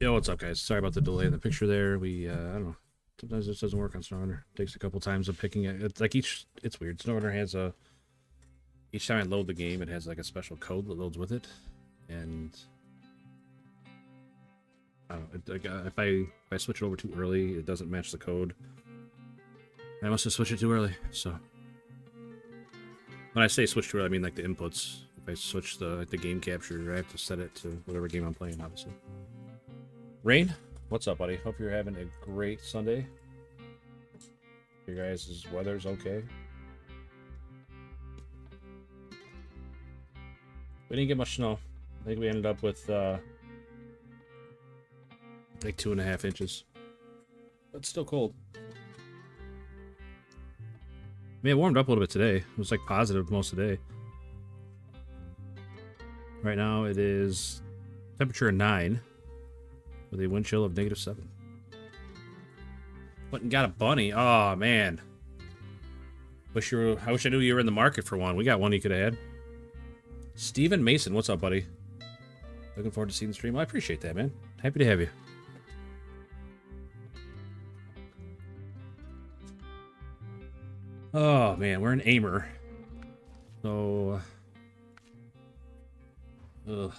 Yo, what's up, guys? Sorry about the delay in the picture there. I don't know. Sometimes this doesn't work on Snowrunner. Takes a couple times of picking it. It's like it's weird. Snowrunner has each time I load the game, it has like a special code that loads with it. And, I don't know, if I switch it over too early, it doesn't match the code. I must have switched it too early, so. When I say switch too early, I mean like the inputs. If I switch the game capture, I have to set it to whatever game I'm playing, obviously. Rain, what's up, buddy? Hope you're having a great Sunday. Your guys' weather's okay. We didn't get much snow. I think we ended up with like 2.5 inches. But still cold. I mean, it warmed up a little bit today. It was like positive most of the day. Right now it is temperature of 9 with a wind chill of -7. Went and got a bunny. Oh man. I wish I knew you were in the market for one. We got one you could have had. Steven Mason, what's up, buddy? Looking forward to seeing the stream. I appreciate that, man. Happy to have you. Oh man, we're in Amur. So ugh,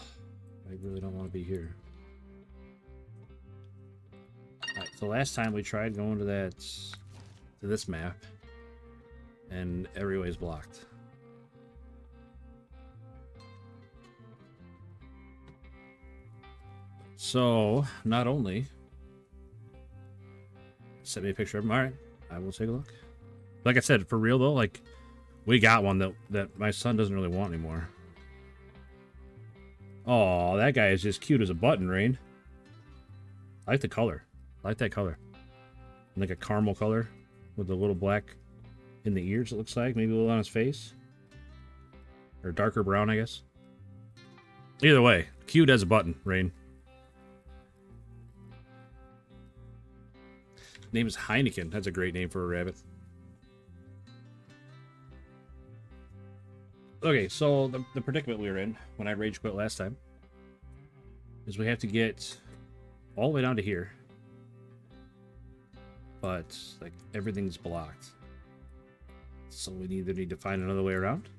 I really don't want to be here. Alright, so last time we tried going to this map, and every way is blocked. So, not only send me a picture of him. Alright, I will take a look. Like I said, for real though, like, we got one that my son doesn't really want anymore. Oh, that guy is just cute as a button, Rain. I like the color. I like that color. Like a caramel color with a little black in the ears, it looks like. Maybe a little on his face. Or darker brown, I guess. Either way, cute as a button, Rain. Name is Heineken. That's a great name for a rabbit. Okay, so the predicament we were in when I rage quit last time is we have to get all the way down to here, but like everything's blocked. So we either need to find another way around,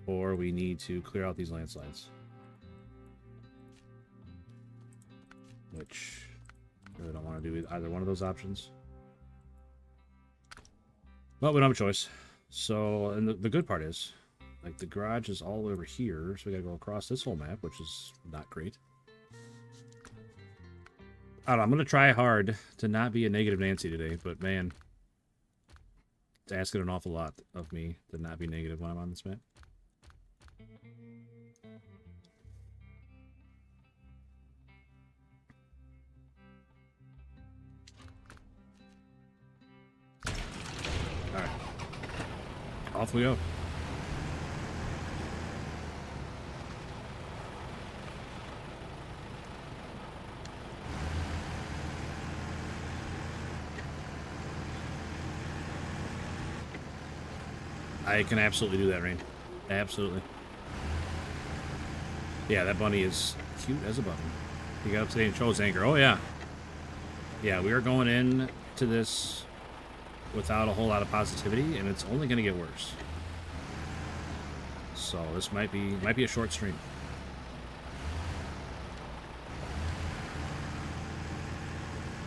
or we need to clear out these landslides, which I really don't want to do either one of those options. But we don't have a choice. So, and the good part is, like, the garage is all over here, so we gotta go across this whole map, which is not great. I don't know, I'm gonna try hard to not be a negative Nancy today, but man, it's asking an awful lot of me to not be negative when I'm on this map. Alright. Off we go. I can absolutely do that, Rain. Absolutely. Yeah, that bunny is cute as a button. He got up today and chose anchor. Oh, yeah. Yeah, we are going in to this without a whole lot of positivity, and it's only going to get worse. So this might be a short stream.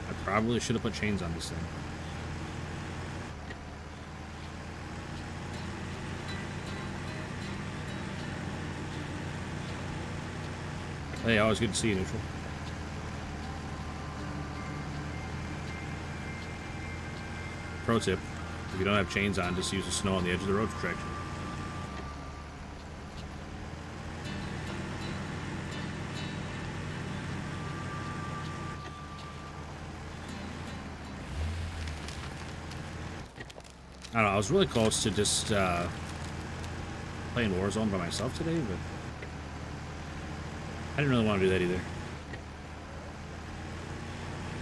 I probably should have put chains on this thing. Hey, always good to see you, Neutral. Pro tip, if you don't have chains on, just use the snow on the edge of the road for traction. I don't know, I was really close to just playing Warzone by myself today, but I didn't really want to do that either.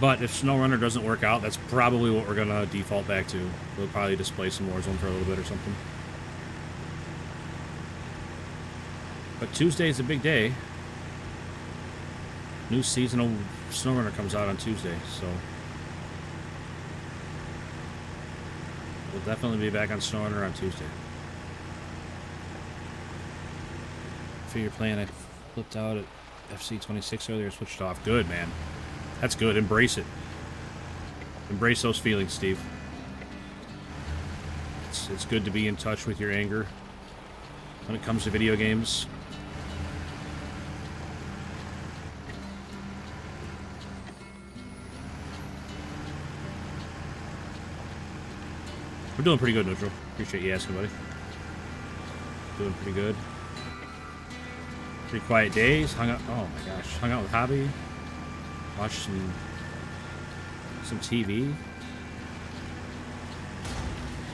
But if Snowrunner doesn't work out, that's probably what we're going to default back to. We'll probably display some Warzone for a little bit or something. But Tuesday is a big day. New season of Snowrunner comes out on Tuesday, so we'll definitely be back on Snowrunner on Tuesday. For your plan, I flipped out at FC26 earlier, switched off. Good, man. That's good. Embrace it. Embrace those feelings, Steve. It's good to be in touch with your anger when it comes to video games. We're doing pretty good, Neutral. Appreciate you asking, buddy. Doing pretty good. Pretty quiet days. Hung out. Oh my gosh. Hung out with Hobby. Watched some TV.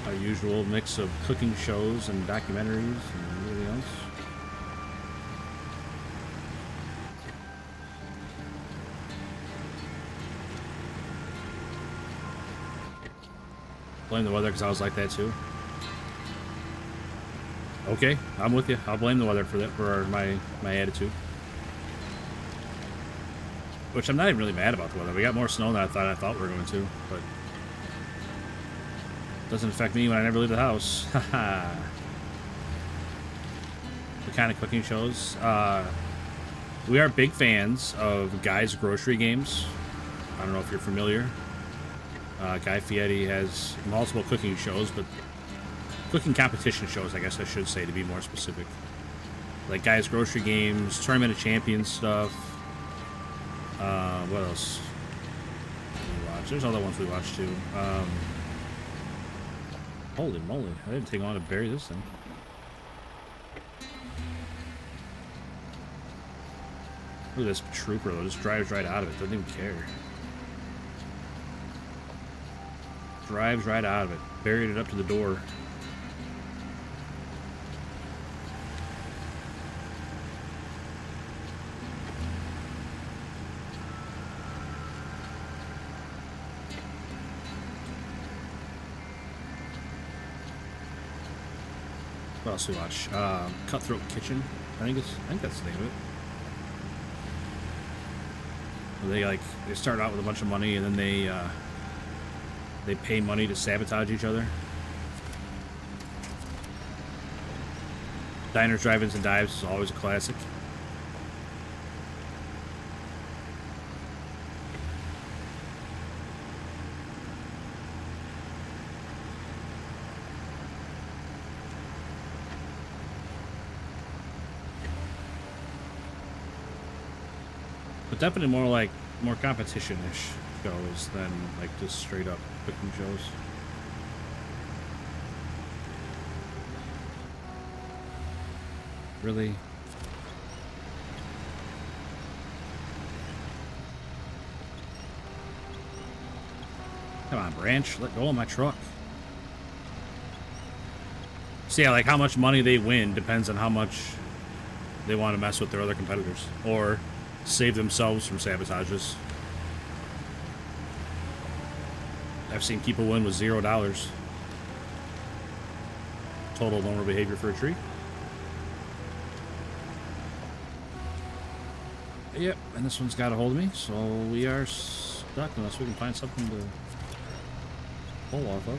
Our usual mix of cooking shows and documentaries and everything else. Blame the weather because I was like that too. Okay, I'm with you. I'll blame the weather for that, for my attitude. Which I'm not even really mad about the weather. We got more snow than I thought we were going to, but it doesn't affect me when I never leave the house. Haha. The kind of cooking shows. We are big fans of Guy's Grocery Games. I don't know if you're familiar. Guy Fieri has multiple cooking shows, but cooking competition shows, I guess I should say, to be more specific. Like Guy's Grocery Games, Tournament of Champions stuff. What else we watch? There's other ones we watch too. Holy moly, I didn't take long to bury this thing. Look at this trooper though, just drives right out of it, doesn't even care. Drives right out of it. Buried it up to the door. What else do we watch? Cutthroat Kitchen. I think that's the name of it. They start out with a bunch of money and then they pay money to sabotage each other. Diners, Drive-Ins, and Dives is always a classic. But definitely more competition-ish shows than like just straight up cooking shows. Really? Come on, Branch, let go of my truck. So yeah, like how much money they win depends on how much they want to mess with their other competitors or save themselves from sabotages. I've seen people win with $0. Total normal behavior for a tree. Yep, and this one's got a hold of me, so we are stuck unless we can find something to pull off of.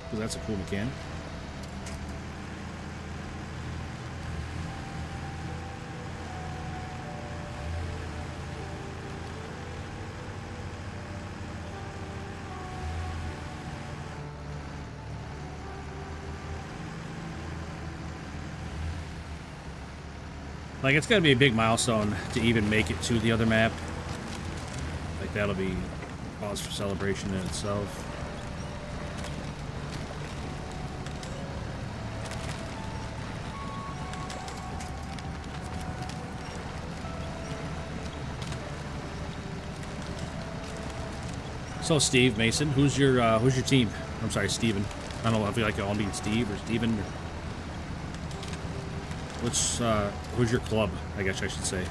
Because that's a cool mechanic. Like, it's gotta be a big milestone to even make it to the other map. Like, that'll be cause for celebration in itself. So, Steve Mason, who's your team? I'm sorry, Steven. I don't know if you like it all mean Steve or Steven. Or who's your club, I guess I should say.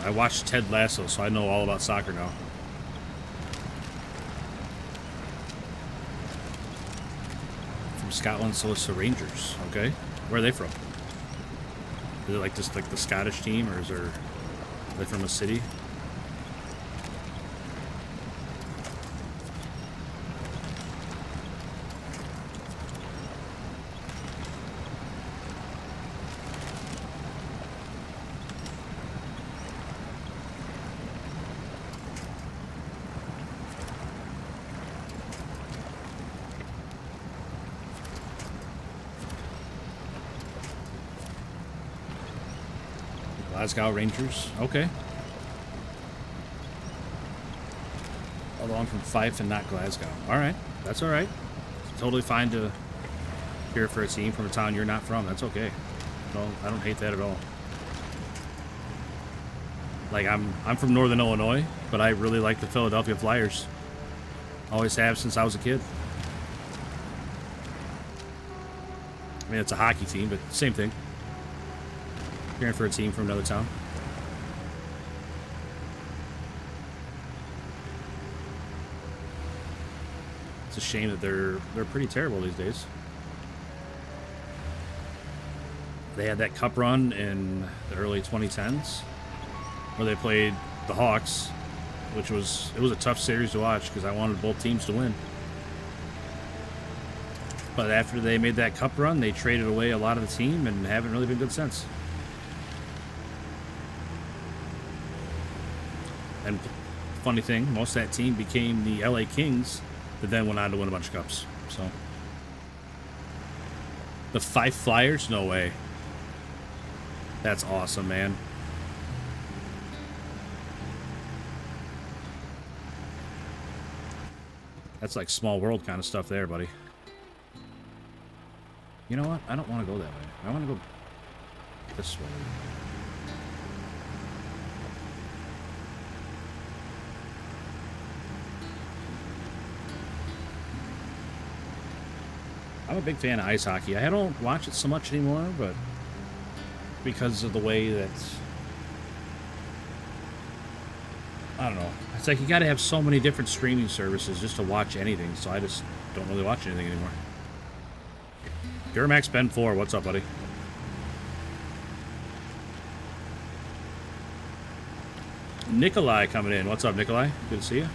I watched Ted Lasso, so I know all about soccer now. Scotland Solicitor Rangers. Okay. Where are they from? Is it like just like the Scottish team, or are they from a city? Glasgow Rangers. Okay. Although I'm from Fife and not Glasgow. Alright. That's alright. Totally fine to cheer for a team from a town you're not from. That's okay. No, I don't hate that at all. Like, I'm from Northern Illinois, but I really like the Philadelphia Flyers. Always have since I was a kid. I mean, it's a hockey team, but same thing. Cheering for a team from another town. It's a shame that they're pretty terrible these days. They had that cup run in the early 2010s where they played the Hawks, which was a tough series to watch because I wanted both teams to win. But after they made that cup run, they traded away a lot of the team and haven't really been good since. And funny thing, most of that team became the LA Kings that then went on to win a bunch of cups. So the Fife Flyers? No way. That's awesome, man. That's like small world kind of stuff there, buddy. You know what? I don't want to go that way. I want to go this way. I'm a big fan of ice hockey. I don't watch it so much anymore, but because of the way that, I don't know. It's like you got to have so many different streaming services just to watch anything, so I just don't really watch anything anymore. Duramax Ben 4, what's up, buddy? Nikolai coming in. What's up, Nikolai? Good to see you.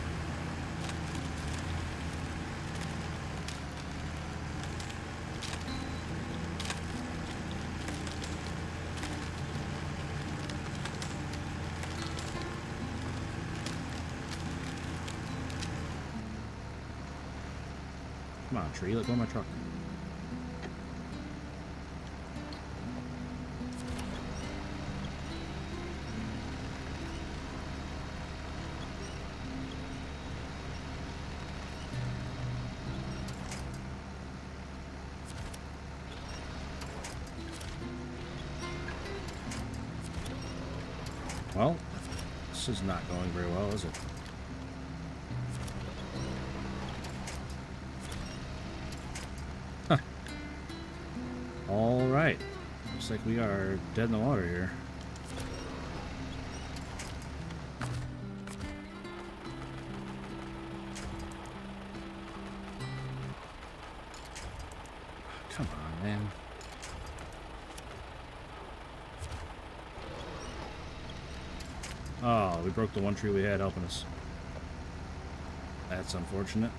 Come on, tree. Let go of my truck. Well, this is not going very well, is it? Huh. All right. Looks like we are dead in the water here. Come on, man. Oh, we broke the one tree we had helping us. That's unfortunate.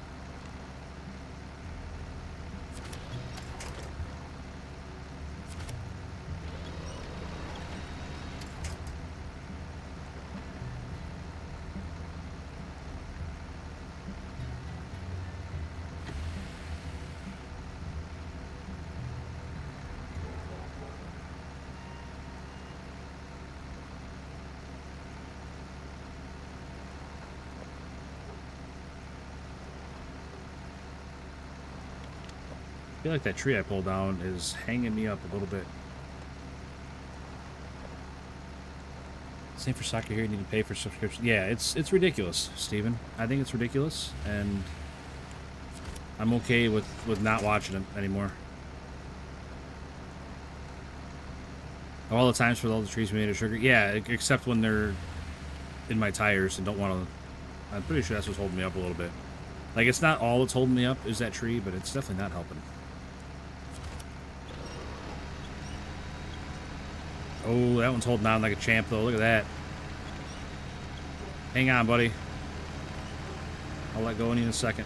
I feel like that tree I pulled down is hanging me up a little bit. Same for soccer here. You need to pay for subscription. Yeah, it's ridiculous, Steven. I think it's ridiculous, and I'm okay with not watching it anymore. All the times for all the trees we made of sugar. Yeah, except when they're in my tires and don't want to. I'm pretty sure that's what's holding me up a little bit. Like, it's not all that's holding me up is that tree, but it's definitely not helping. Oh, that one's holding on like a champ, though. Look at that. Hang on, buddy. I'll let go in a second.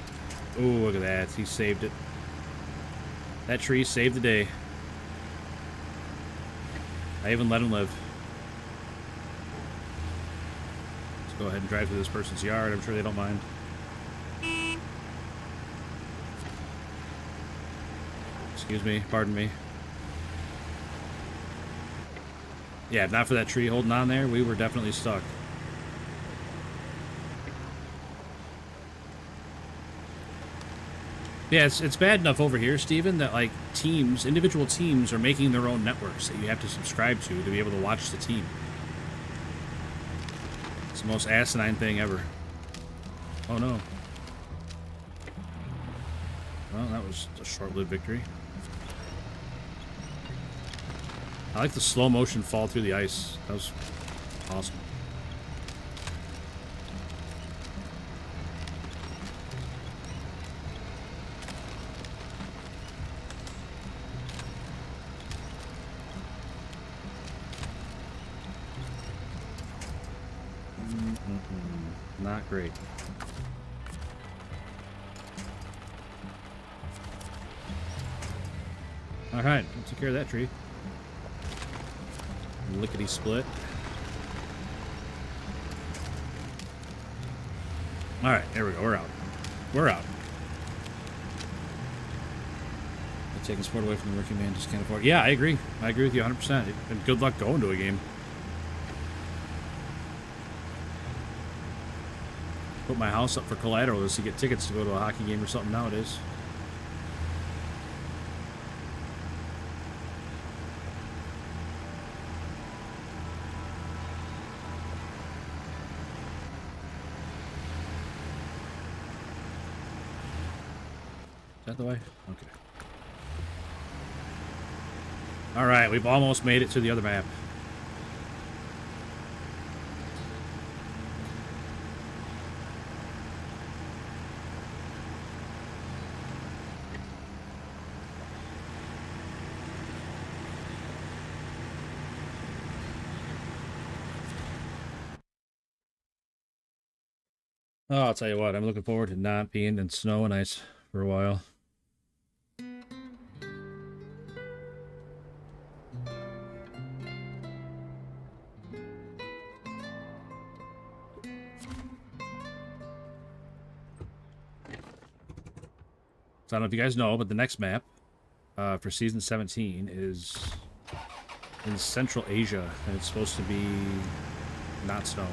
Oh, look at that. He saved it. That tree saved the day. I even let him live. Let's go ahead and drive through this person's yard. I'm sure they don't mind. Excuse me. Pardon me. Yeah, if not for that tree holding on there, we were definitely stuck. Yeah, it's bad enough over here, Steven, that, like, teams, individual teams are making their own networks that you have to subscribe to be able to watch the team. It's the most asinine thing ever. Oh, no. Well, that was a short-lived victory. I like the slow motion fall through the ice. That was awesome. Not great. Alright, let's take care of that tree. Lickety split. Alright, there we go. We're out. We're out. Taking sport away from the working man just can't afford it. Yeah, I agree. I agree with you 100%. And good luck going to a game. Put my house up for collateral just to get tickets to go to a hockey game or something nowadays. Is that the way? Okay. Alright, we've almost made it to the other map. Oh, I'll tell you what, I'm looking forward to not being in snow and ice for a while. So I don't know if you guys know, but the next map for Season 17 is in Central Asia, and it's supposed to be not snow.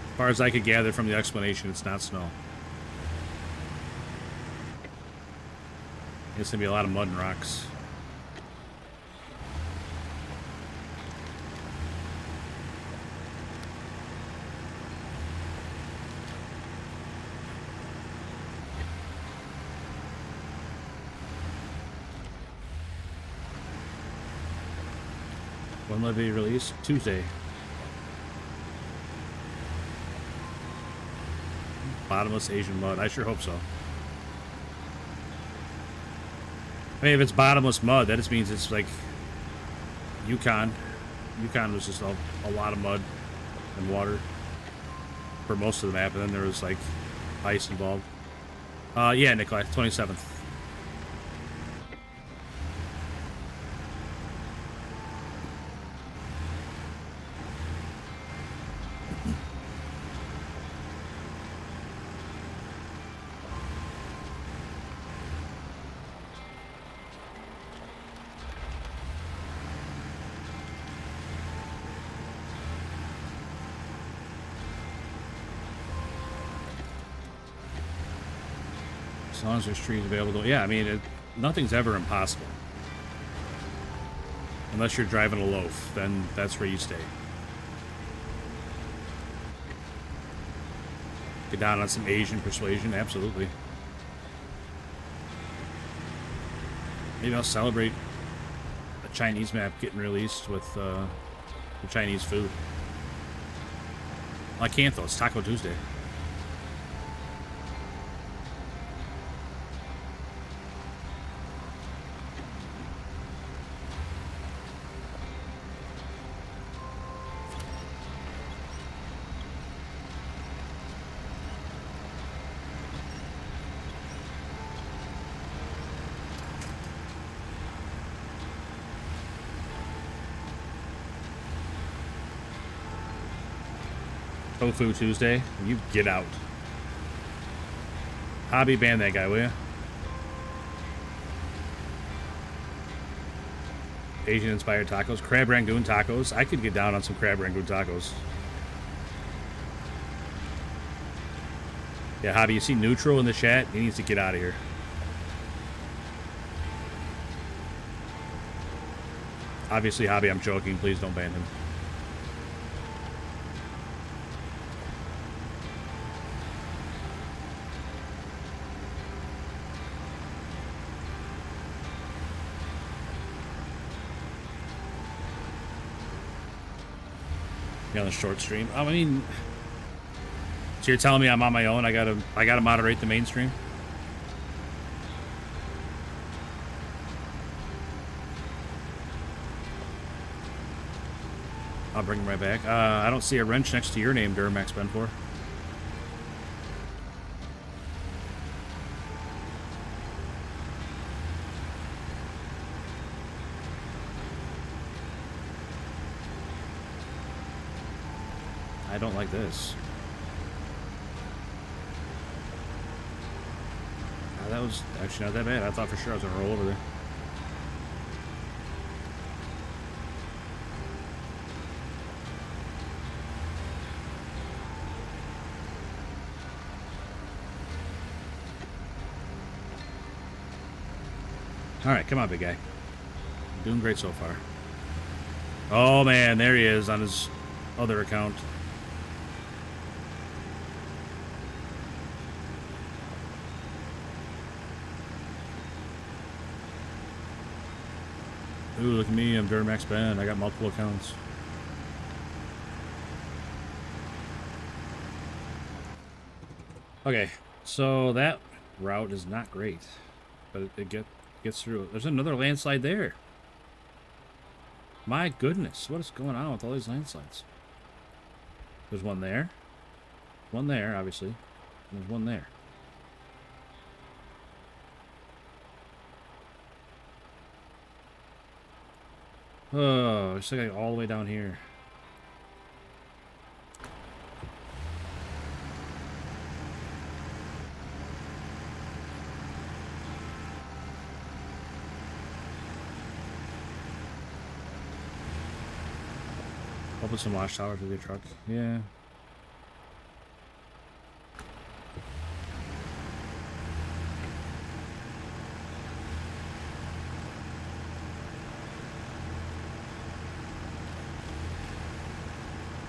As far as I could gather from the explanation, it's not snow. It's going to be a lot of mud and rocks. When will it be released? Tuesday. Bottomless Asian mud. I sure hope so. I mean, if it's bottomless mud, that just means it's like Yukon. Yukon was just a lot of mud and water for most of the map, and then there was like ice involved. Yeah, Nikolai, 27th. As long as there's trees available. Yeah, I mean, nothing's ever impossible. Unless you're driving a loaf, then that's where you stay. Get down on some Asian persuasion, absolutely. Maybe I'll celebrate a Chinese map getting released with the Chinese food. Well, I can't though, it's Taco Tuesday. Tofu Tuesday. You get out. Hobby ban that guy, will ya? Asian inspired tacos. Crab Rangoon tacos. I could get down on some crab Rangoon tacos. Yeah, Hobby, you see Neutral in the chat? He needs to get out of here. Obviously, Hobby, I'm joking. Please don't ban him. On the short stream. I mean, so you're telling me I'm on my own? I gotta moderate the mainstream. I'll bring him right back. I don't see a wrench next to your name, Duramax Ben4. I don't like this. That was actually not that bad. I thought for sure I was gonna roll over there. Alright, come on, big guy. Doing great so far. Oh man, there he is on his other account. Ooh, look at me, I'm Duramax Ben. I got multiple accounts. Okay, so that route is not great, but it gets through. There's another landslide there. My goodness, what is going on with all these landslides? There's one there. One there, obviously. And there's one there. Oh, it's like all the way down here. I'll put some watchtowers with your truck. Yeah.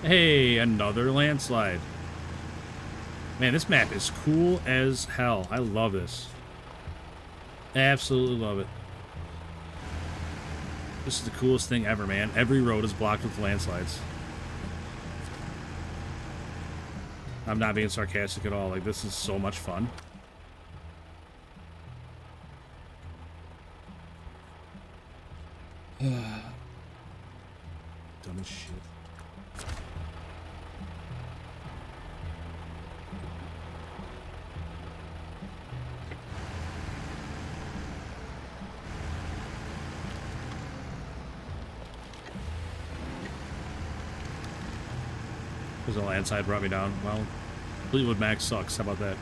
Hey, another landslide. Man, this map is cool as hell. I love this. Absolutely love it. This is the coolest thing ever, man. Every road is blocked with landslides. I'm not being sarcastic at all. Like, this is so much fun. Dumb as shit. Because the landslide brought me down. Well, Fleetwood Mac sucks. How about that?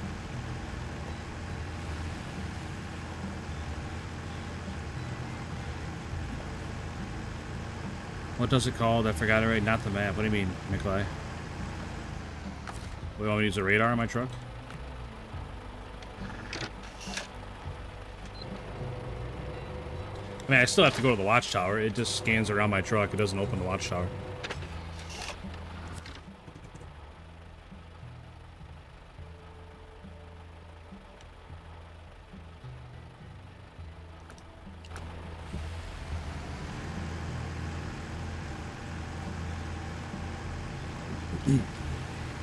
What does it called? I forgot it right. Not the map. What do you mean, Nikolai? We want me to use a radar on my truck? I mean, I still have to go to the watchtower. It just scans around my truck. It doesn't open the watchtower.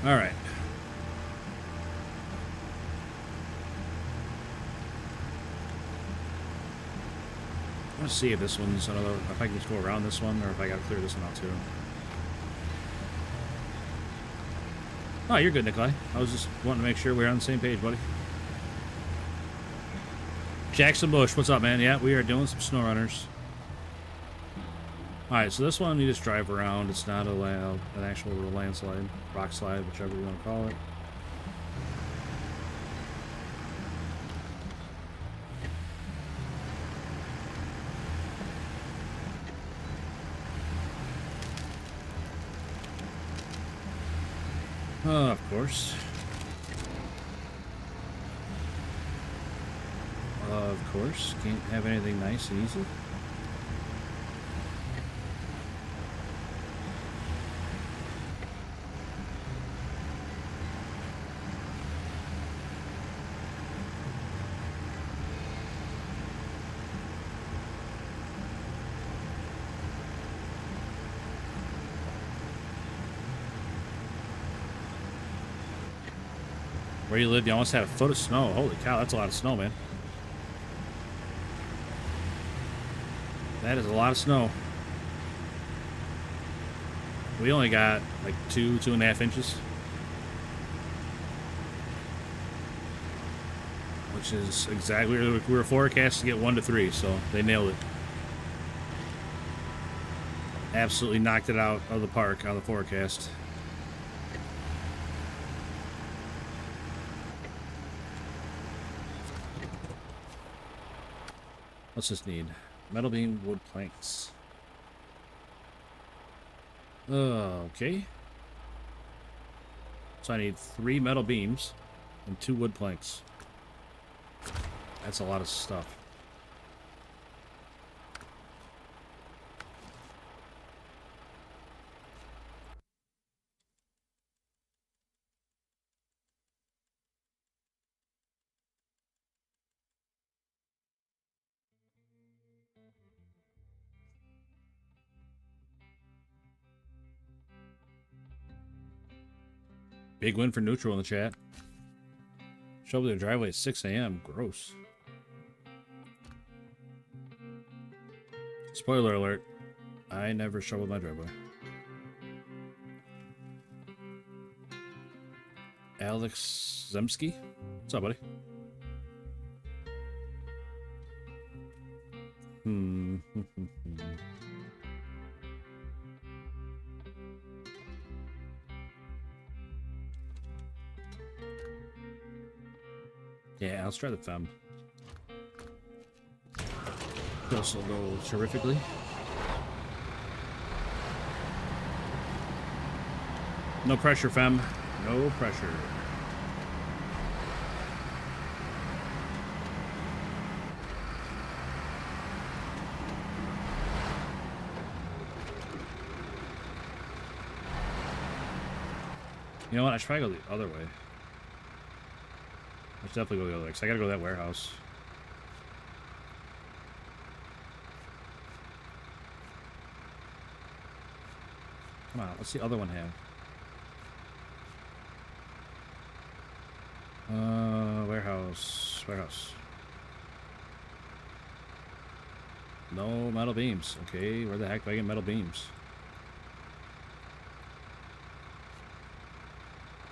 All right. Let's see if this one's another. If I can just go around this one, or if I got to clear this one out too. Oh, you're good, Nikolai. I was just wanting to make sure we're on the same page, buddy. Jackson Bush, what's up, man? Yeah, we are doing some snow runners. Alright, so this one you just drive around. It's not an actual landslide, rock slide, whichever you want to call it. Of course. Of course. Can't have anything nice and easy. Where you live, you almost have a foot of snow. Holy cow, that's a lot of snow, man. That is a lot of snow. We only got like 2.5 inches. Which is exactly, we were forecast to get 1 to 3, so they nailed it. Absolutely knocked it out of the park, out of the forecast. What's this need? Metal beam, wood planks. Okay. So I need 3 metal beams and 2 wood planks. That's a lot of stuff. Big win for neutral in the chat. Show up their driveway at 6 a.m. Gross. Spoiler alert. I never shoveled my driveway. Alex Zemsky? What's up, buddy? Yeah, let's try the fem. This will go terrifically. No pressure, fem. No pressure. You know what? I should probably go the other way. I should definitely go the other way, because I gotta go to that warehouse. Come on, what's the other one have? Warehouse. No metal beams. Okay, where the heck do I get metal beams?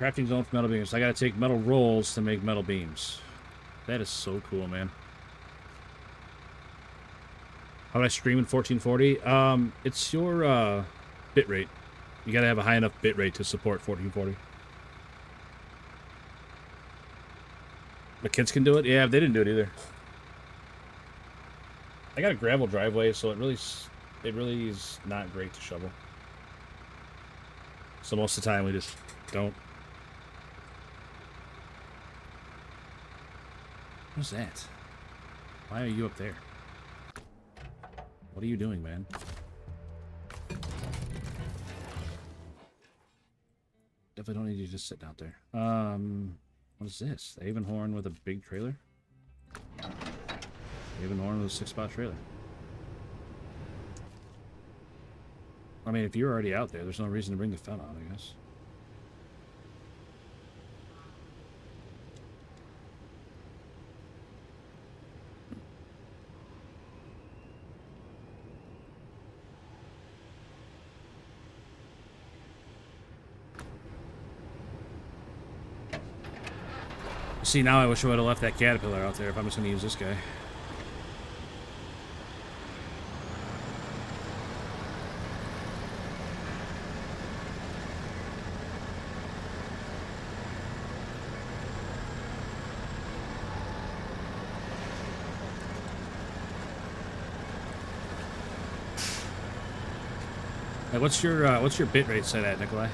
Crafting zone for metal beams. I gotta take metal rolls to make metal beams. That is so cool, man. How do I stream in 1440? It's your bit rate. You gotta have a high enough bit rate to support 1440. The kids can do it? Yeah, they didn't do it either. I got a gravel driveway, so it really is not great to shovel. So most of the time we just don't. What's that? Why are you up there? What are you doing, man? Definitely don't need you to just sitting out there. What is this? The Avonhorn with a big trailer? Avonhorn with a 6-spot trailer. I mean, if you're already out there, there's no reason to bring the fem out, I guess. See, now I wish I would have left that caterpillar out there if I'm just going to use this guy. Hey, what's your bit rate set at, Nikolai?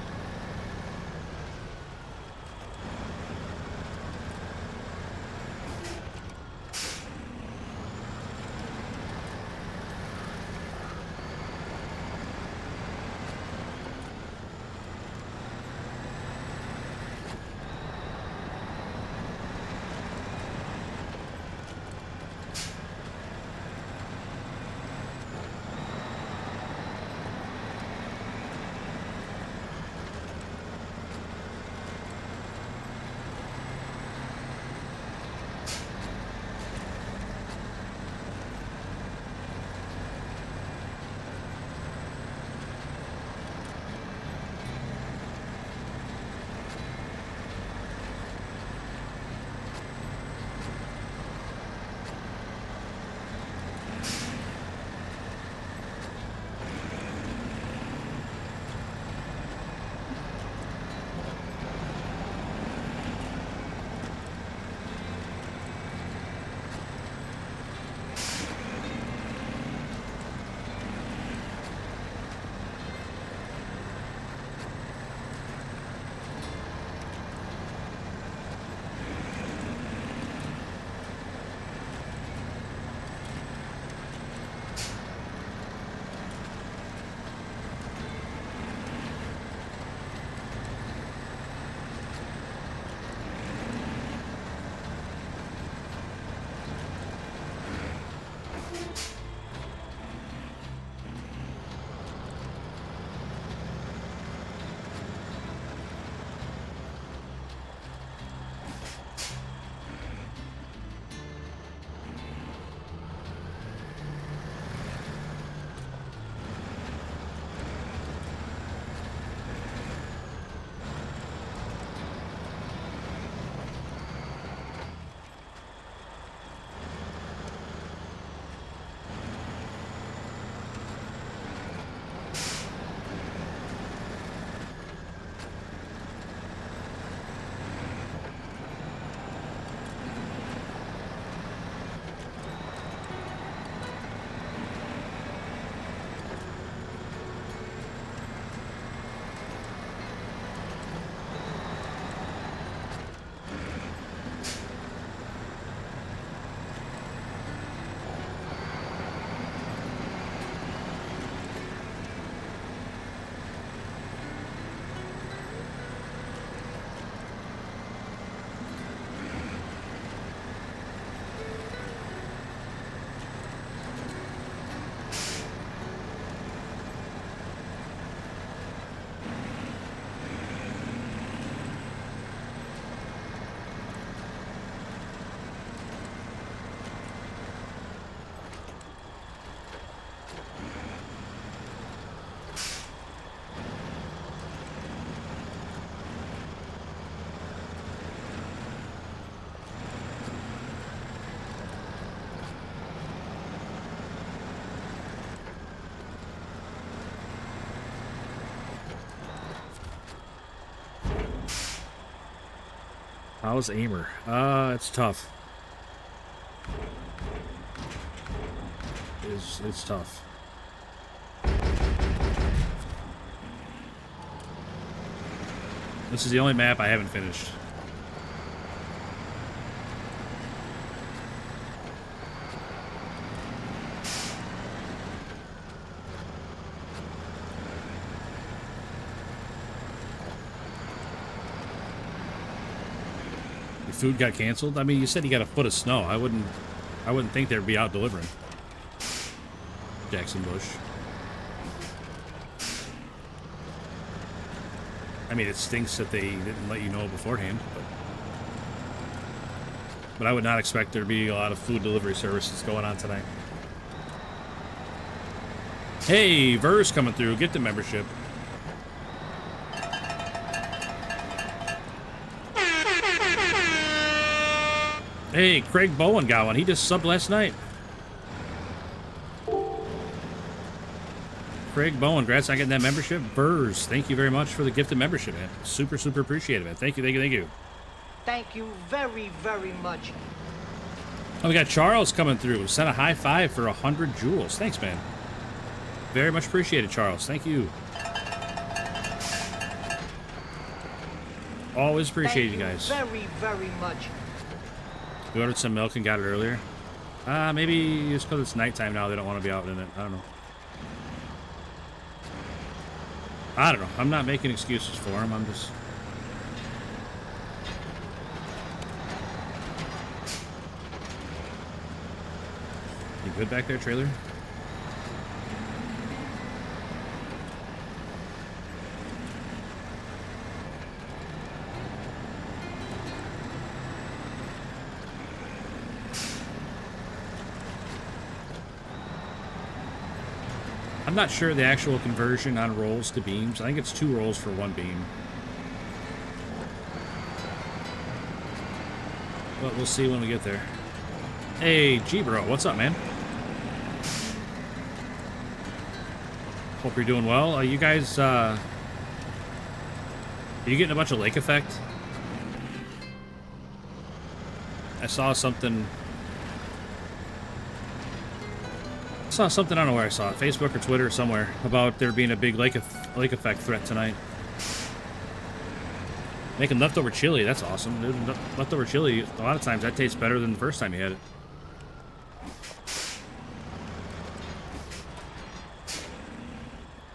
How's Amur? It's tough. It's tough. This is the only map I haven't finished. Your food got canceled? I mean, you said you got a foot of snow. I wouldn't think they'd be out delivering. Jackson Bush. I mean, it stinks that they didn't let you know beforehand, but I would not expect there to be a lot of food delivery services going on tonight. Hey, Verse coming through. Get the membership. Hey, Craig Bowen got one. He just subbed last night. Craig Bowen, congrats on getting that membership. Burrs, thank you very much for the gifted membership, man. Super, super appreciative, man. Thank you, thank you, thank you. Thank you very, very much. Oh, we got Charles coming through. Sent a high five for 100 jewels. Thanks, man. Very much appreciated, Charles. Thank you. Always appreciate you Thank guys. very, very much. We ordered some milk and got it earlier. Maybe just because it's nighttime now, they don't want to be out in it. I don't know. I don't know. I'm not making excuses for them. I'm just... You good back there, trailer? I'm not sure the actual conversion on rolls to beams. I think it's 2 rolls for 1 beam. But we'll see when we get there. Hey, G-Bro, what's up, man? Hope you're doing well. You guys, are you getting a bunch of lake effect? I saw something... I don't know where I saw it, Facebook or Twitter or somewhere, about there being a big lake effect threat tonight. Making leftover chili, that's awesome. Dude, leftover chili, a lot of times that tastes better than the first time you had it.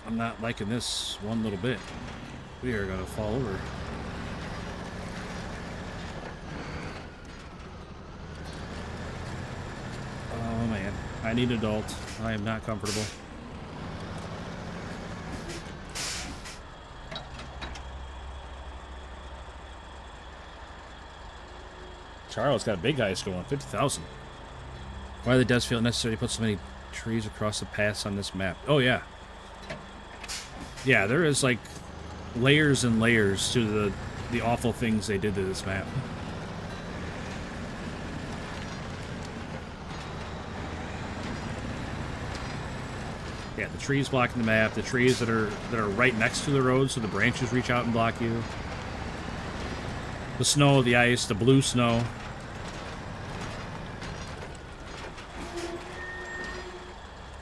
I'm not liking this one little bit. We are gonna fall over. Oh man, I need adult. I am not comfortable. Charles got a big ice going, 50,000. Why does feel necessary to put so many trees across the paths on this map? Oh yeah. Yeah, there is like layers and layers to the awful things they did to this map. Yeah, the trees blocking the map, the trees that are right next to the road, so the branches reach out and block you. The snow, the ice, the blue snow.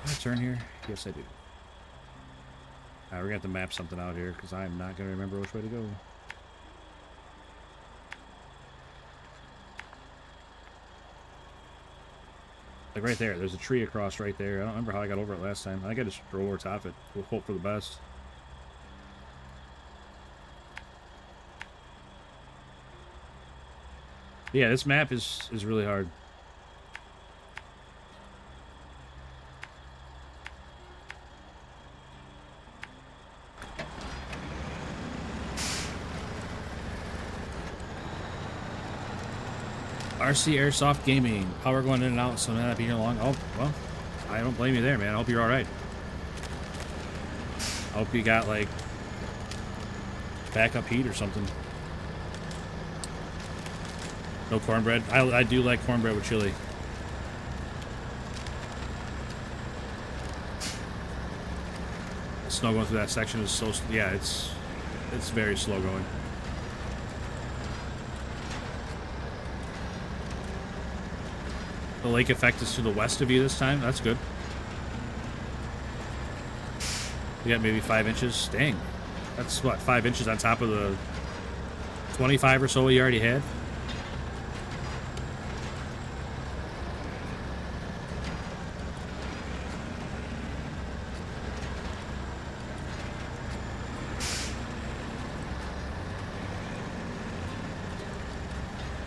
Can I turn here? Yes, I do. We're gonna have to map something out here because I'm not gonna remember which way to go. Like right there, there's a tree across right there. I don't remember how I got over it last time. I think I just drove over top it. We'll hope for the best. Yeah, this map is really hard. RC Airsoft Gaming. Power going in and out, so may not be here long. Oh, well, I don't blame you there, man. I hope you're alright. I hope you got, like, backup heat or something. No cornbread. I do like cornbread with chili. The snow going through that section is so... Yeah, it's very slow going. The lake effect is to the west of you this time. That's good. We got maybe 5 inches. Dang. That's what, 5 inches on top of the 25 or so you already had?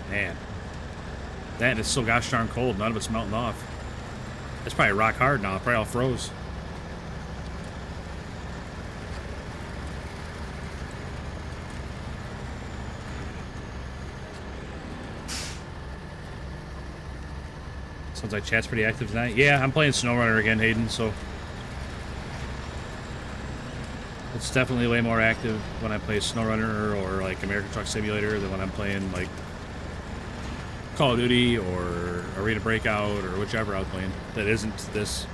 Man. That is so gosh darn cold. None of it's melting off. It's probably rock hard now. It probably all froze. Sounds like chat's pretty active tonight. Yeah, I'm playing Snowrunner again, Hayden, so... It's definitely way more active when I play Snowrunner or, like, American Truck Simulator than when I'm playing, like, Call of Duty or Arena Breakout or whichever I was playing that isn't this.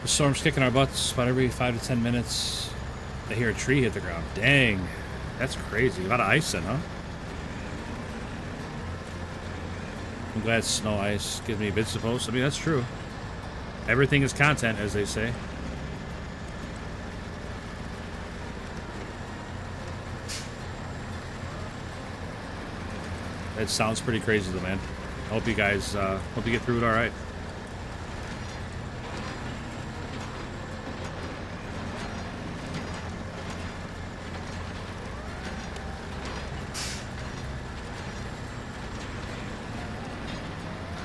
The storm's kicking our butts about every 5 to 10 minutes. I hear a tree hit the ground. Dang, that's crazy. A lot of ice then, huh? I'm glad snow ice gives me bits to post. I mean, that's true. Everything is content, as they say. It sounds pretty crazy though, man. I hope you guys, hope you get through it all right.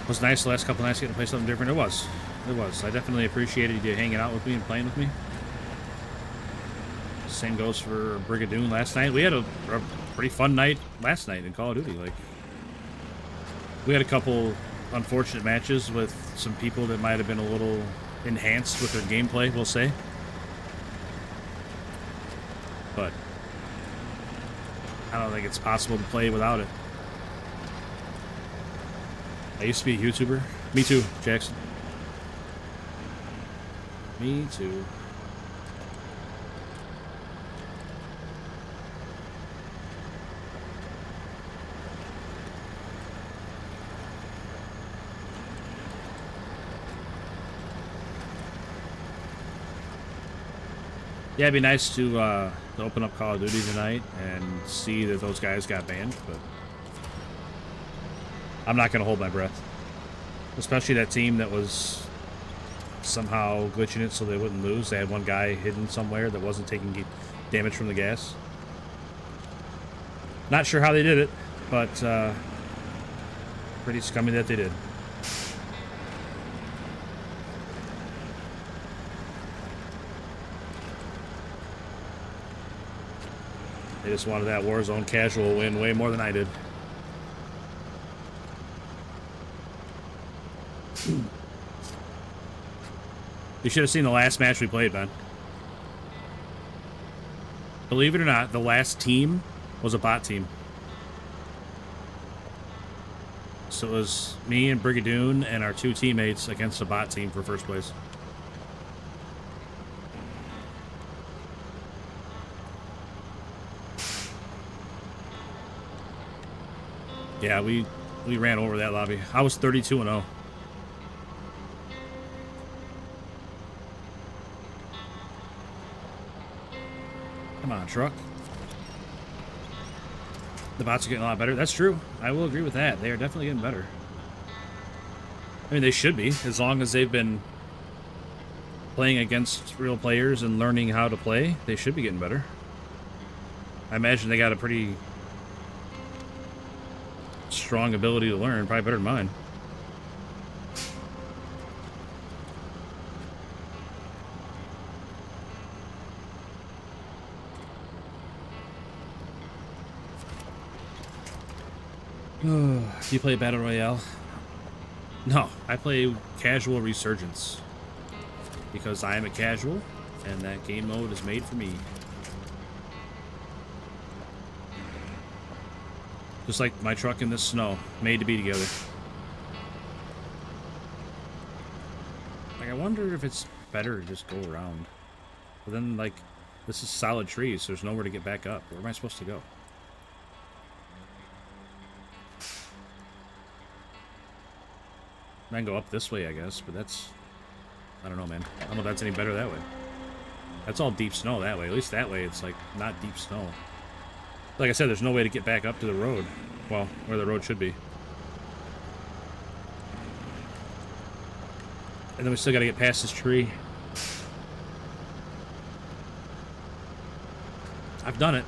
It was nice the last couple nights getting to play something different. It was. It was. I definitely appreciated you hanging out with me and playing with me. Same goes for Brigadoon last night. We had a pretty fun night last night in Call of Duty. Like, we had a couple unfortunate matches with some people that might have been a little enhanced with their gameplay, we'll say. But I don't think it's possible to play without it. I used to be a YouTuber. Me too, Jackson. Me too. Yeah, it'd be nice to open up Call of Duty tonight and see that those guys got banned, but I'm not going to hold my breath. Especially that team that was somehow glitching it so they wouldn't lose. They had one guy hidden somewhere that wasn't taking damage from the gas. Not sure how they did it, but pretty scummy that they did. They just wanted that Warzone casual win way more than I did. You should have seen the last match we played, man. Believe it or not, the last team was a bot team. So it was me and Brigadoon and our two teammates against a bot team for first place. Yeah, we ran over that lobby. I was 32-0. Come on, truck. The bots are getting a lot better. That's true. I will agree with that. They are definitely getting better. I mean, they should be, as long as they've been playing against real players and learning how to play. They should be getting better. I imagine they got a pretty strong ability to learn, probably better than mine. Do you play Battle Royale? No, I play Casual Resurgence. Because I am a casual, and that game mode is made for me. Just like my truck in the snow, made to be together. Like, I wonder if it's better to just go around. But then, like, this is solid trees, so there's nowhere to get back up. Where am I supposed to go? I can go up this way, I guess, but that's... I don't know, man. I don't know if that's any better that way. That's all deep snow that way. At least that way it's, like, not deep snow. Like I said, there's no way to get back up to the road. Well, where the road should be. And then we still got to get past this tree. I've done it.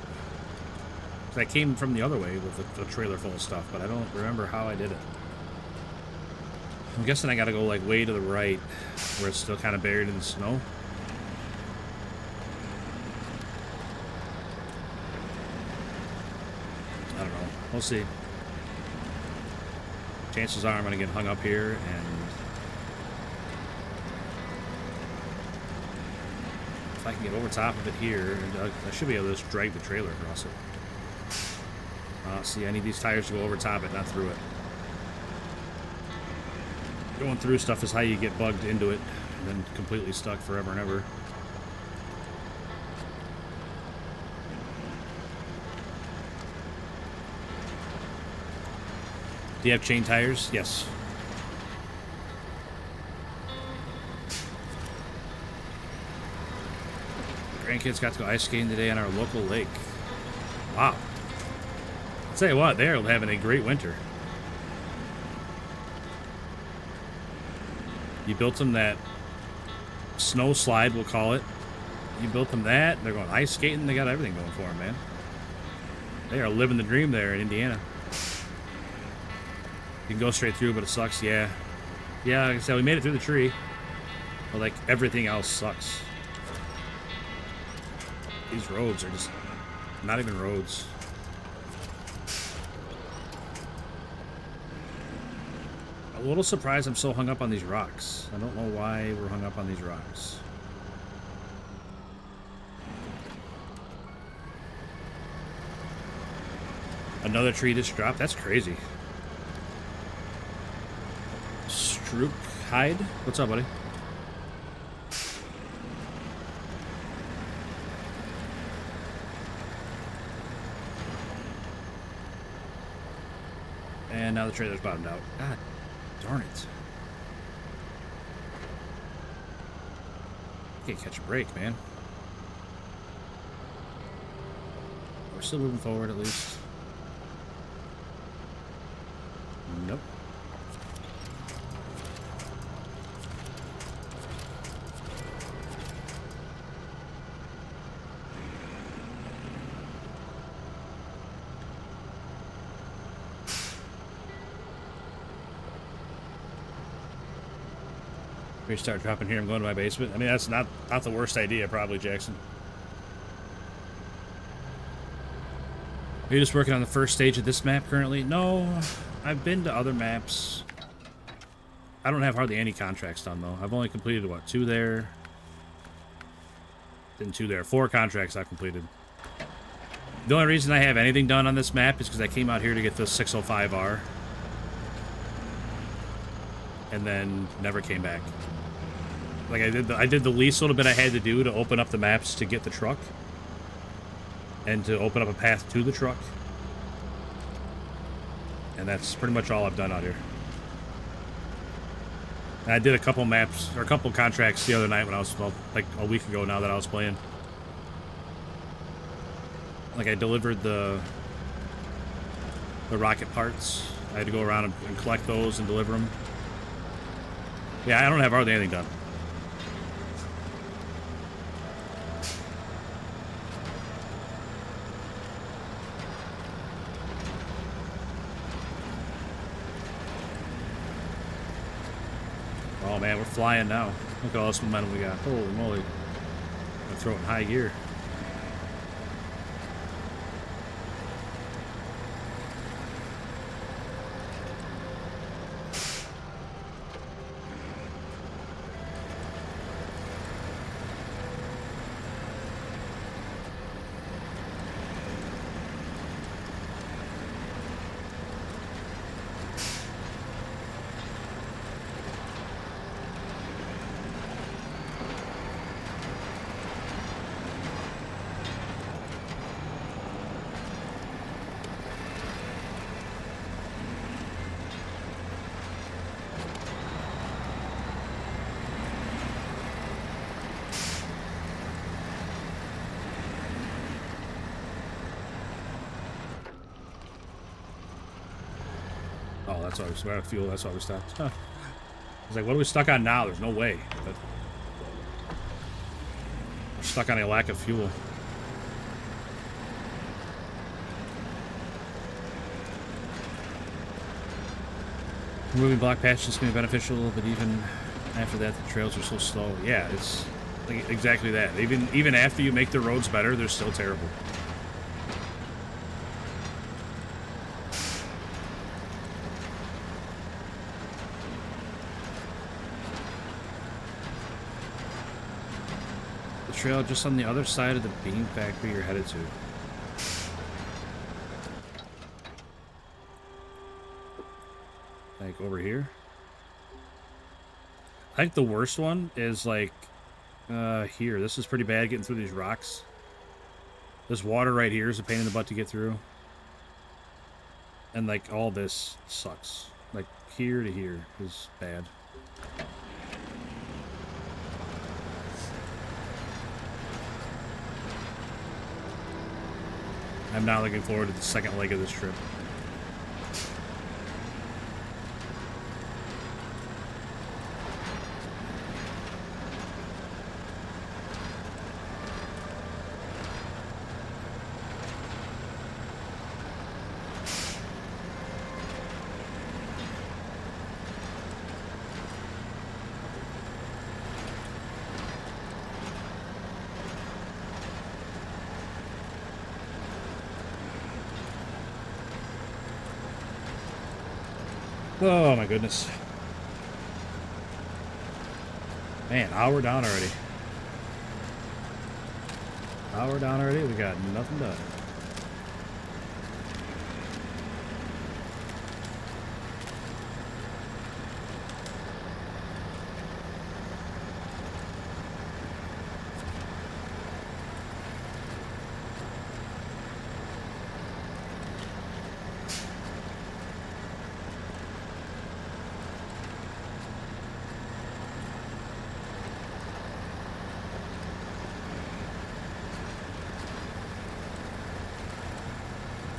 I came from the other way with a trailer full of stuff, but I don't remember how I did it. I'm guessing I got to go, like, way to the right, where it's still kind of buried in the snow. I don't know. We'll see. Chances are I'm going to get hung up here, and if I can get over top of it here, I should be able to just drag the trailer across it. See, I need these tires to go over top it, not through it. Going through stuff is how you get bugged into it, and then completely stuck forever and ever. Do you have chain tires? Yes. Grandkids got to go ice skating today on our local lake. Wow. Tell you what, they're having a great winter. You built them that snow slide, we'll call it. You built them that. They're going ice skating. They got everything going for them, man. They are living the dream there in Indiana. You can go straight through, but it sucks. Yeah. Yeah, like I said, we made it through the tree. But, like, everything else sucks. These roads are just not even roads. A little surprised I'm so hung up on these rocks. I don't know why we're hung up on these rocks. Another tree just dropped? That's crazy. Strook Hide? What's up, buddy? And now the trailer's bottomed out. God darn it. Can't catch a break, man. We're still moving forward at least. Nope. We start dropping here. I'm going to my basement. I mean, that's not the worst idea, probably, Jackson. Are you just working on the first stage of this map currently? No, I've been to other maps. I don't have hardly any contracts done, though. I've only completed, what, 2 there? Then 2 there. 4 contracts I've completed. The only reason I have anything done on this map is because I came out here to get the 605R. And then never came back. Like, I did the least little bit I had to do to open up the maps to get the truck. And to open up a path to the truck. And that's pretty much all I've done out here. And I did a couple maps, or a couple contracts the other night when I was, well, like a week ago now that I was playing. Like, I delivered the rocket parts. I had to go around and collect those and deliver them. Yeah, I don't have hardly anything done. Oh man, we're flying now. Look at all this momentum we got. Holy moly. I'm throwing high gear. Oh, that's why we're out of fuel. That's why we stopped. Huh. I was like, what are we stuck on now? There's no way. But we're stuck on a lack of fuel. Removing block patches can be beneficial, but even after that, the trails are so slow. Yeah, it's like exactly that. Even after you make the roads better, they're still terrible. Trail just on the other side of the bean factory you're headed to. Like over here. I think the worst one is like here. This is pretty bad getting through these rocks. This water right here is a pain in the butt to get through. And like all this sucks. Like here to here is bad. I'm now looking forward to the second leg of this trip. Oh my goodness. Man, hour down already. Hour down already, we got nothing done.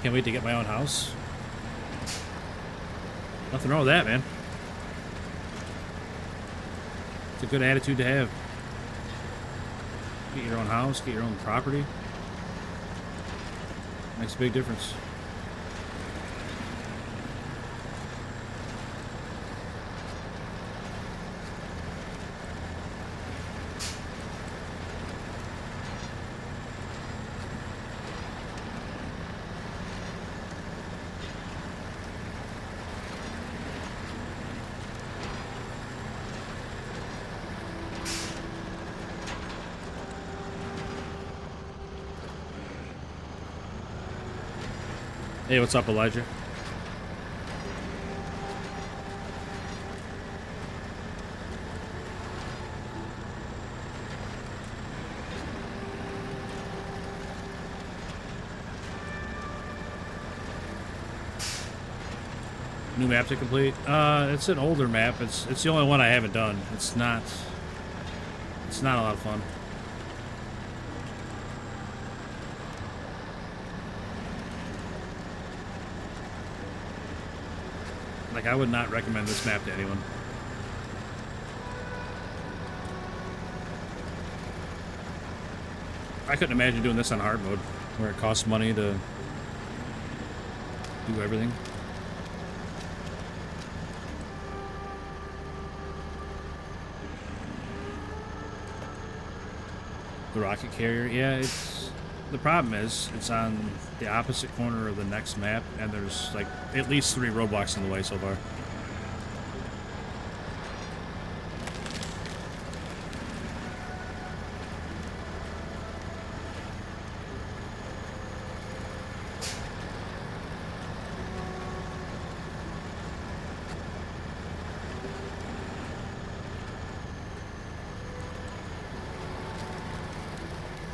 Can't wait to get my own house. Nothing wrong with that, man. It's a good attitude to have. Get your own house, get your own property. Makes a big difference. Hey, what's up, Elijah? New map to complete? It's an older map. It's the only one I haven't done. It's not a lot of fun. Like, I would not recommend this map to anyone. I couldn't imagine doing this on hard mode, where it costs money to do everything. The rocket carrier, yeah, it's... The problem is, it's on the opposite corner of the next map, and there's, like, at least 3 roadblocks in the way so far.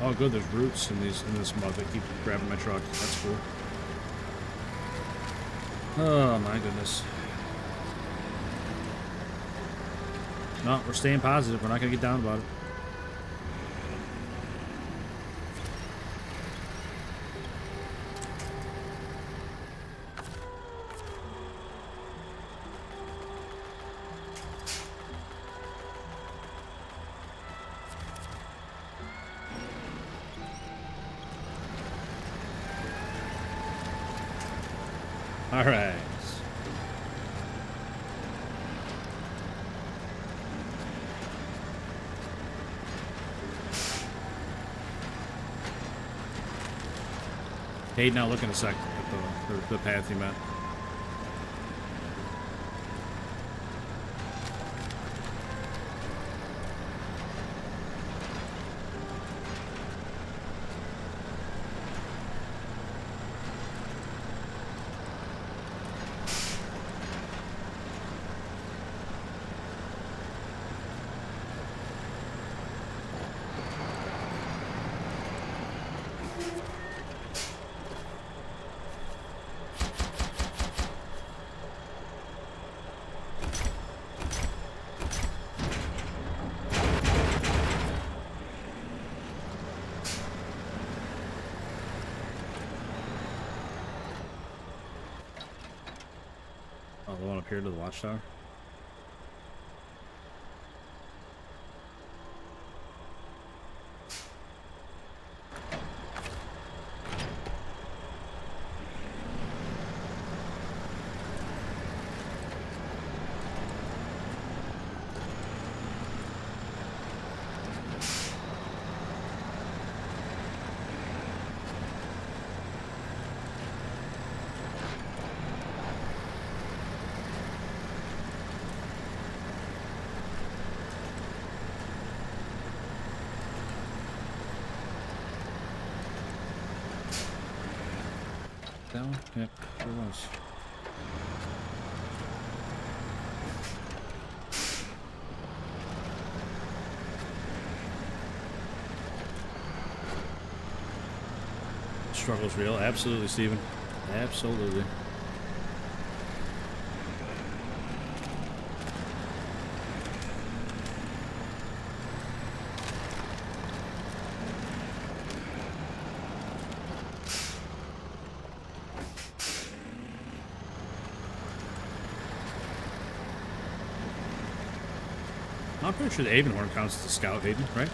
Oh, good. There's roots in this mud that keep grabbing my truck. That's cool. Oh my goodness. No, we're staying positive. We're not gonna get down about it. All right. Hey, now look in a sec at the path you met. The one up here to the watchtower. Down? Yep, there was. Struggle's real. Absolutely, Steven. Absolutely. I'm pretty sure the Avonhorn counts as a scout, Hayden, right?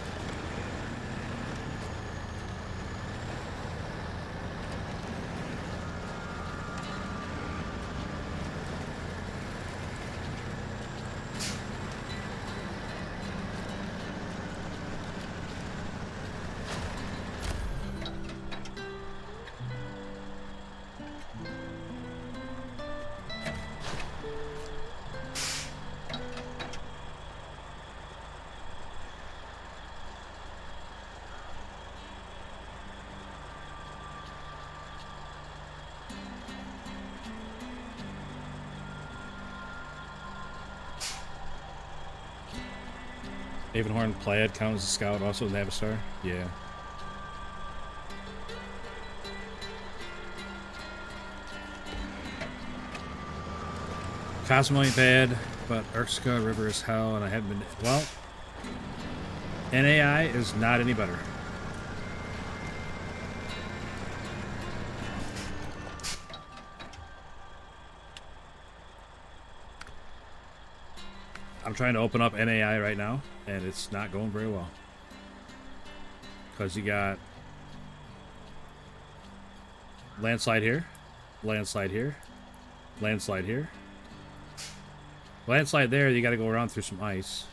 Avonhorn Plaid count as a scout, also Navistar? Yeah. Cosmo ain't bad, but Urkska River is hell, and I haven't been... Well, NAI is not any better. I'm trying to open up NAI right now, and it's not going very well. Because you got landslide here, landslide here, landslide here. Landslide there, you got to go around through some ice.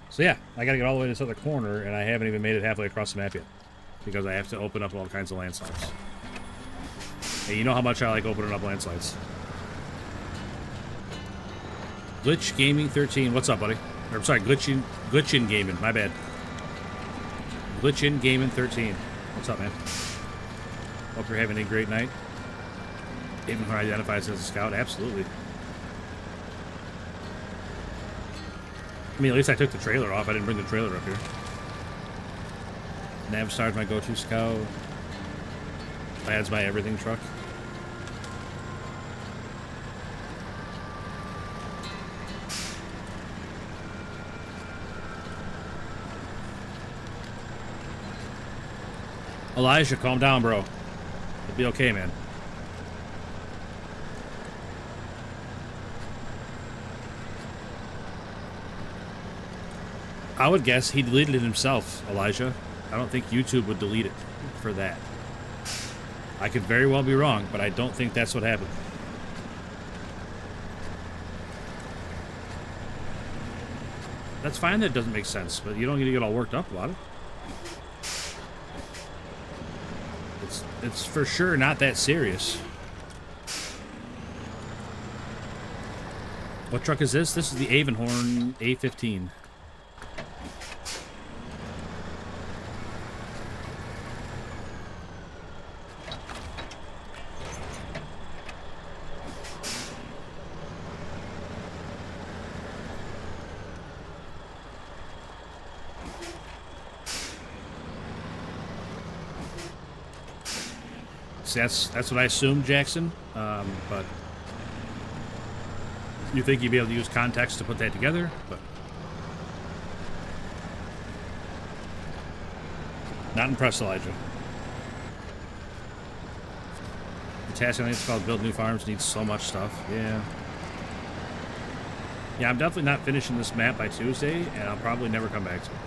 So yeah, I got to get all the way to this other corner, and I haven't even made it halfway across the map yet. Because I have to open up all kinds of landslides. And you know how much I like opening up landslides. Glitch Gaming 13, what's up, buddy? Or, I'm sorry, Glitchin Gaming, my bad. Glitchin Gaming 13. What's up, man? Hope you're having a great night. Avonhorn identifies as a scout, absolutely. I mean, at least I took the trailer off. I didn't bring the trailer up here. Navistar's my go-to scout. Plaid's my everything truck. Elijah, calm down, bro. It'll be okay, man. I would guess he deleted it himself, Elijah. I don't think YouTube would delete it for that. I could very well be wrong, but I don't think that's what happened. That's fine that it doesn't make sense, but you don't need to get all worked up about it. It's for sure not that serious. What truck is this? This is the Avonhorn A15. See, that's what I assumed, Jackson. But you think you'd be able to use context to put that together? But not impressed, Elijah. The task I think it's called Build New Farms needs so much stuff. Yeah. Yeah, I'm definitely not finishing this map by Tuesday, and I'll probably never come back to it.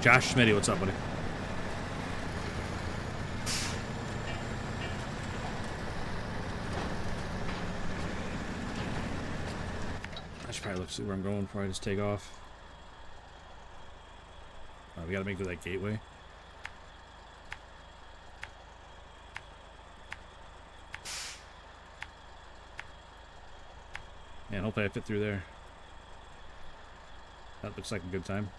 Josh Schmitty, what's up, buddy? I should probably look see where I'm going before I just take off. We gotta make it to that gateway. And hopefully I fit through there. That looks like a good time.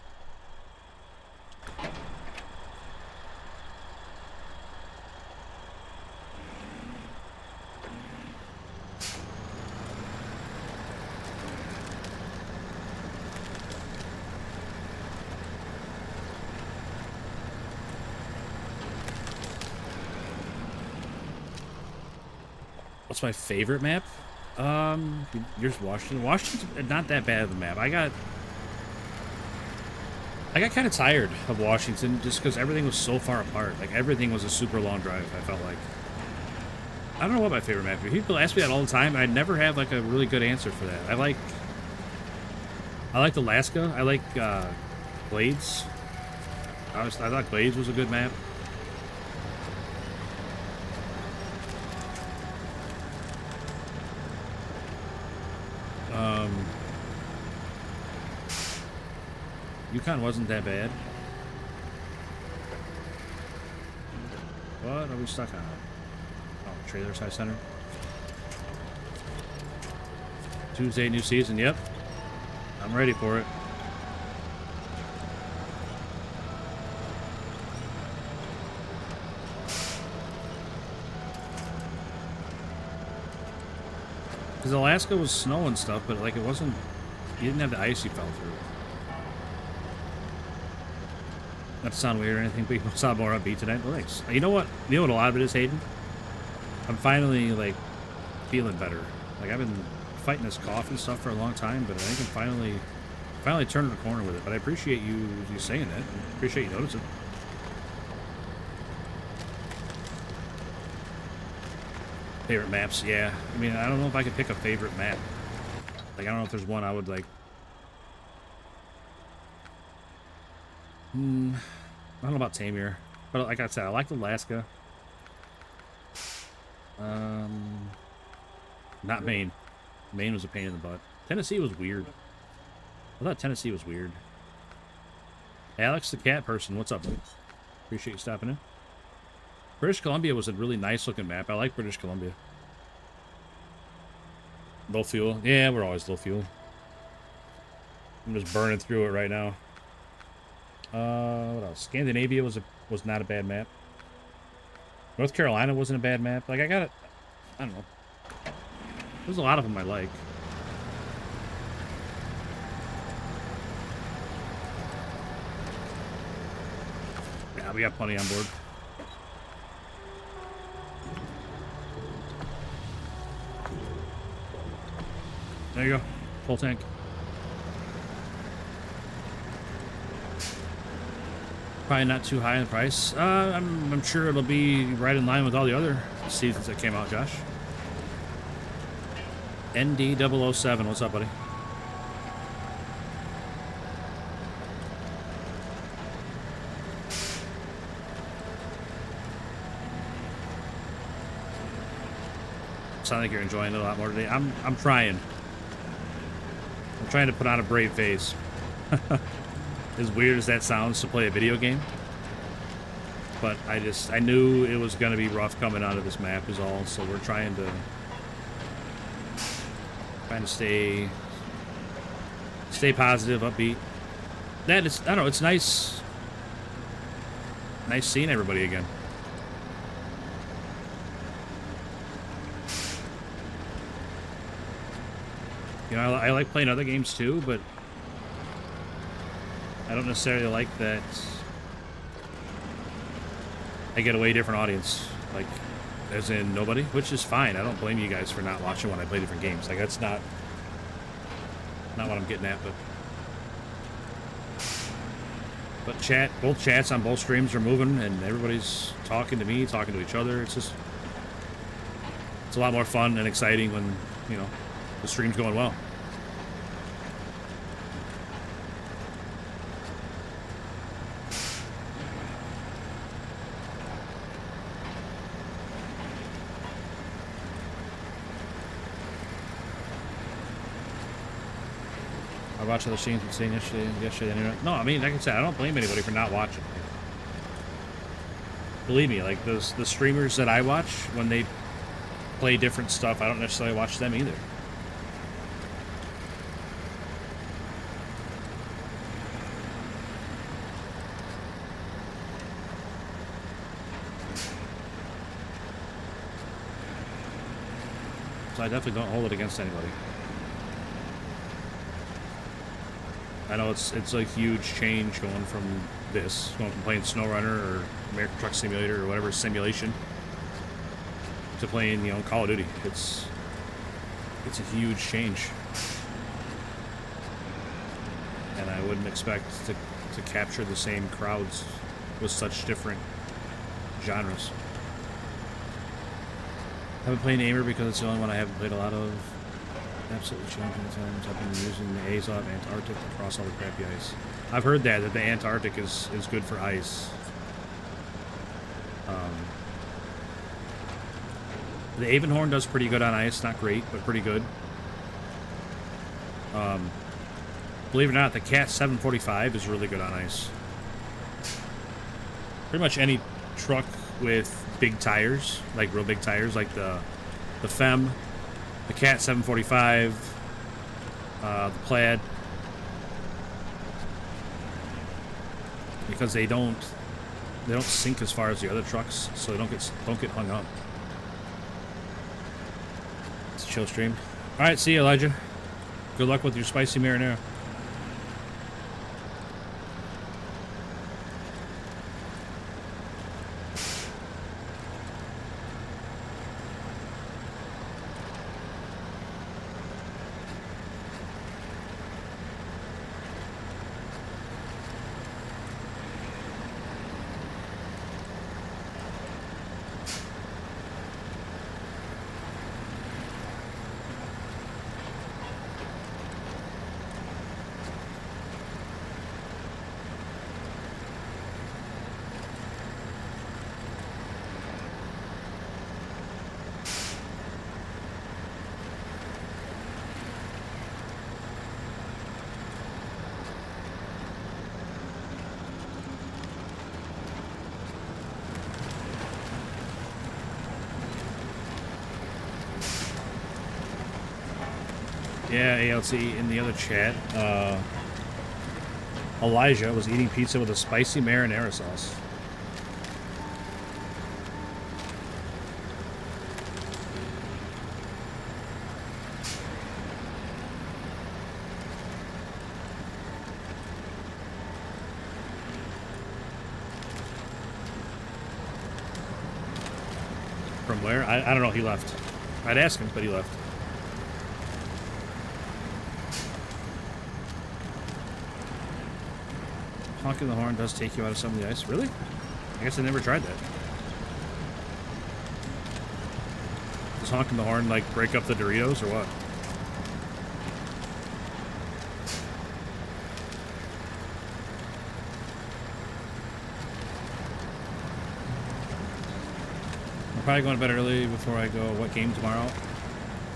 What's my favorite map? Yours Washington. Washington's not that bad of a map. I got kind of tired of Washington just because everything was so far apart. Like, everything was a super long drive, I felt like. I don't know what my favorite map is. People ask me that all the time, and I never have, like, a really good answer for that. I liked Alaska. I like, Blades. I thought Blades was a good map. Yukon wasn't that bad. What are we stuck on? Oh, Trailer Side Center. Tuesday, new season. Yep. I'm ready for it. Because Alaska was snow and stuff, but like it wasn't, you didn't have the ice you fell through. Not to sound weird or anything, people sound more upbeat tonight. But thanks. You know what? You know what a lot of it is, Hayden? I'm finally, like, feeling better. Like, I've been fighting this cough and stuff for a long time, but I think I'm finally turning the corner with it. But I appreciate you saying that. I appreciate you noticing. Favorite maps? Yeah. I mean, I don't know if I could pick a favorite map. Like, I don't know if there's one I would, like... I don't know about Tamir, but like I said, I liked Alaska. Not Maine. Maine was a pain in the butt. Tennessee was weird. I thought Tennessee was weird. Alex the cat person, what's up, buddy? Appreciate you stopping in. British Columbia was a really nice looking map. I like British Columbia. Low fuel. Yeah, we're always low fuel. I'm just burning through it right now. What else? Scandinavia was not a bad map. North Carolina wasn't a bad map. Like, I got it. I don't know. There's a lot of them I like. Yeah, we got plenty on board. There you go. Full tank. Probably not too high in the price. I'm sure it'll be right in line with all the other seasons that came out, Josh. ND007, what's up, buddy? Sound like you're enjoying it a lot more today. I'm trying. I'm trying to put on a brave face. As weird as that sounds to play a video game. But I knew it was going to be rough coming out of this map is all, so we're trying to stay positive, upbeat. I don't know, it's nice seeing everybody again. You know, I like playing other games too, but I don't necessarily like that I get a way different audience, like, as in nobody, which is fine. I don't blame you guys for not watching when I play different games. Like, that's not what I'm getting at, but both chats on both streams are moving, and everybody's talking to me, talking to each other. It's a lot more fun and exciting when, you know, The stream's going well. I watched other streams and yesterday. No, I mean, like I said, I don't blame anybody for not watching. Believe me, like the streamers that I watch, when they play different stuff, I don't necessarily watch them either. So I definitely don't hold it against anybody. I know it's a huge change going from going from playing Snowrunner or American Truck Simulator or whatever simulation to playing, you know, Call of Duty. It's a huge change, and I wouldn't expect to capture the same crowds with such different genres. I've been playing Amur because it's the only one I haven't played a lot of. Absolutely changing the times. I've been using the Azov Antarctic to cross all the crappy ice. I've heard that the Antarctic is good for ice. The Avonhorn does pretty good on ice. Not great, but pretty good. Believe it or not, the Cat 745 is really good on ice. Pretty much any truck with big tires, like real big tires, like the Fem, the Cat 745, the Plaid, because they don't sink as far as the other trucks, so they don't get hung up. It's a chill stream. All right, see you, Elijah. Good luck with your spicy marinara. Yeah, ALC in the other chat, Elijah was eating pizza with a spicy marinara sauce. From where? I don't know, he left. I'd ask him, but he left. Honking the horn does take you out of some of the ice. Really? I guess I never tried that. Does honking the horn, like, break up the Doritos or what? I'm probably going to bed early before I go. What game tomorrow?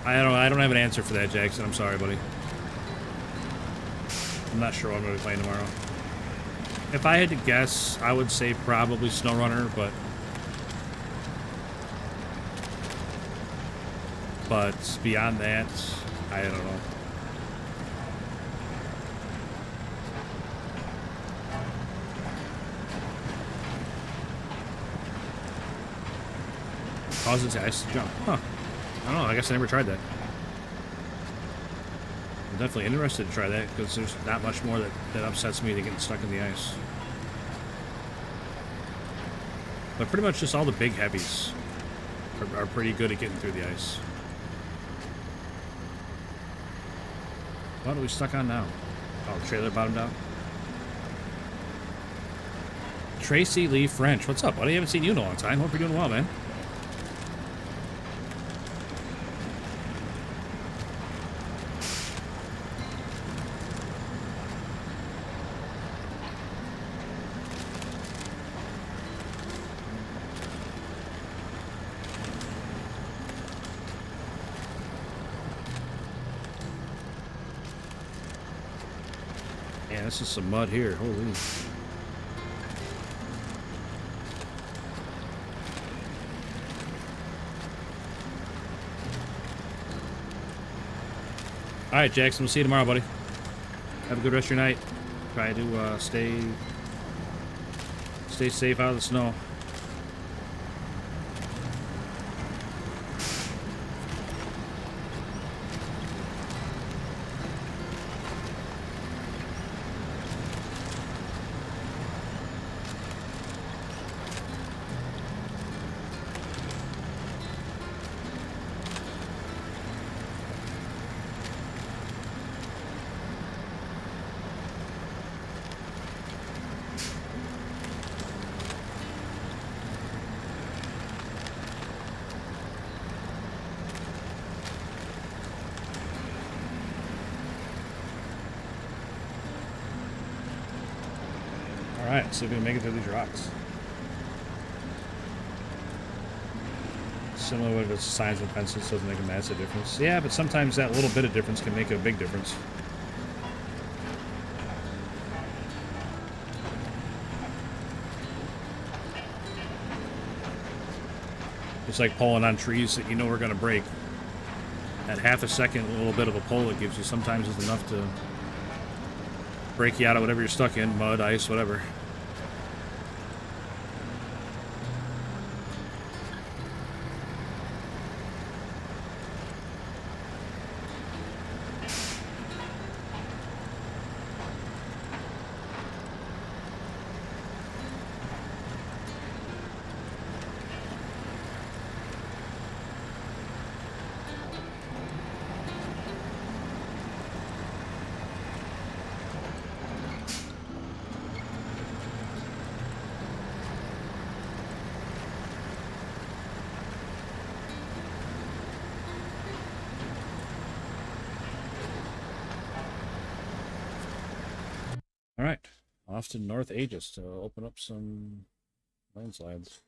I don't have an answer for that, Jackson. I'm sorry, buddy. I'm not sure what I'm going to be playing tomorrow. If I had to guess, I would say probably Snowrunner, but beyond that, I don't know. Causes the ice to jump. Huh. I don't know. I guess I never tried that. I'm definitely interested to try that because there's not much more that upsets me than getting stuck in the ice. But pretty much just all the big heavies are pretty good at getting through the ice. What are we stuck on now? Oh, the trailer bottomed out. Tracy Lee French. What's up, buddy? I haven't seen you in a long time. Hope you're doing well, man. this is some mud here. Holy. All right, Jackson. We'll see you tomorrow, buddy. Have a good rest of your night. Try to stay safe out of the snow. Alright, see if we can make it through these rocks. Similar to signs and fences, doesn't make a massive difference. Yeah, but sometimes that little bit of difference can make a big difference. It's like pulling on trees that you know are going to break. That half a second, a little bit of a pull it gives you sometimes is enough to break you out of whatever you're stuck in, mud, ice, whatever. Alright, off to North Aegis to open up some landslides.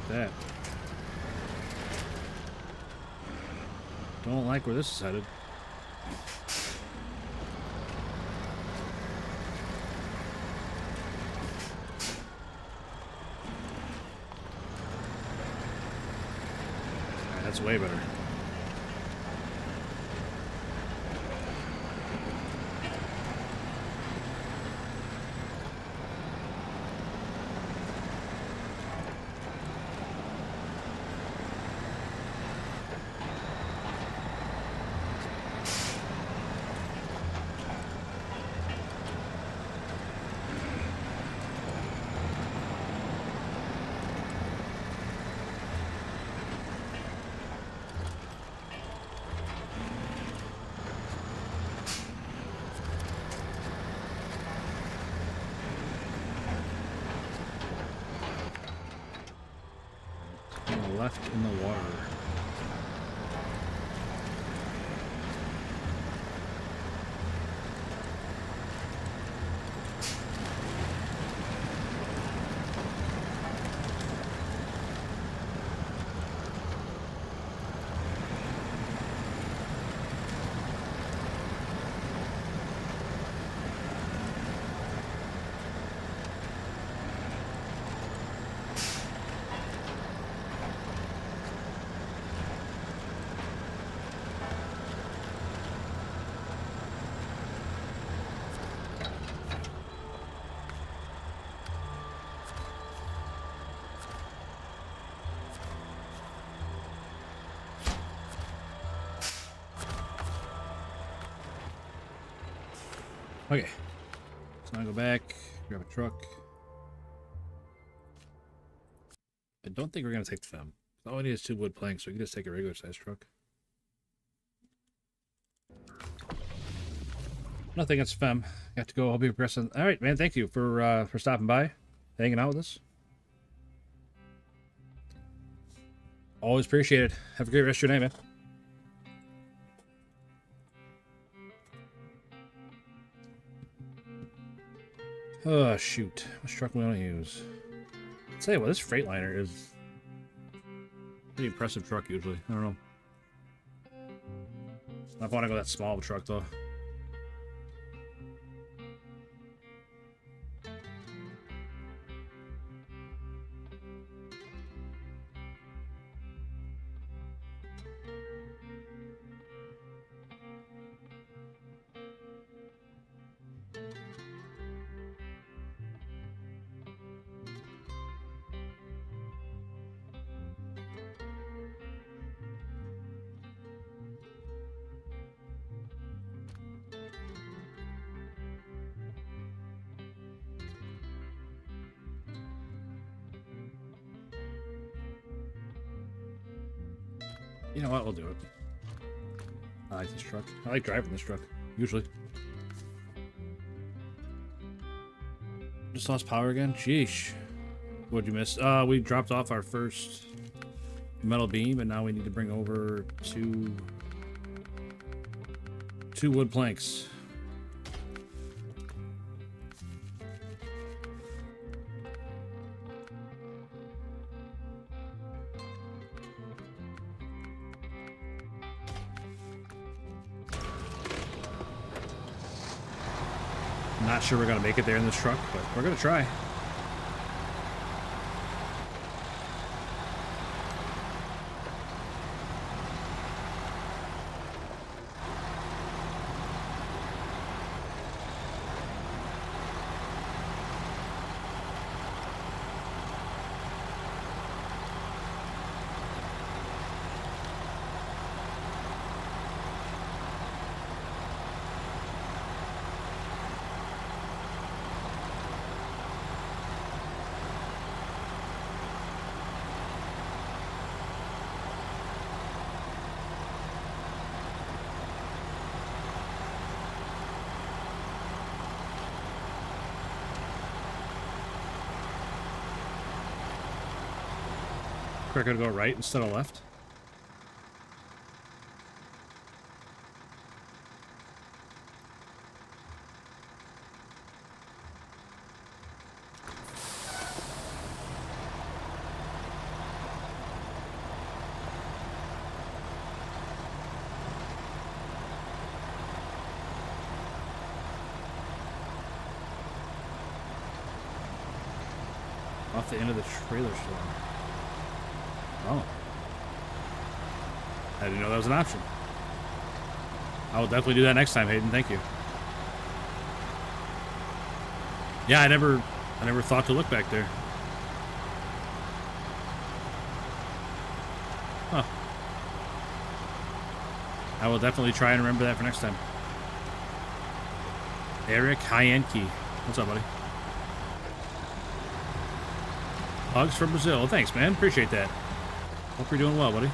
That. Don't like where this is headed. Right, that's way better. Left in the water. Okay. So now go back, grab a truck. I don't think we're gonna take the fem. All we need is 2 wood planks, so we can just take a regular sized truck. Nothing against fem. Got to go. I'll be progressing. All right, man. Thank you for stopping by, hanging out with us. Always appreciate it. Have a great rest of your day, man. Oh shoot! Which truck we want to use? I'll tell you what, this Freightliner is a pretty impressive truck usually. I don't know. I want to go that small of a truck though. You know what? We'll do it. I like this truck. I like driving this truck, usually. Just lost power again? Sheesh. What'd you miss? We dropped off our first metal beam, and now we need to bring over two wood planks. Not sure we're gonna make it there in this truck, but we're gonna try. We're gonna go right instead of left. Off the end of the trailer store. Oh. I didn't know that was an option. I will definitely do that next time, Hayden. Thank you. Yeah, I never thought to look back there. Huh. I will definitely try and remember that for next time. Eric Hyenke. What's up, buddy? Hugs from Brazil. Thanks, man. Appreciate that. Hope you're doing well, buddy.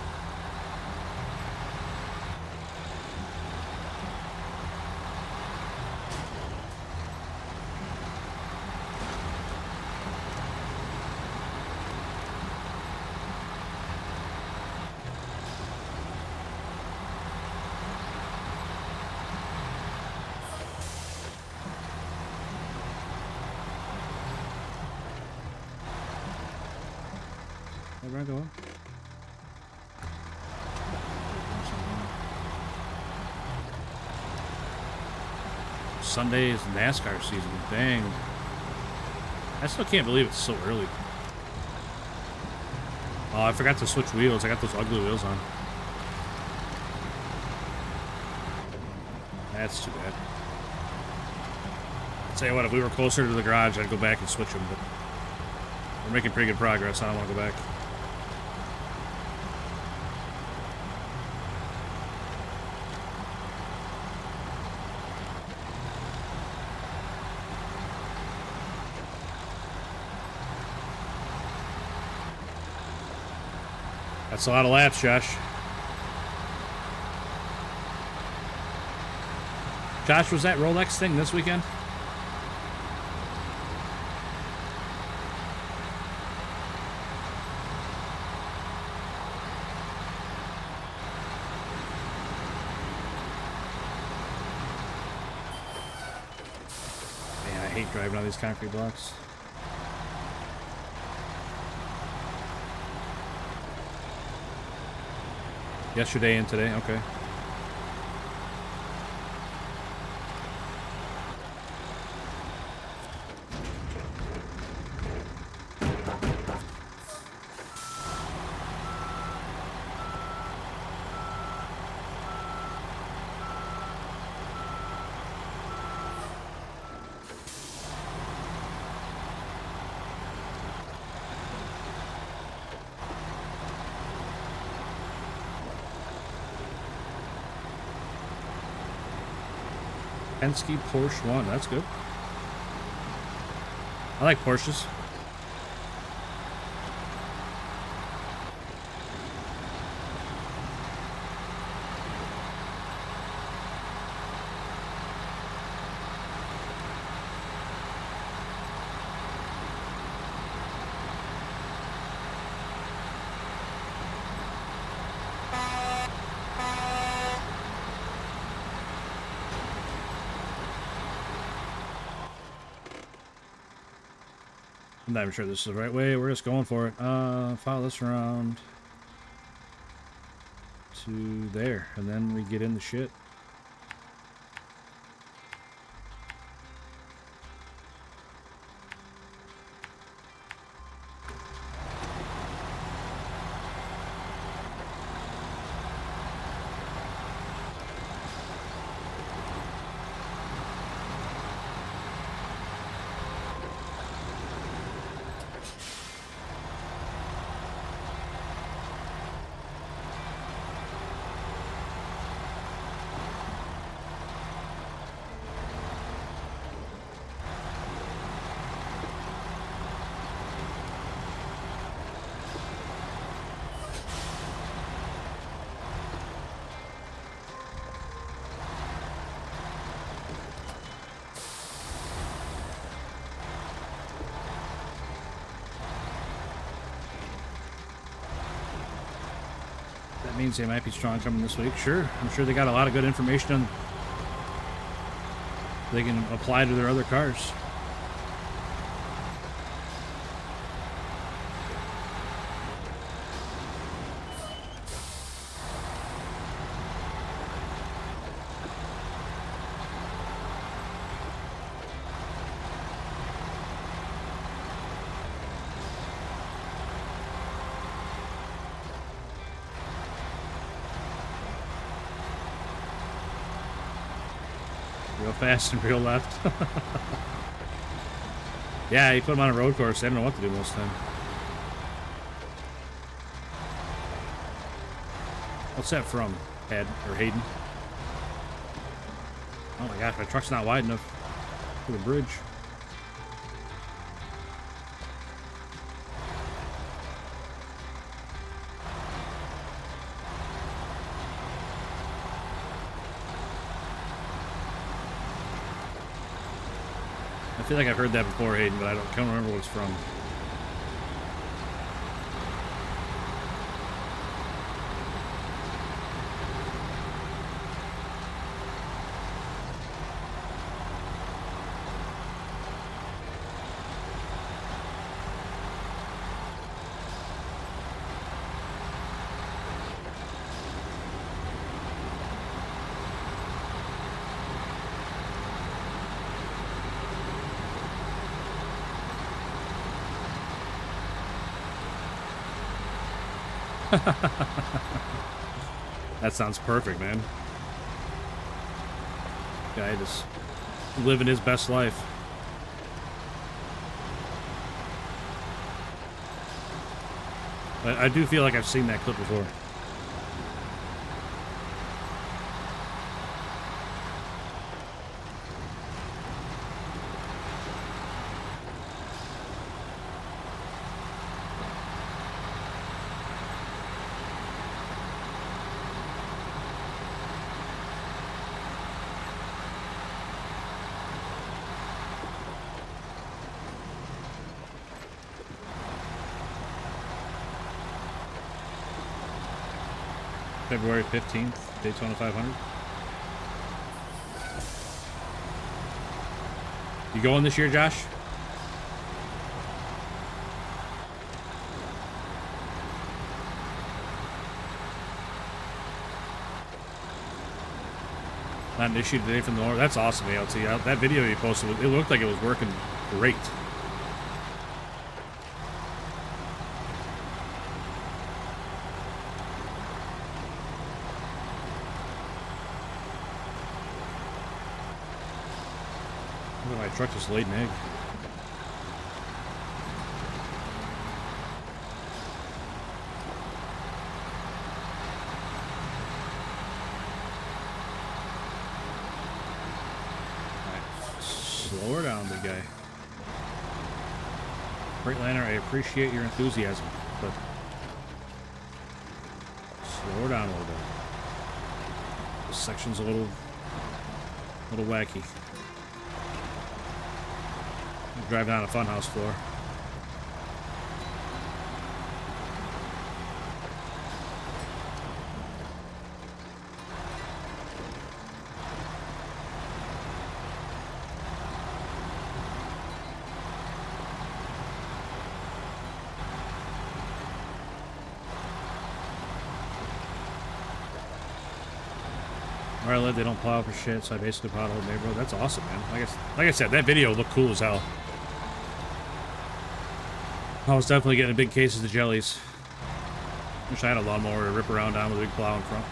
Where am I going? Sunday is NASCAR season. Dang. I still can't believe it's so early. Oh, I forgot to switch wheels. I got those ugly wheels on. That's too bad. I'll tell you what, if we were closer to the garage, I'd go back and switch them, but we're making pretty good progress. I don't want to go back. That's a lot of laps, Josh. Josh, was that Rolex thing this weekend? Man, I hate driving on these concrete blocks. Yesterday and today, okay. Penske Porsche 1, that's good. I like Porsches. I'm not even sure this is the right way. We're just going for it. Follow this around to there, and then we get in the shit. That means they might be strong coming this week. Sure. I'm sure they got a lot of good information on they can apply to their other cars. Real fast and real left. Yeah, you put them on a road course, they don't know what to do most of the time. What's that from, Ed or Hayden? Oh my gosh, my truck's not wide enough for the bridge. I feel like I've heard that before, Hayden, but I can't remember what it's from. That sounds perfect, man. Guy just living his best life. I do feel like I've seen that clip before. February 15th, Daytona 500. You going this year, Josh? Not an issue today from the Lord. That's awesome, ALT. That video you posted, it looked like it was working great. Look at my truck just laid an egg. Slow her down, big guy. Freightliner, I appreciate your enthusiasm, but slow her down a little bit. This section's a little wacky. Drive down a funhouse floor. Where I live, they don't plow for shit, so I basically plow the whole neighborhood. That's awesome, man. Like I said, that video looked cool as hell. I was definitely getting big cases of jellies. Wish I had a lawnmower to rip around down with a big plow in front.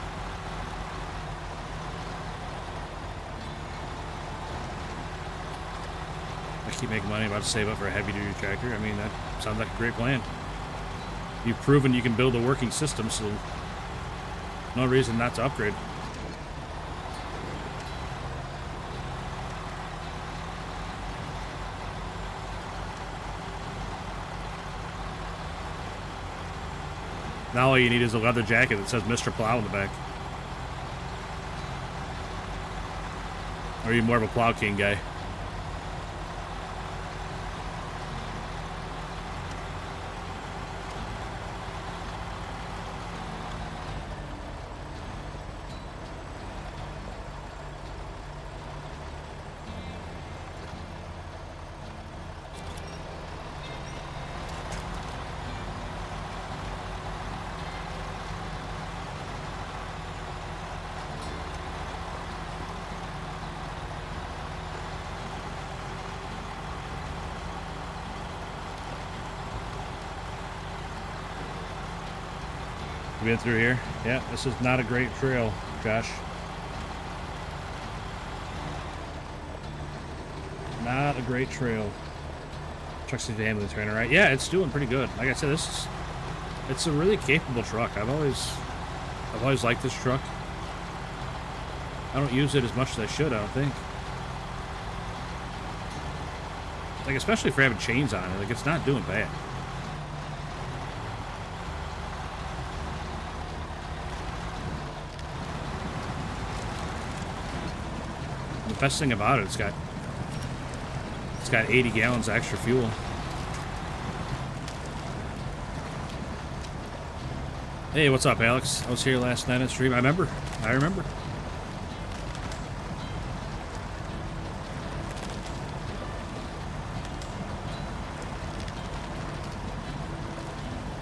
I keep making money, about to save up for a heavy-duty tractor. I mean, that sounds like a great plan. You've proven you can build a working system, so no reason not to upgrade. Now all you need is a leather jacket that says Mr. Plow in the back. Or are you more of a Plow King guy? You been through here? Yeah, this is not a great trail, Josh. Not a great trail. Truck's the ambulance trainer, right? Yeah, it's doing pretty good. Like I said, it's a really capable truck. I've always liked this truck. I don't use it as much as I should, I don't think. Like, especially for having chains on it. Like, it's not doing bad. The best thing about it, it's got 80 gallons of extra fuel. Hey, what's up, Alex? I was here last night on stream. I remember.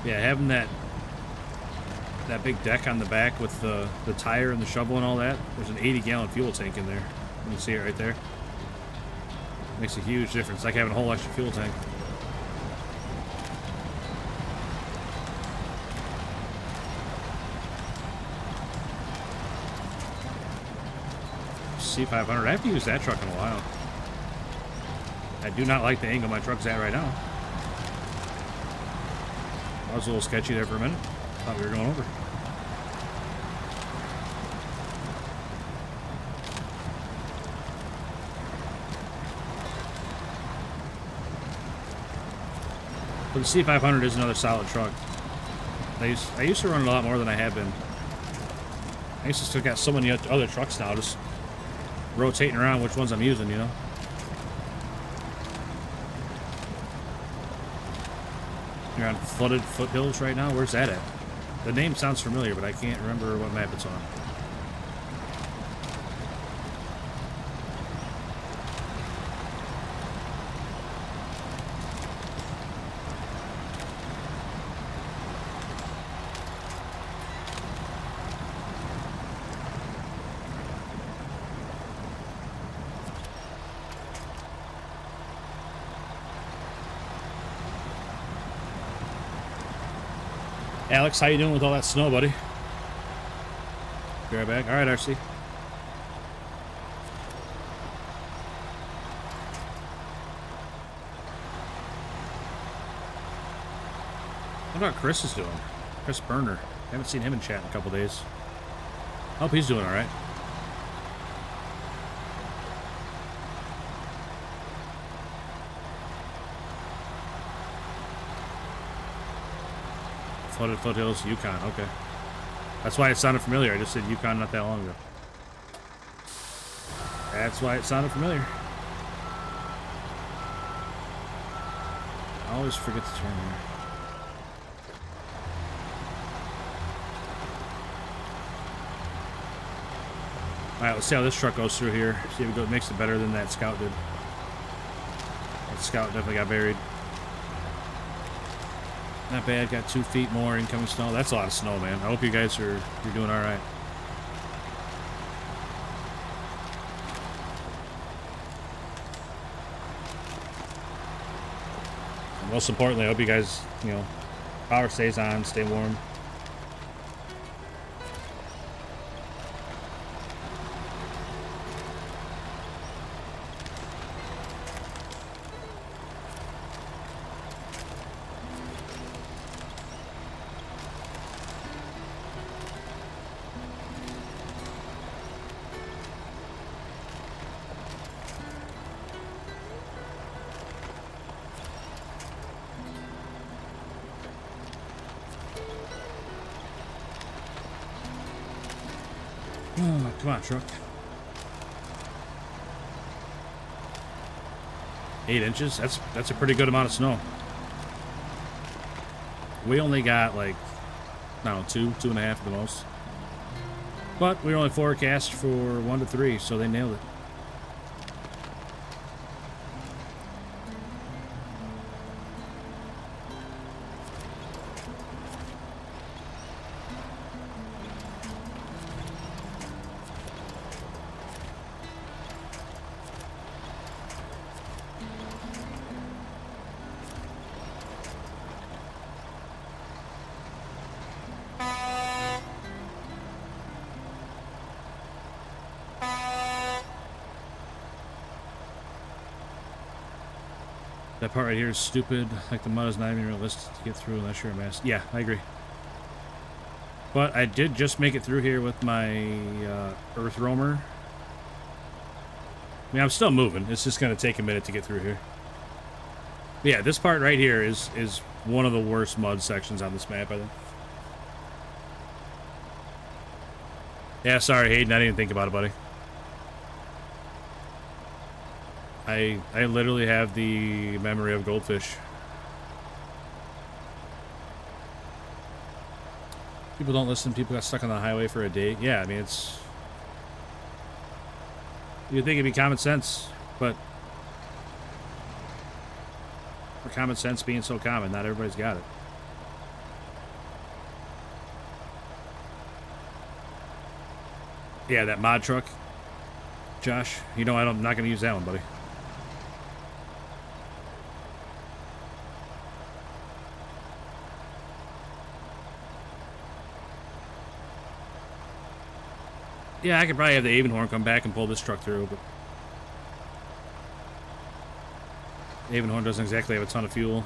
Yeah, having that big deck on the back with the tire and the shovel and all that, there's an 80-gallon fuel tank in there. You can see it right there. Makes a huge difference, like having a whole extra fuel tank. C500, I haven't used that truck in a while. I do not like the angle my truck's at right now. I was a little sketchy there for a minute. Thought we were going over. But the C500 is another solid truck. I used to run it a lot more than I have been. I used to still got so many other trucks now, just rotating around which ones I'm using, you know? You're on flooded foothills right now? Where's that at? The name sounds familiar, but I can't remember what map it's on. Alex, how you doing with all that snow, buddy? Be right back. All right, RC. What about Chris is doing? Chris Burner. Haven't seen him in chat in a couple days. Hope he's doing all right. Flooded Foothills, Yukon. Okay. That's why it sounded familiar. I just said Yukon not that long ago. That's why it sounded familiar. I always forget to turn here. Alright, let's see how this truck goes through here. See if it makes it better than that Scout did. That Scout definitely got buried. Not bad, got 2 feet more incoming snow. That's a lot of snow, man. I hope you guys you're doing alright. Most importantly, I hope you guys, power stays on, stay warm. Oh, come on, truck. 8 inches? That's a pretty good amount of snow. We only got like, I don't know, 2.5 at the most. But we were only forecast for 1 to 3, so they nailed it. That part right here is stupid. Like, the mud is not even realistic to get through unless you're a master. Yeah, I agree. But I did just make it through here with my Earth Roamer. I mean, I'm still moving. It's just going to take a minute to get through here. But yeah, this part right here is one of the worst mud sections on this map, I think. Yeah, sorry, Hayden. I didn't even think about it, buddy. I literally have the memory of goldfish. People don't listen. People got stuck on the highway for a day. Yeah, I mean, it's... You'd think it'd be common sense, but... For common sense being so common, not everybody's got it. Yeah, that mod truck. Josh, I'm not going to use that one, buddy. Yeah, I could probably have the Avonhorn come back and pull this truck through, but... Avonhorn doesn't exactly have a ton of fuel.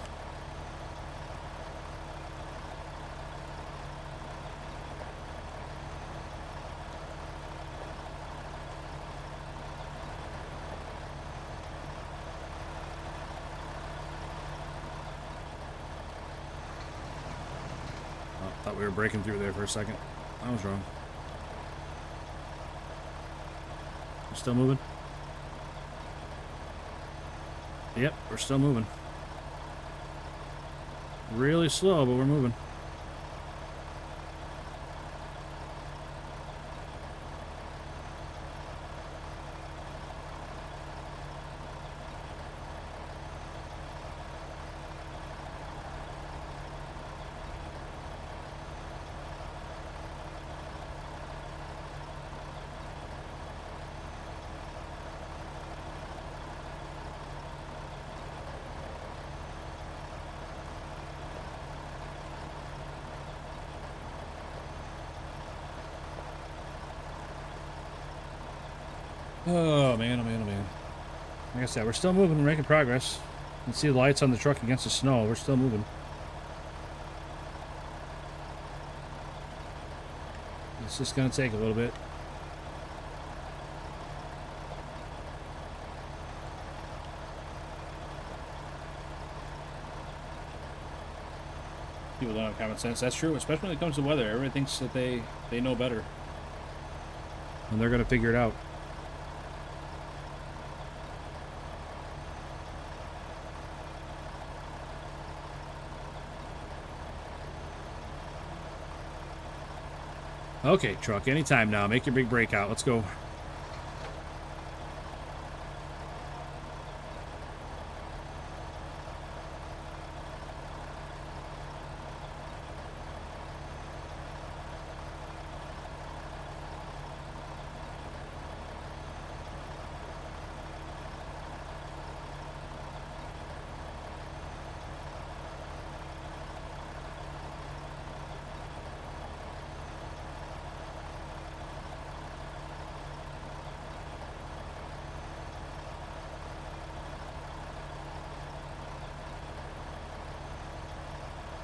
Oh, thought we were breaking through there for a second. I was wrong. Still moving? Yep, we're still moving. Really slow, but we're moving. Oh man, oh man, oh man. Like I said, we're still moving, we're making progress. You can see the lights on the truck against the snow. We're still moving. It's just gonna take a little bit. People don't have common sense. That's true, especially when it comes to weather. Everybody thinks that they know better. And they're gonna figure it out. Okay, truck, anytime now. Make your big breakout. Let's go.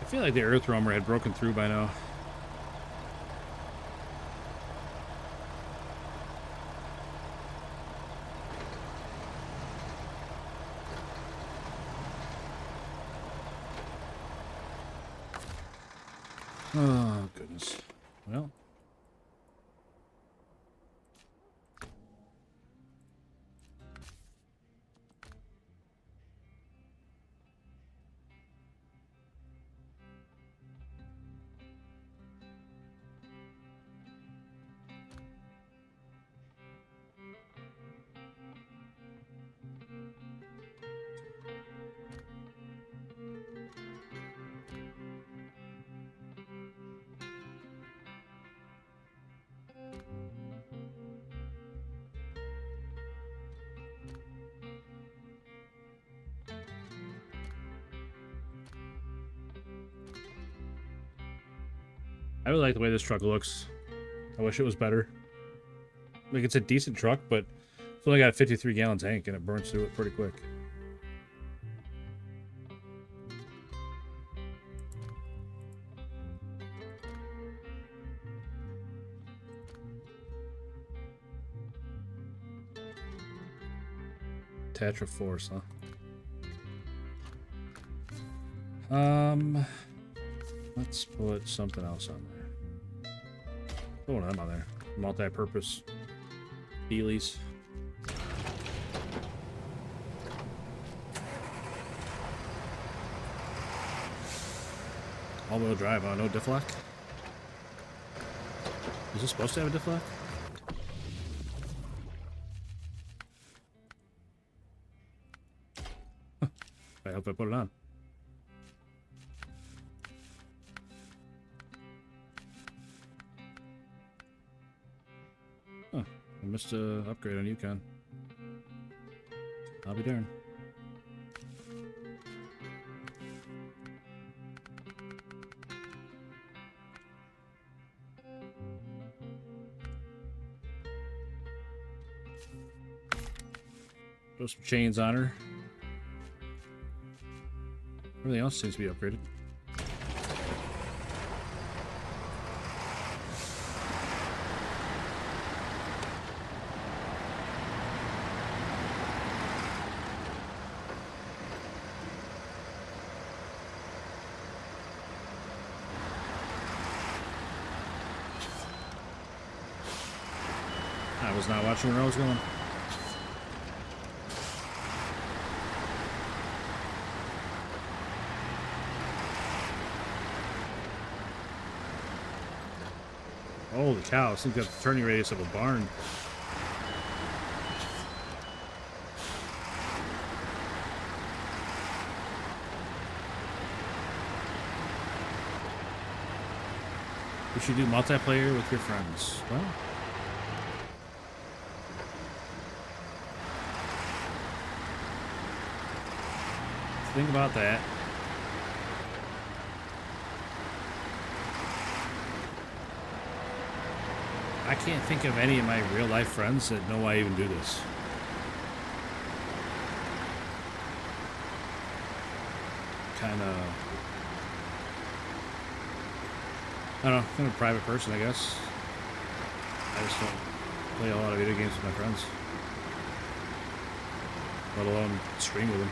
I feel like the earth roamer had broken through by now. Oh, goodness. Well. I really like the way this truck looks. I wish it was better. Like, it's a decent truck, but it's only got a 53-gallon tank, and it burns through it pretty quick. Tetra Force, huh? Let's put something else on there. Put one of them on there. Multi-purpose Heelys. All-wheel drive, no diff lock? Is this supposed to have a diff lock? I hope I put it on. Huh. I missed an upgrade on Yukon. I'll be darned. Throw some chains on her. Everything else seems to be upgraded. I was not watching where I was going. Holy cow, this thing's got the turning radius of a barn. You should do multiplayer with your friends. Well, think about that. I can't think of any of my real life friends that know I even do this. Kind of, I don't know, I'm a private person, I guess. I just don't play a lot of video games with my friends, let alone stream with them.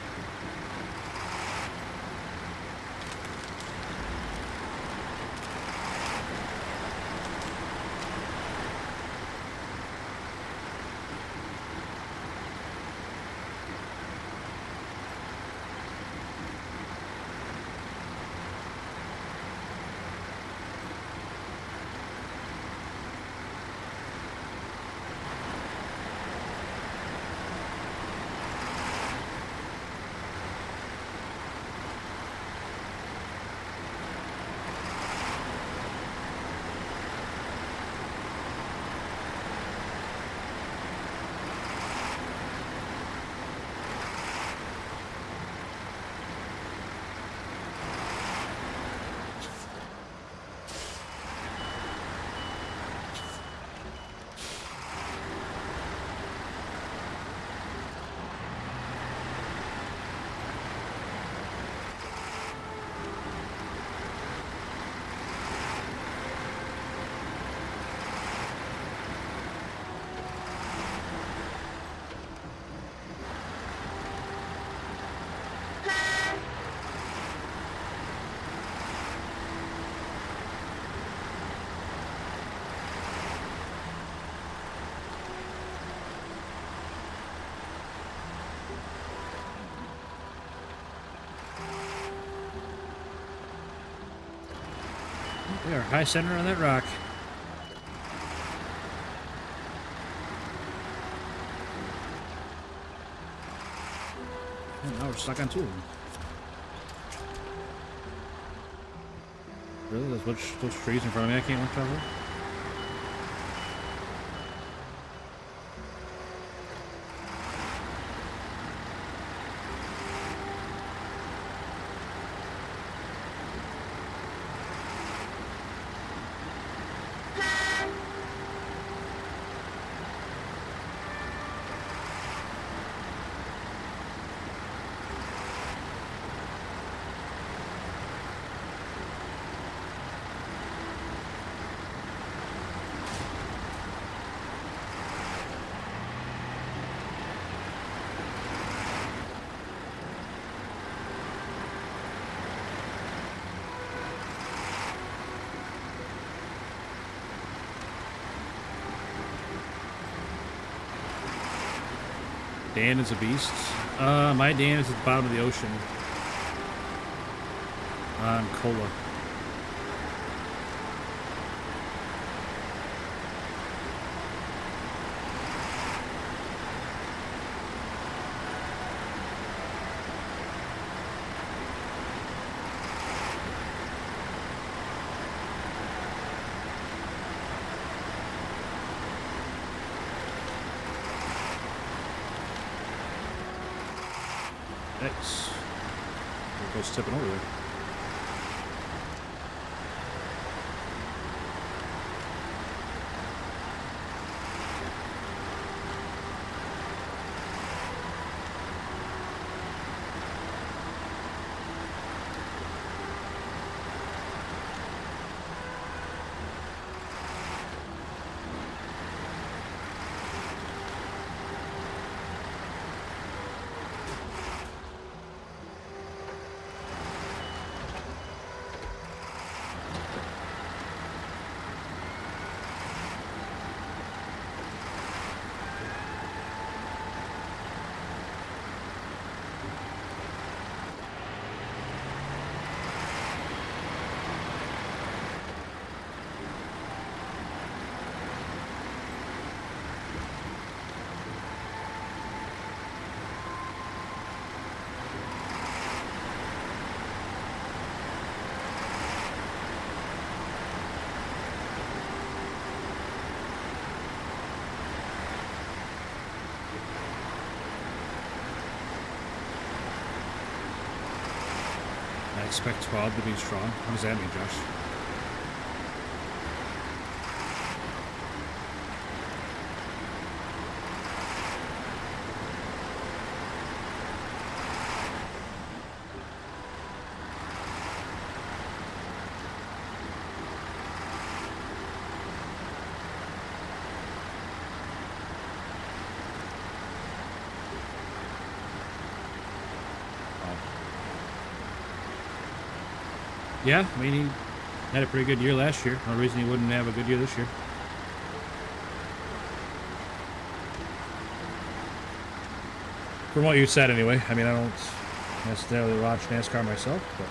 We are high center on that rock. And now we're stuck on two of them. Really? Those trees in front of me I can't watch over? Dan is a beast. My Dan is at the bottom of the ocean. On Kola. Nice. There goes tipping over there. I expect 12 to be strong. What does that mean, Josh? Yeah, I mean, he had a pretty good year last year. No reason he wouldn't have a good year this year. From what you said, anyway. I mean, I don't necessarily watch NASCAR myself, but...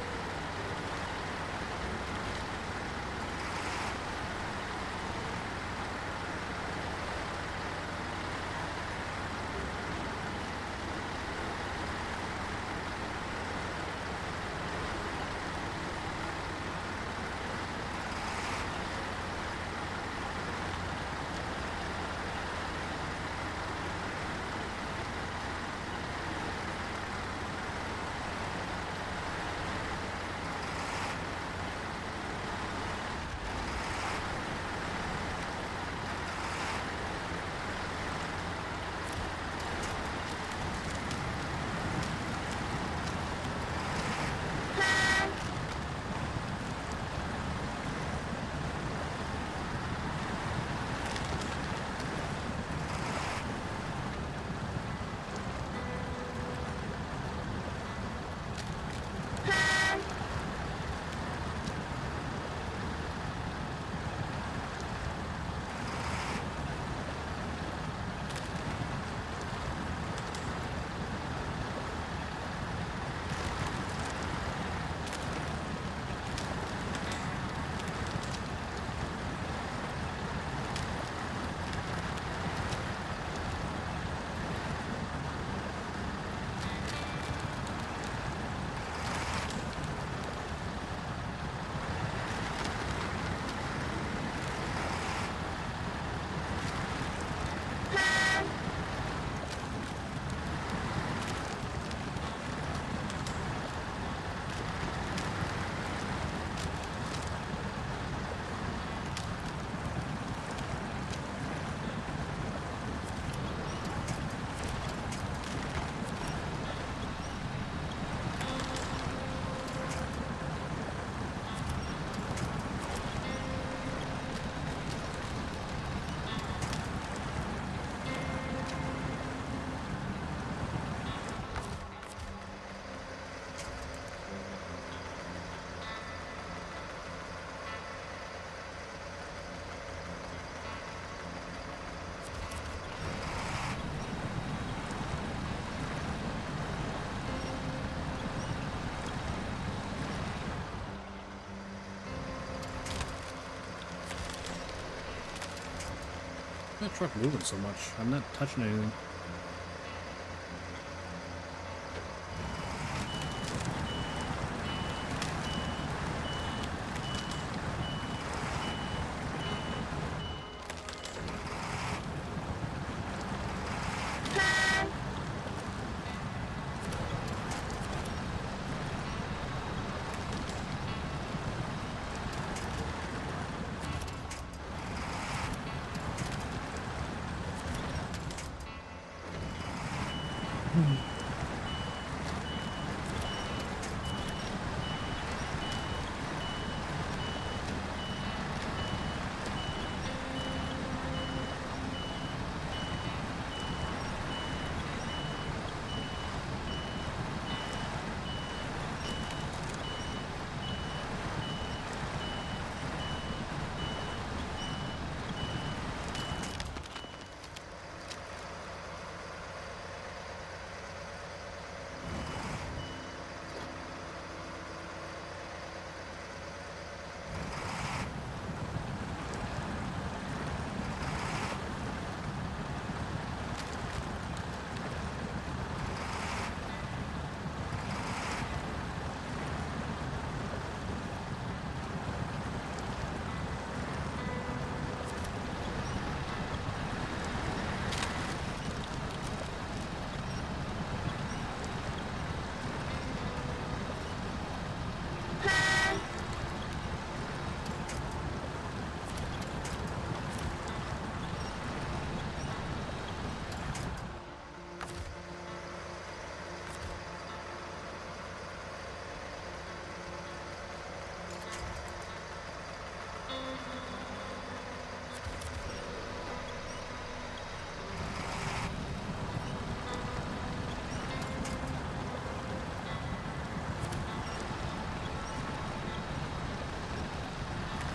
That truck moving so much. I'm not touching anything.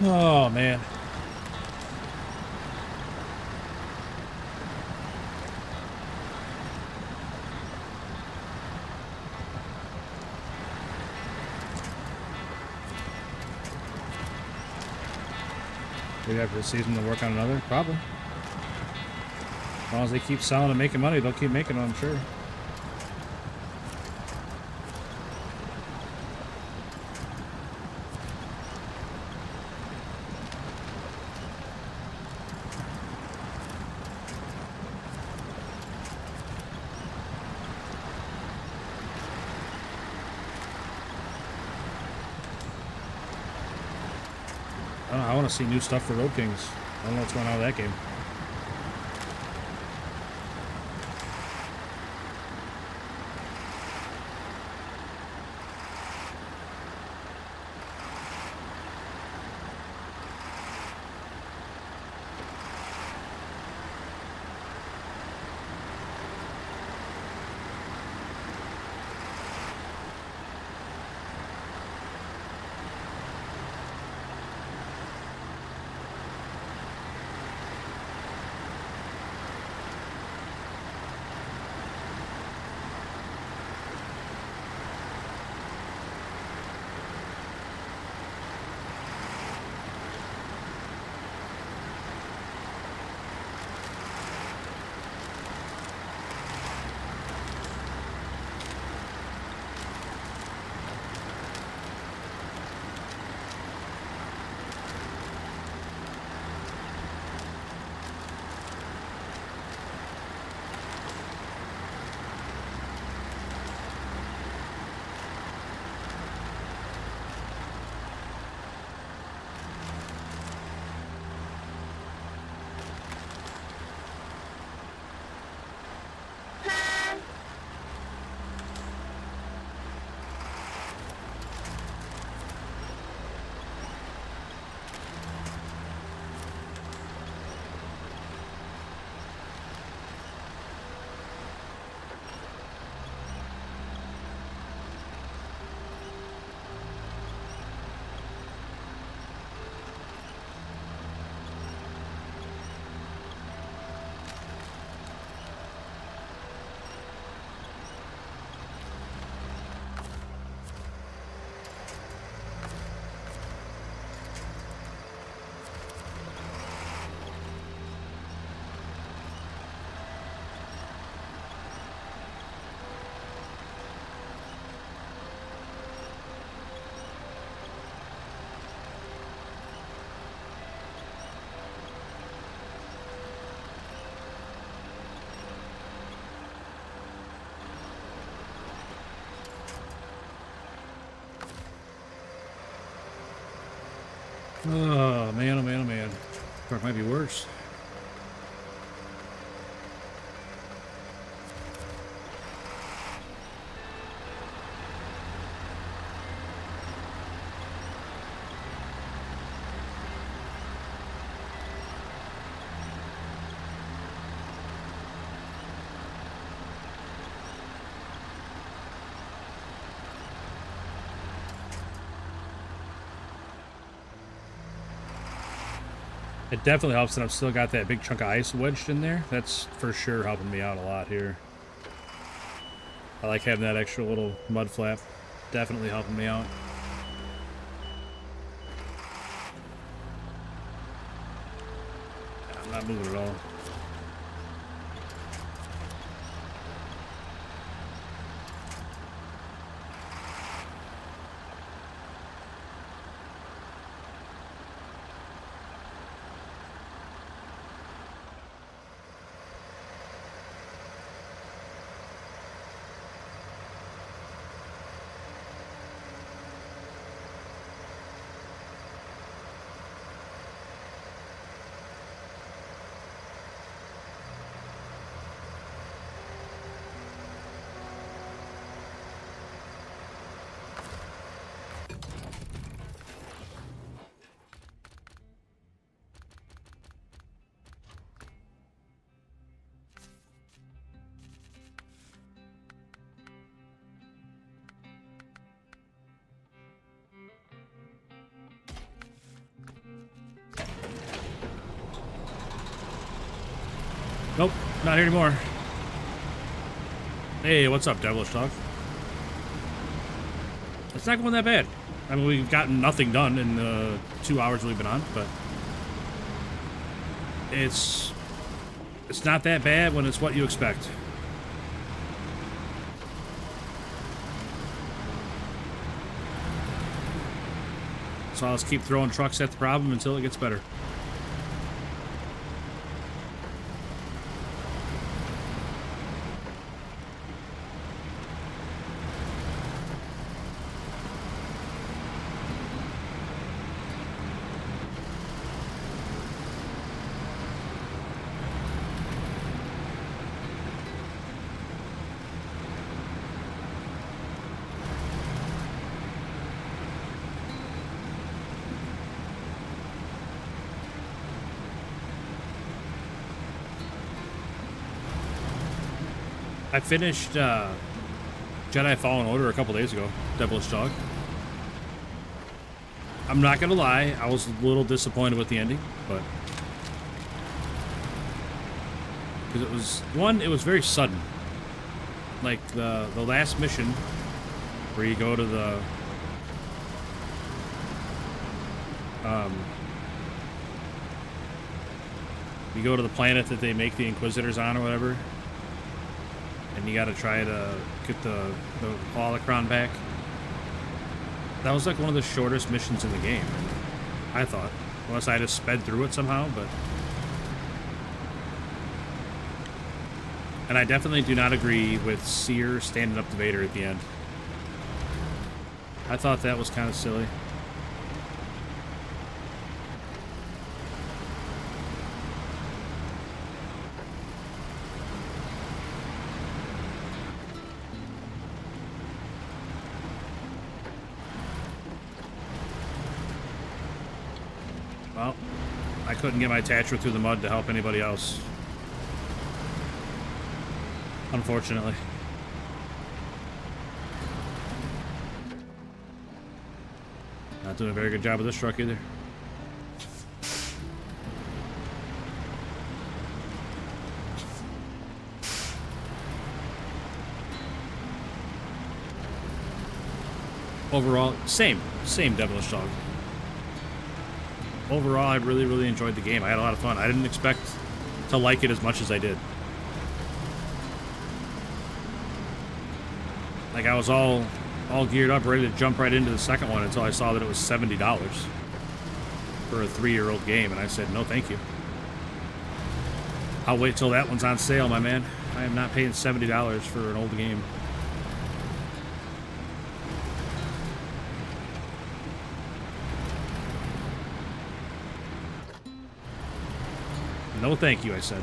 Oh, man. Maybe after the season they'll work on another? Probably. As long as they keep selling and making money, they'll keep making them, I'm sure. I don't know, I want to see new stuff for Road Kings. I don't know what's going on with that game. Oh, man, oh, man, oh, man. Truck might be worse. It definitely helps that I've still got that big chunk of ice wedged in there. That's for sure helping me out a lot here. I like having that extra little mud flap. Definitely helping me out. I'm not moving at all. Nope, not here anymore. Hey, what's up, Devilish Dog? It's not going that bad. I mean, we've gotten nothing done in the 2 hours we've been on, but it's not that bad when it's what you expect. So I'll just keep throwing trucks at the problem until it gets better. I finished Jedi Fallen Order a couple days ago, Devilish Dog. I'm not gonna lie, I was a little disappointed with the ending, but because it was very sudden. Like the last mission where you go to the planet that they make the Inquisitors on or whatever. And you gotta try to get the holocron back. That was like one of the shortest missions in the game, I thought. Unless I just sped through it somehow, but... And I definitely do not agree with Seer standing up to Vader at the end. I thought that was kind of silly. Well, I couldn't get my attachment through the mud to help anybody else. Unfortunately. Not doing a very good job with this truck either. Overall, same Devilish Dog. Overall, I really, really enjoyed the game. I had a lot of fun. I didn't expect to like it as much as I did. Like, I was all geared up, ready to jump right into the second one until I saw that it was $70 for a 3-year-old game, and I said, no, thank you. I'll wait till that one's on sale, my man. I am not paying $70 for an old game. No thank you, I said.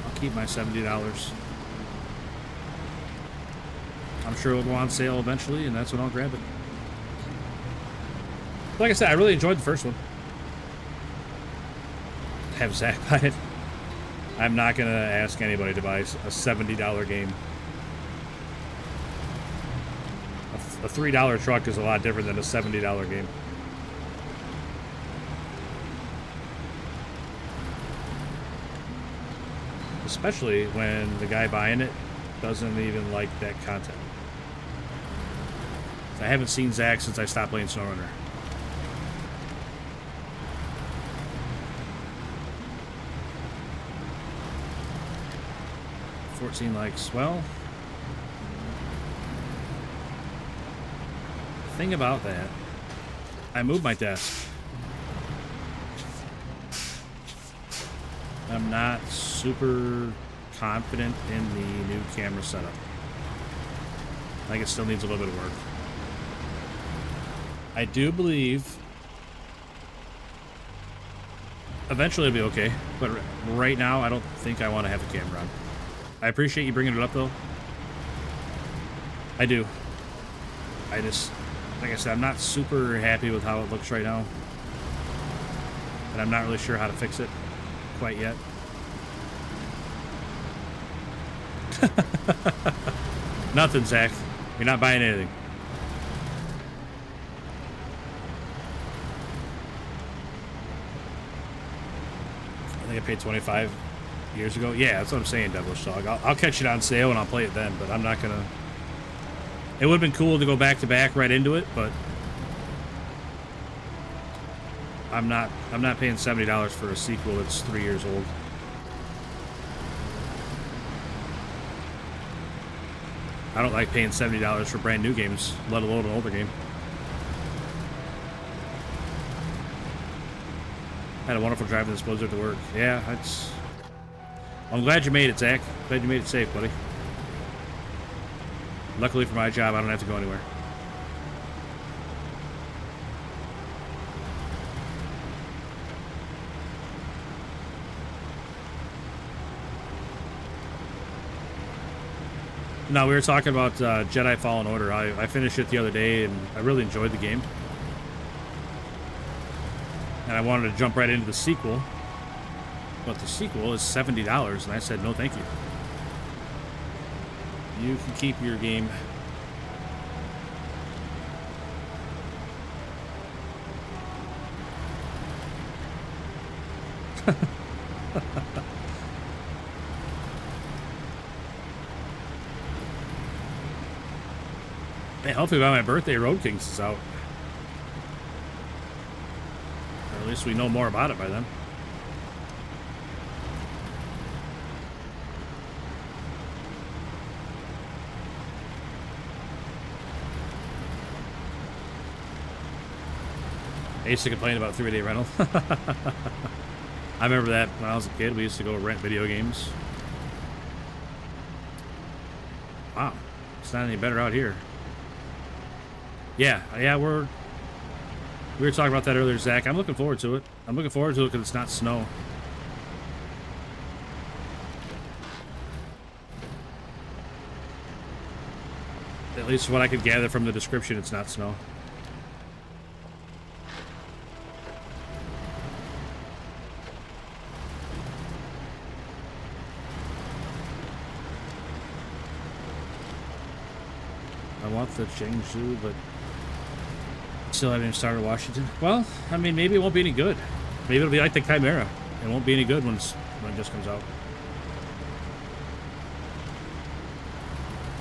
I'll keep my $70. I'm sure it'll go on sale eventually, and that's when I'll grab it. Like I said, I really enjoyed the first one. Have Zach buy it. I'm not going to ask anybody to buy a $70 game. A $3 truck is a lot different than a $70 game. Especially when the guy buying it doesn't even like that content. I haven't seen Zach since I stopped playing Snowrunner. 14 likes. Well, the thing about that, I moved my desk. I'm not super confident in the new camera setup. I think it still needs a little bit of work. I do believe eventually it'll be okay, but right now I don't think I want to have the camera on. I appreciate you bringing it up though. I do. I just, like I said, I'm not super happy with how it looks right now. And I'm not really sure how to fix it quite yet. Nothing, Zach. You're not buying anything. think I paid 25 years ago. Yeah, that's what I'm saying, Devilish Dog. I'll catch it on sale and I'll play it then, but I'm not gonna. It would have been cool to go back to back right into it, but I'm not paying $70 for a sequel that's 3 years old. I don't like paying $70 for brand new games, let alone an older game. Had a wonderful drive in this blizzard to work. Yeah, that's. I'm glad you made it, Zach. Glad you made it safe, buddy. Luckily for my job, I don't have to go anywhere. No, we were talking about Jedi Fallen Order. I finished it the other day, and I really enjoyed the game. And I wanted to jump right into the sequel. But the sequel is $70, and I said, no, thank you. You can keep your game. Hey, hopefully by my birthday, Road Kings is out. Or at least we know more about it by then. I used to complain about 3-day rental. I remember that when I was a kid. We used to go rent video games. Wow, it's not any better out here. Yeah, we were talking about that earlier, Zach. I'm looking forward to it. I'm looking forward to it because it's not snow. At least what I could gather from the description, it's not snow. I want the Jiangsu, but still haven't even started Washington. Well, I mean, maybe it won't be any good. Maybe it'll be like the Chimera. It won't be any good when it just comes out.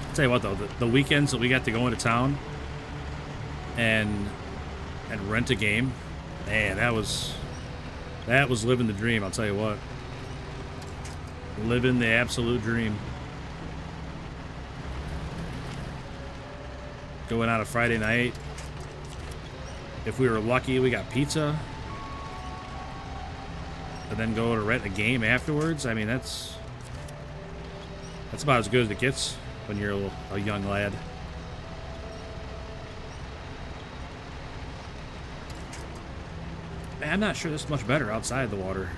I'll tell you what, though, the weekends that we got to go into town and rent a game, man, that was living the dream. I'll tell you what, living the absolute dream. Going out a Friday night. If we were lucky, we got pizza. And then go to rent a game afterwards. I mean, that's about as good as it gets when you're a young lad. Man, I'm not sure this is much better outside the water.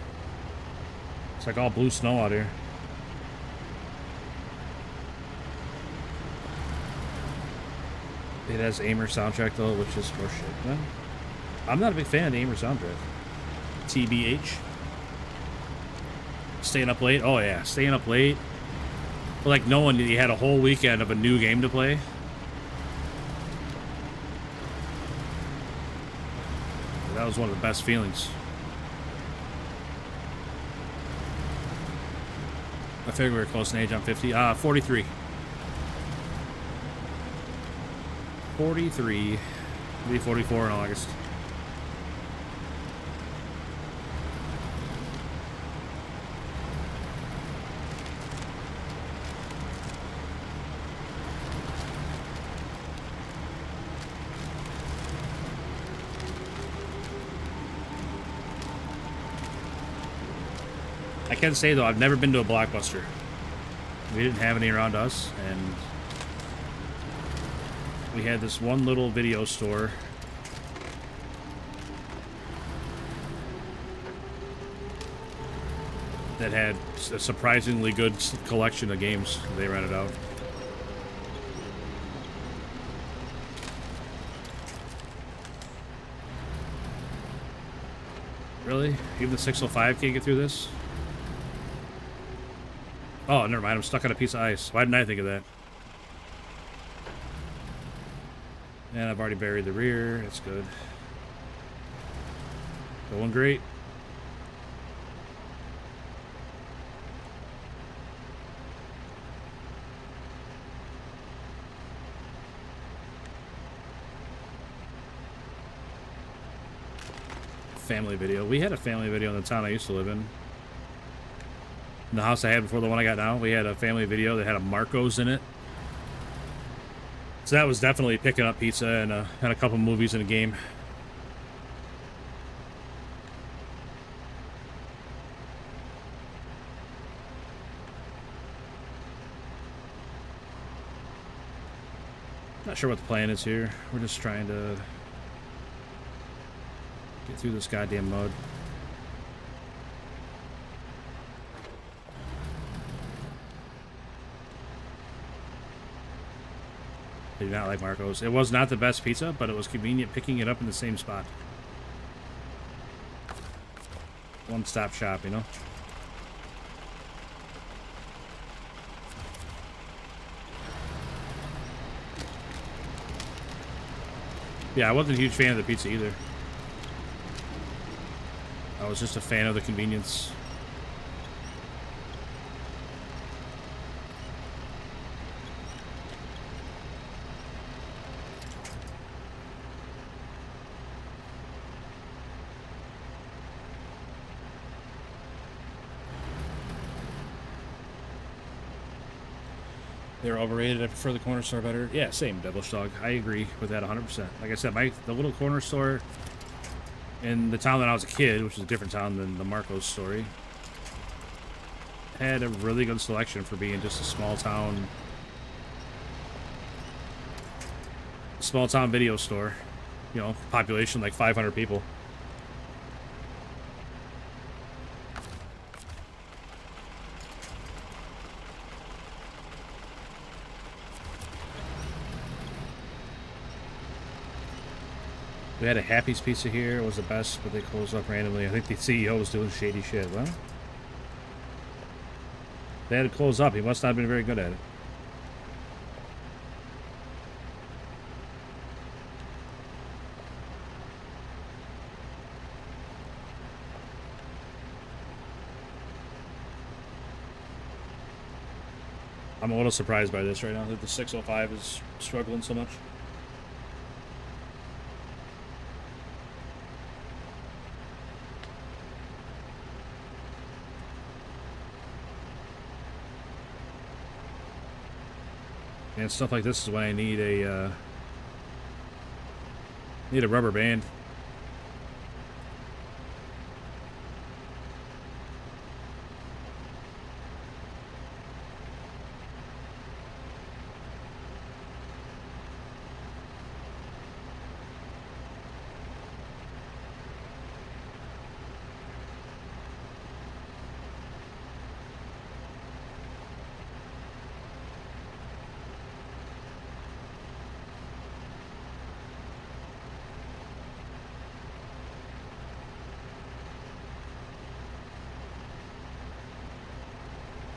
It's like all blue snow out here. It has Amur soundtrack though, which is horseshit. Well, I'm not a big fan of the Amur soundtrack. TBH. Staying up late? Oh yeah, staying up late. But like knowing that you had a whole weekend of a new game to play. That was one of the best feelings. I figured we were close in age. I'm 50. 43. 43. I'll be 44 in August. I can say though, I've never been to a Blockbuster. We didn't have any around us, and we had this one little video store that had a surprisingly good collection of games they rented out. Really? Even the 605 can't get through this? Oh, never mind. I'm stuck on a piece of ice. Why didn't I think of that? And I've already buried the rear. That's good. Going great. family video. We had a family video in the town I used to live in. In the house I had before the one I got now, we had a family video that had a Marco's in it. So that was definitely picking up pizza and a couple movies in a game. Not sure what the plan is here. We're just trying to get through this goddamn mud. I do not like Marco's. It was not the best pizza, but it was convenient picking it up in the same spot. One-stop shop, you know? Yeah, I wasn't a huge fan of the pizza either. I was just a fan of the convenience. They're overrated. I prefer the corner store better. Yeah, same, Devilish Dog. I agree with that 100%. Like I said, the little corner store in the town that I was a kid, which is a different town than the Marco's story, had a really good selection for being just a small town video store. You know, population like 500 people. We had a Happy's Pizza here. It was the best, but they closed up randomly. I think the CEO was doing shady shit. Well, they had to close up. He must not have been very good at it. I'm a little surprised by this right now, that the 605 is struggling so much. And stuff like this is when I need a rubber band.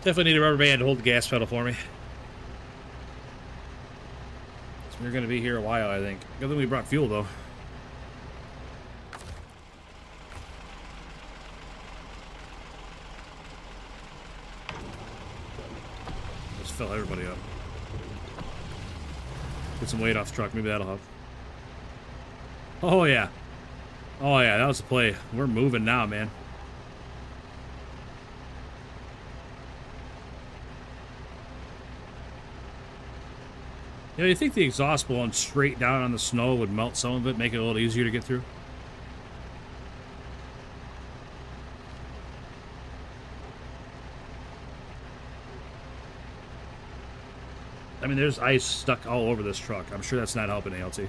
Definitely need a rubber band to hold the gas pedal for me. So we're going to be here a while, I think. Good thing we brought fuel, though. Just fill everybody up. Get some weight off the truck. Maybe that'll help. Oh, yeah. Oh, yeah. That was the play. We're moving now, man. You know, you think the exhaust blowing straight down on the snow would melt some of it, make it a little easier to get through? I mean, there's ice stuck all over this truck. I'm sure that's not helping ALT.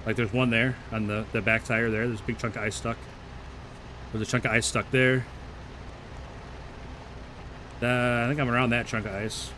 Like, there's one there on the back tire there. There's a big chunk of ice stuck. There's a chunk of ice stuck there. I think I'm around that chunk of ice.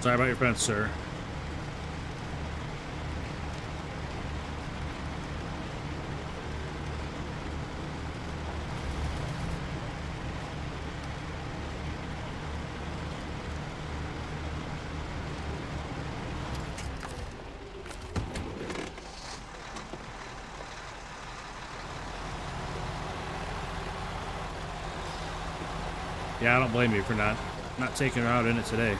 Sorry about your fence, sir. Yeah, I don't blame you for not taking her out in it today.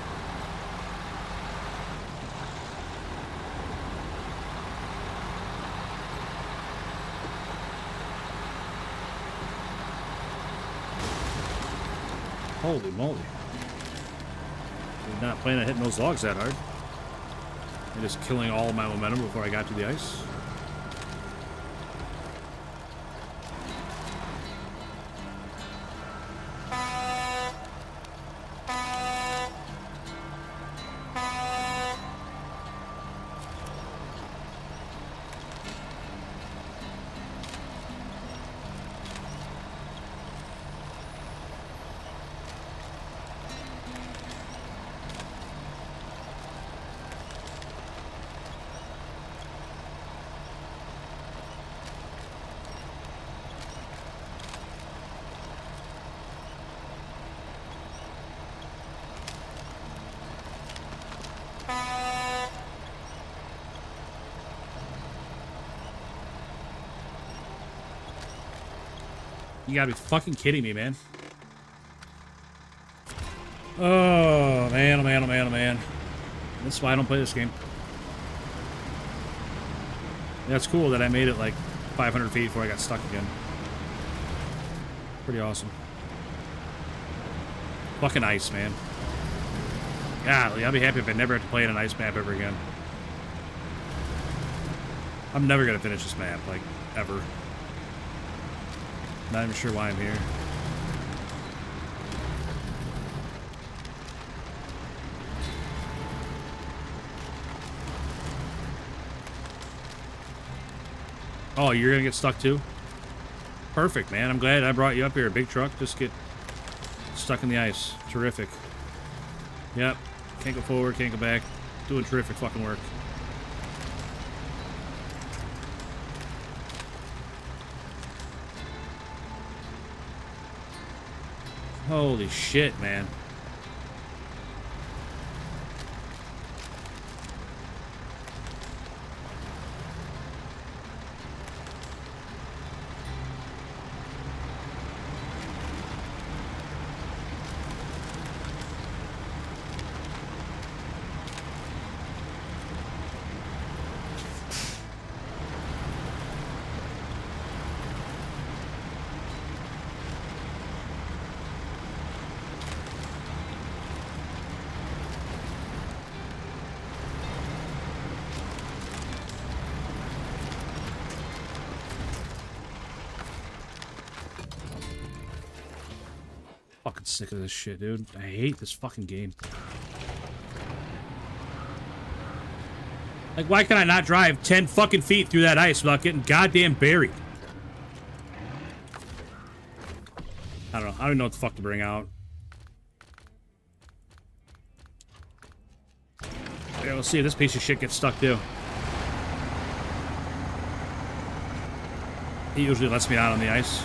Holy moly. Did not plan on hitting those logs that hard. And just killing all of my momentum before I got to the ice. You gotta be fucking kidding me, man. Oh, man, oh, man, oh, man, oh, man. That's why I don't play this game. That's cool that I made it like 500 feet before I got stuck again. Pretty awesome. Fucking ice, man. Golly, I'll be happy if I never have to play in an ice map ever again. I'm never gonna finish this map, like, ever. Not even sure why I'm here. Oh, you're gonna get stuck too? Perfect, man. I'm glad I brought you up here. Big truck, just get stuck in the ice. Terrific. Yep. Can't go forward, can't go back. Doing terrific fucking work. Holy shit, man. Fucking sick of this shit, dude. I hate this fucking game. Like, why can I not drive 10 fucking feet through that ice without getting goddamn buried? I don't know. I don't even know what the fuck to bring out. Yeah, we'll see if this piece of shit gets stuck, too. He usually lets me out on the ice.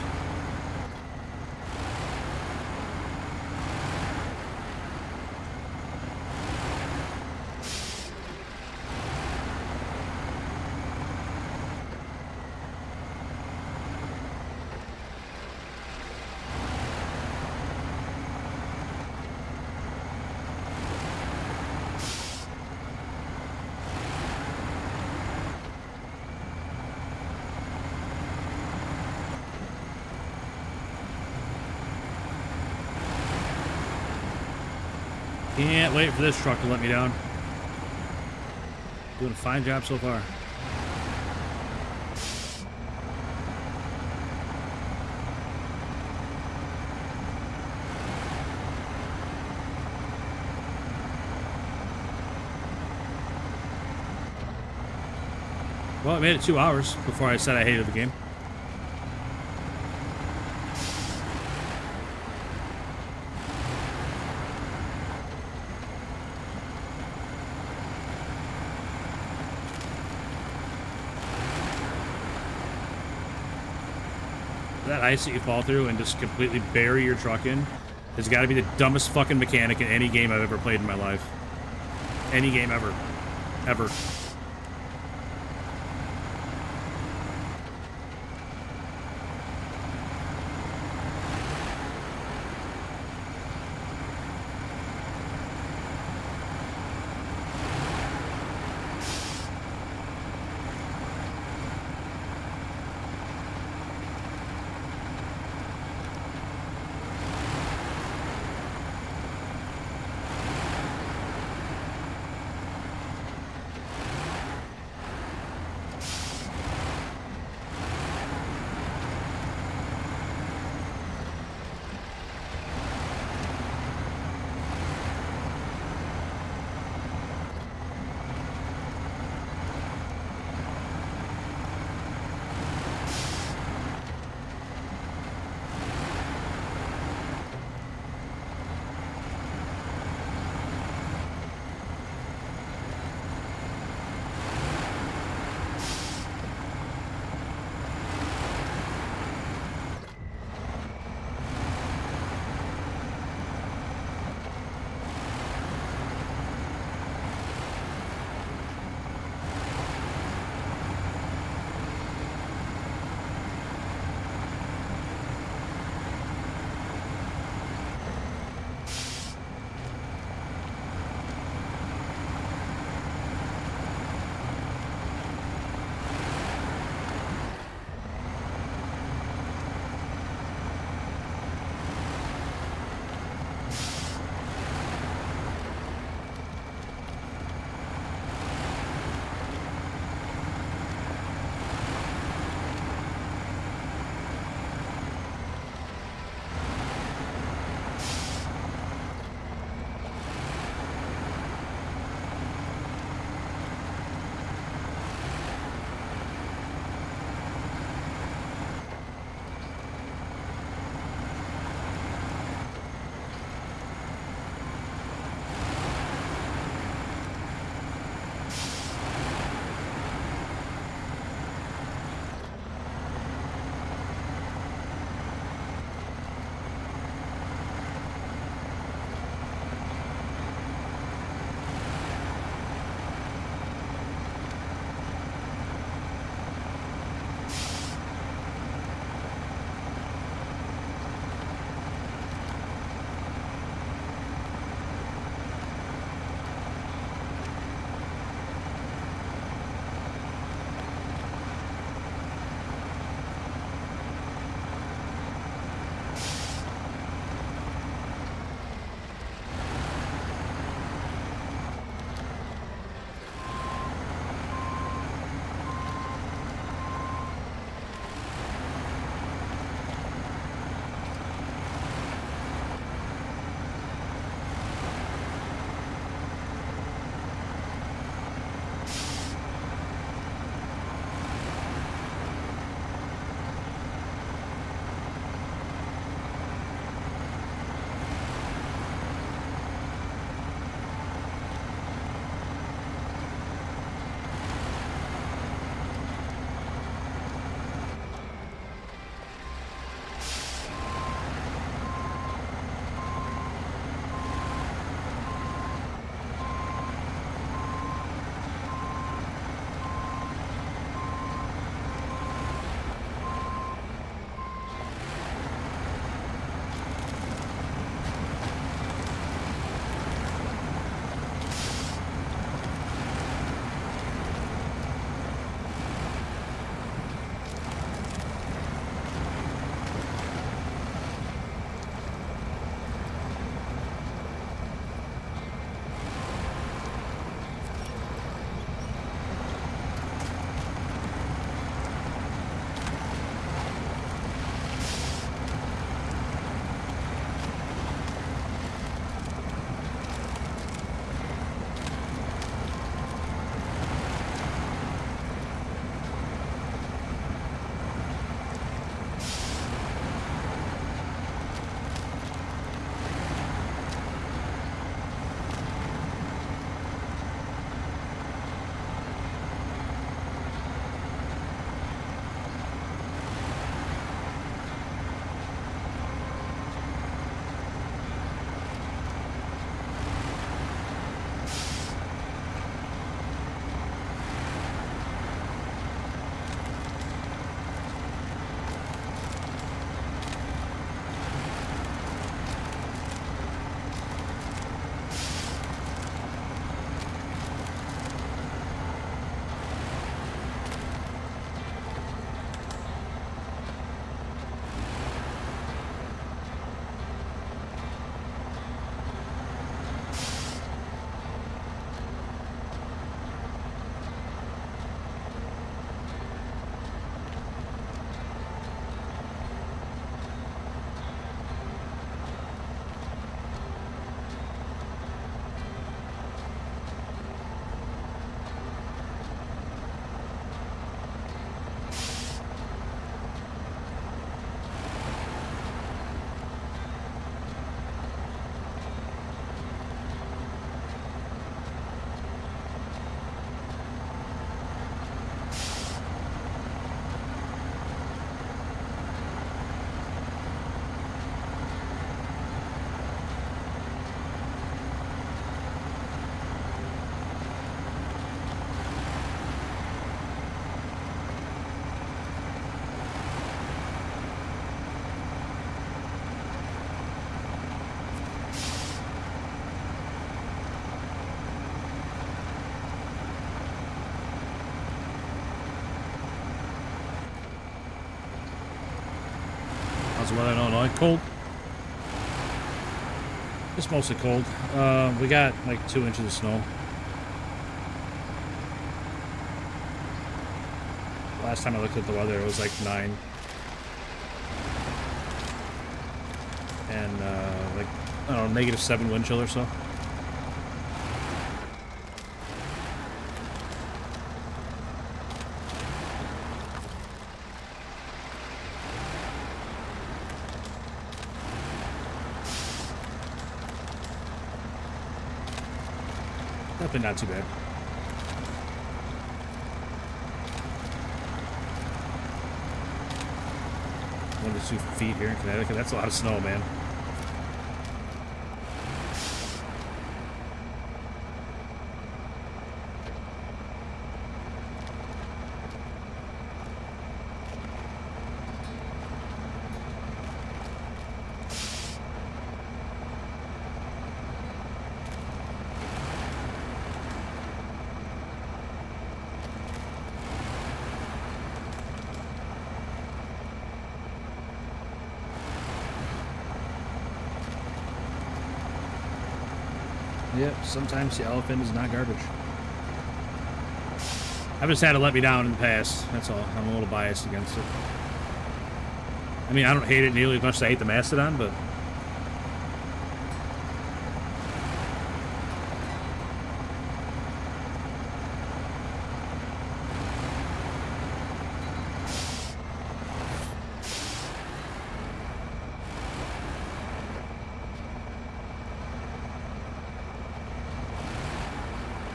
Can't wait for this truck to let me down. Doing a fine job so far. Well, I made it 2 hours before I said I hated the game. that ice that you fall through and just completely bury your truck in has got to be the dumbest fucking mechanic in any game I've ever played in my life. Any game ever. Ever. How's the weather in Illinois? Cold. It's mostly cold. We got like 2 inches of snow. Last time I looked at the weather, it was like 9. And like, I don't know, -7 wind chill or so. Definitely not too bad. One to 2 feet here in Connecticut. That's a lot of snow, man. Yep, sometimes the elephant is not garbage. I've just had it let me down in the past. That's all. I'm a little biased against it. I mean, I don't hate it nearly as much as I hate the Mastodon, but...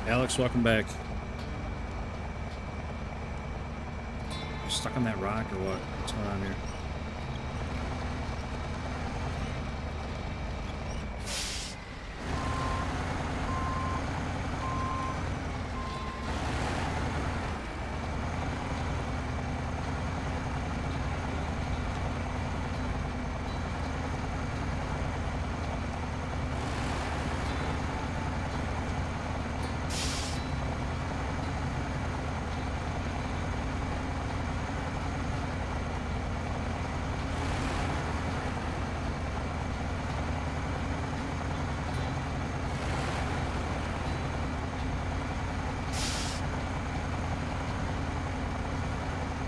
Alex, welcome back. You stuck on that rock or what? What's going on here?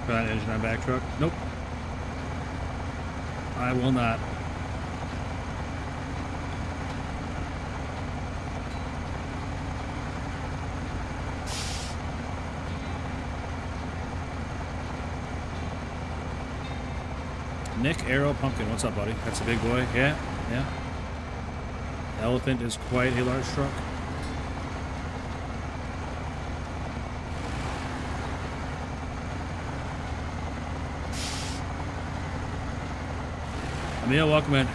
Put an engine on back truck? Nope. I will not. Nick Arrow Pumpkin, what's up, buddy? That's a big boy. Yeah, yeah. Elephant is quite a large truck. Emil, welcome in.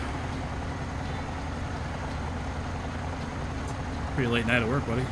Pretty late night at work, buddy.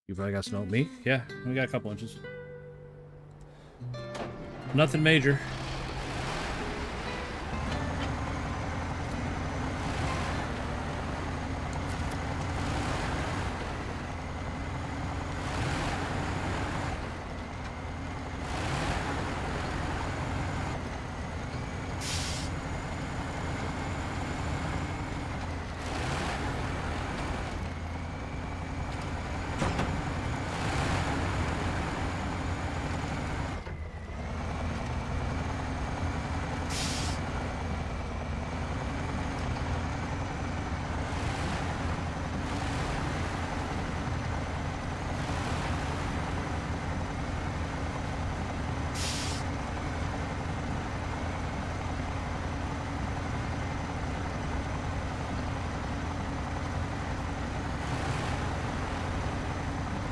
You probably got snow. Me? Yeah, we got a couple inches. Nothing major.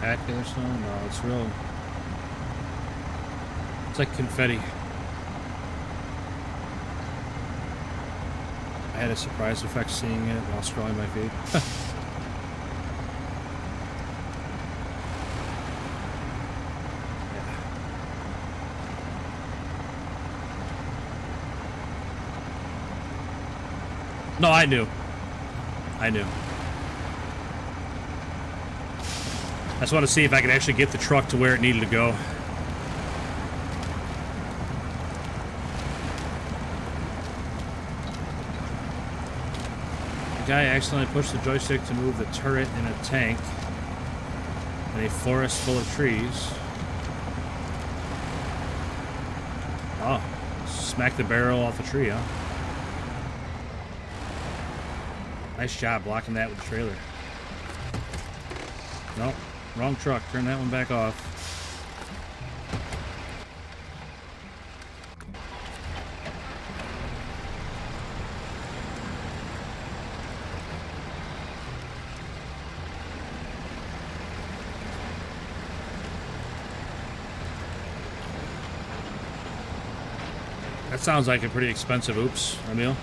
spectacular snow? No, it's real. It's like confetti. I had a surprise effect seeing it while scrolling my feed. No, I knew. I knew. I just want to see if I could actually get the truck to where it needed to go. The guy accidentally pushed the joystick to move the turret in a tank in a forest full of trees. Oh, smacked the barrel off the tree, huh? Nice job blocking that with the trailer. Nope, wrong truck. Turn that one back off. That sounds like a pretty expensive oops, Emil.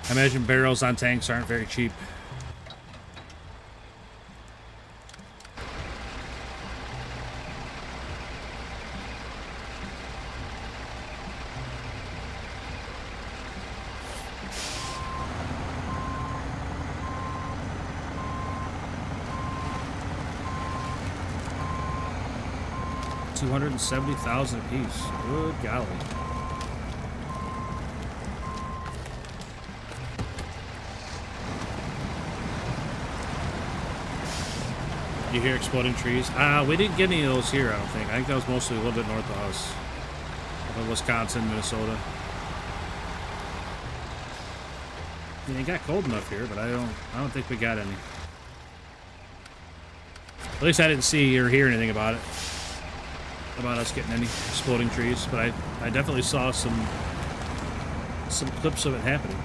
I imagine barrels on tanks aren't very cheap. $270,000 apiece. Good golly. You hear exploding trees? We didn't get any of those here, I don't think. I think that was mostly a little bit north of us. Up in Wisconsin, Minnesota. I mean, it got cold enough here, but I don't think we got any. At least I didn't see or hear anything about it. About us getting any exploding trees, but I definitely saw some clips of it happening.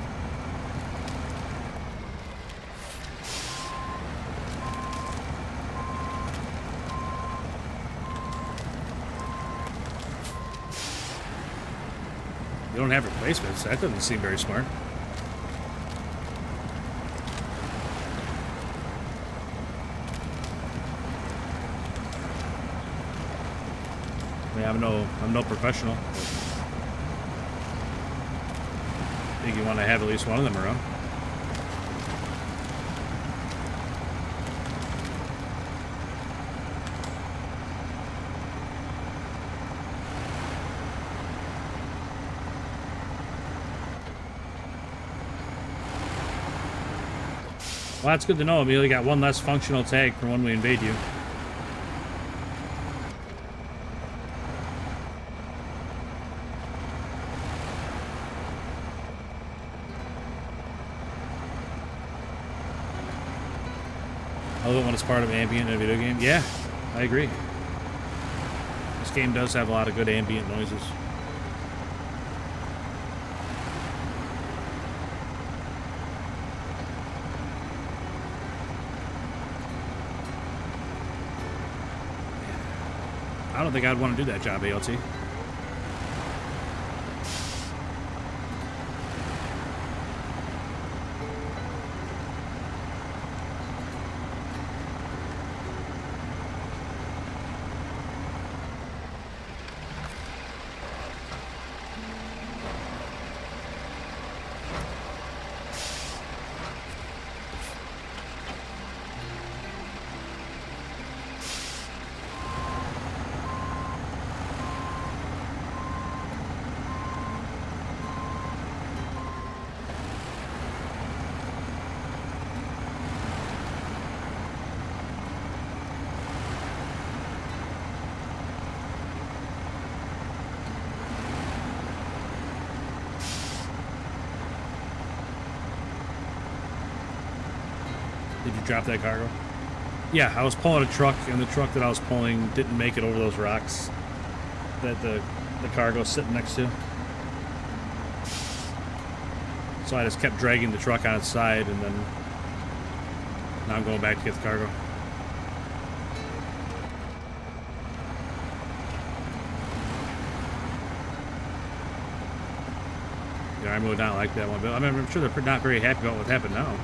You don't have replacements. That doesn't seem very smart. I mean, I'm no professional. I think you want to have at least one of them around. Well, that's good to know. We only got one less functional tag for when we invade you. I love it when it's part of ambient in a video game. Yeah, I agree. This game does have a lot of good ambient noises. I don't think I'd want to do that job, ALT. Did you drop that cargo? Yeah, I was pulling a truck, and the truck that I was pulling didn't make it over those rocks that the cargo's sitting next to. So I just kept dragging the truck on its side, and then Now I'm going back to get the cargo. Yeah, I would not like that one, but I mean, I'm sure they're not very happy about what happened now.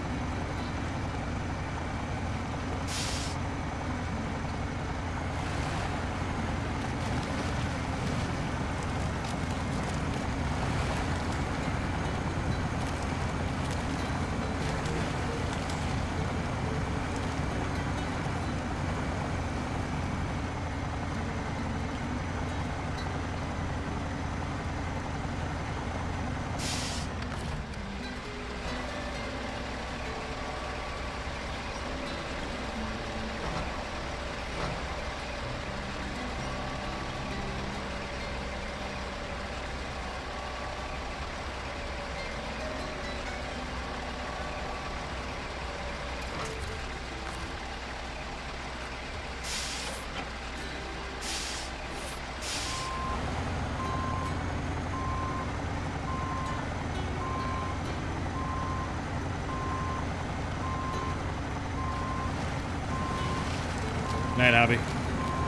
Night, Abby.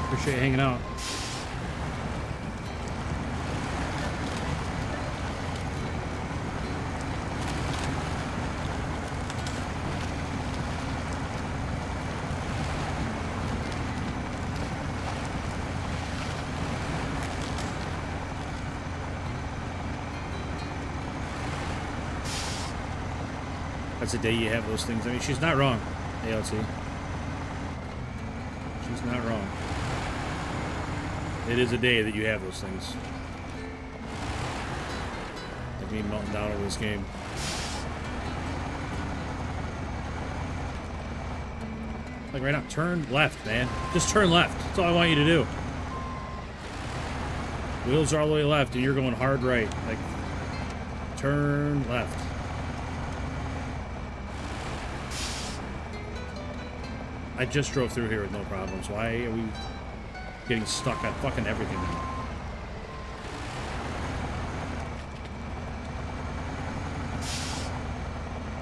Appreciate you hanging out. That's the day you have those things. I mean, she's not wrong, ALT. She's not wrong. It is a day that you have those things. Like me melting down over this game. Like right now, turn left, man. Just turn left. That's all I want you to do. Wheels are all the way left, and you're going hard right. Like, turn left. I just drove through here with no problems. Why are we getting stuck on fucking everything now?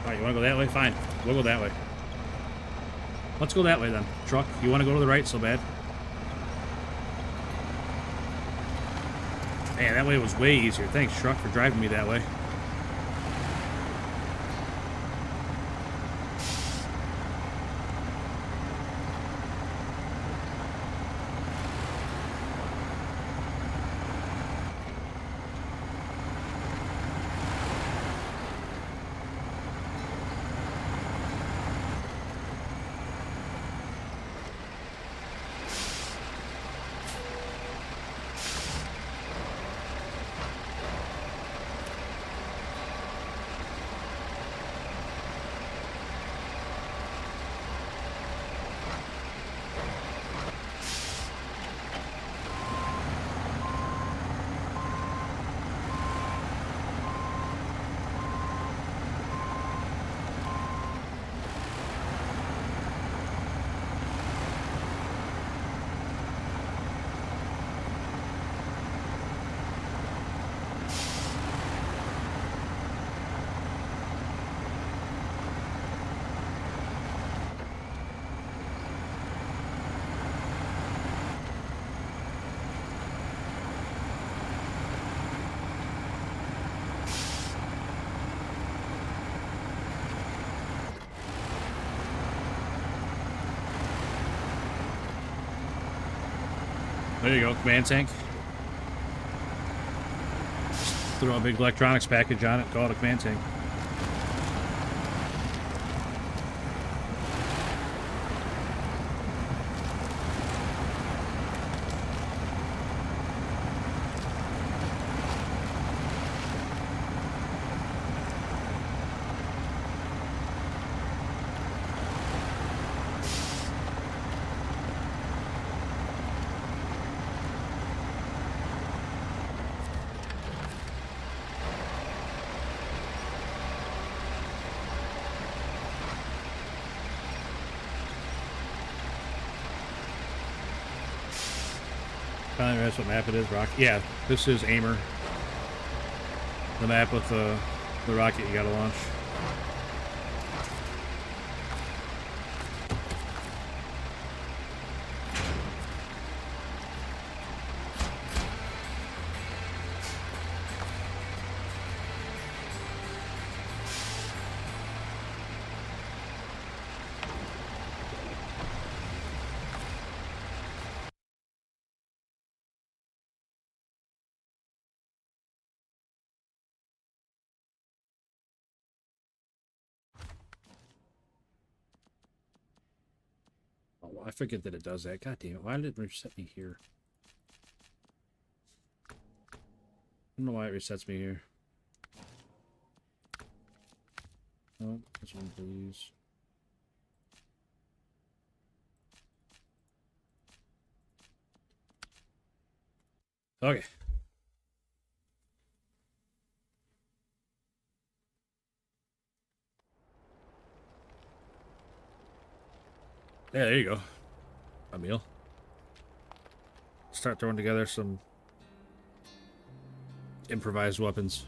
Alright, you want to go that way? Fine. We'll go that way. Let's go that way then. Truck, you want to go to the right so bad? Man, that way was way easier. Thanks, truck, for driving me that way. There you go, command tank. Just throw a big electronics package on it, call it a command tank. Finally, that's what map it is, Rock. Yeah, this is Amur. The map with the rocket you gotta launch. I forget that it does that. God damn it. Why did it reset me here? I don't know why it resets me here. Oh, this one, please. Okay. Yeah, there you go. A meal. Start throwing together some improvised weapons.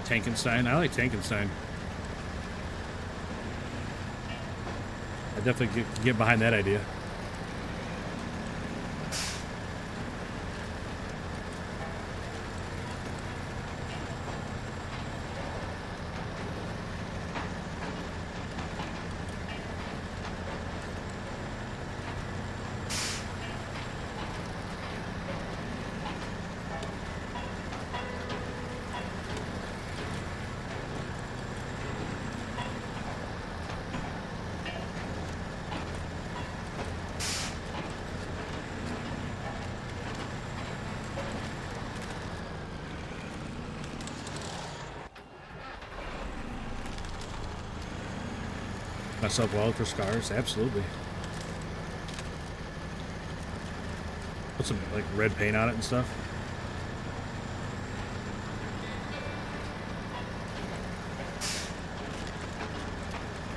Tankenstein. I like Tankenstein. I definitely get behind that idea. Myself well for scars, absolutely. Put some like red paint on it and stuff.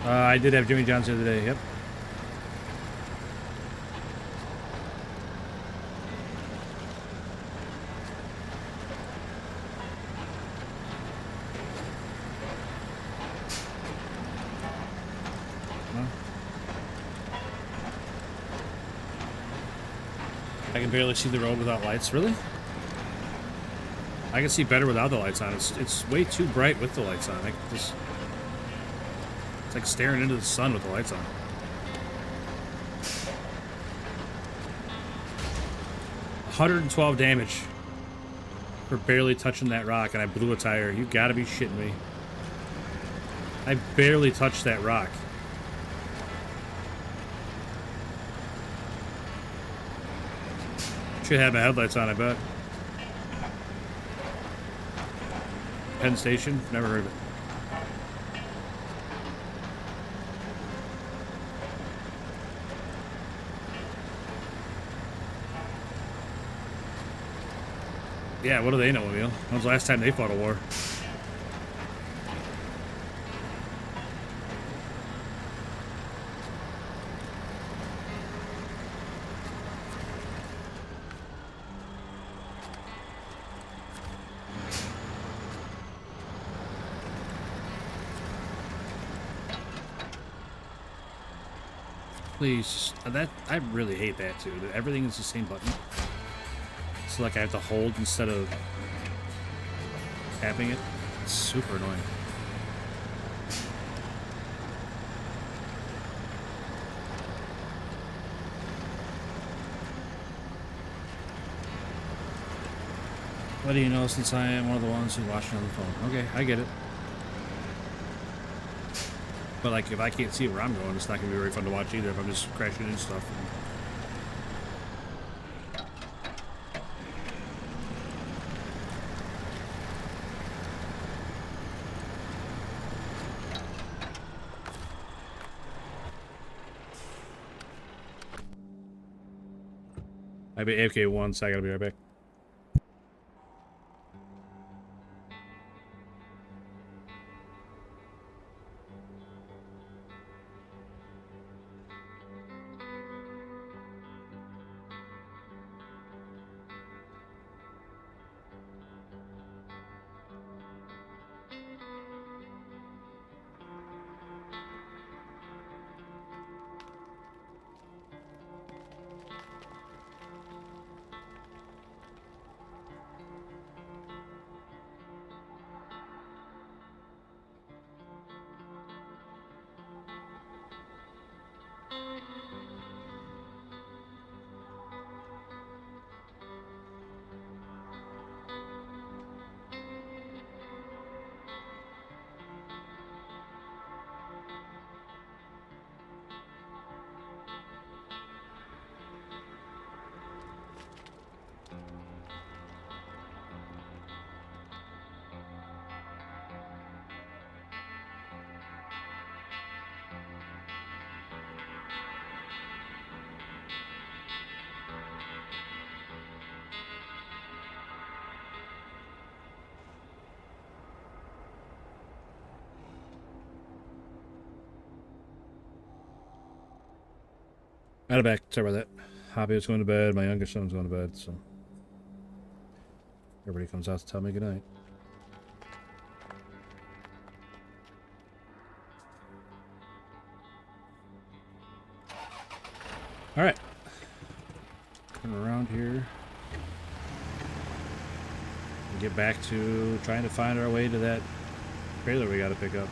I did have Jimmy John's the other day. Yep. I can barely see the road without lights. Really? I can see better without the lights on. It's way too bright with the lights on. It's like staring into the sun with the lights on. 112 damage for barely touching that rock, and I blew a tire. You gotta be shitting me. I barely touched that rock. Should have my headlights on, I bet. Penn Station? Never heard of it. Yeah, what do they know, Emil? When's the last time they fought a war? Please, I really hate that too. That everything is the same button. So like I have to hold instead of tapping it. It's super annoying. What do you know, since I am one of the ones who's watching on the phone? Okay, I get it. But like, if I can't see where I'm going, it's not gonna be very fun to watch either if I'm just crashing into stuff. I'll be AFK once. I gotta be right back. Out of back. Sorry about that. Hobby was going to bed. My youngest son's going to bed, so everybody comes out to tell me goodnight. All right. Come around here and get back to trying to find our way to that trailer we got to pick up.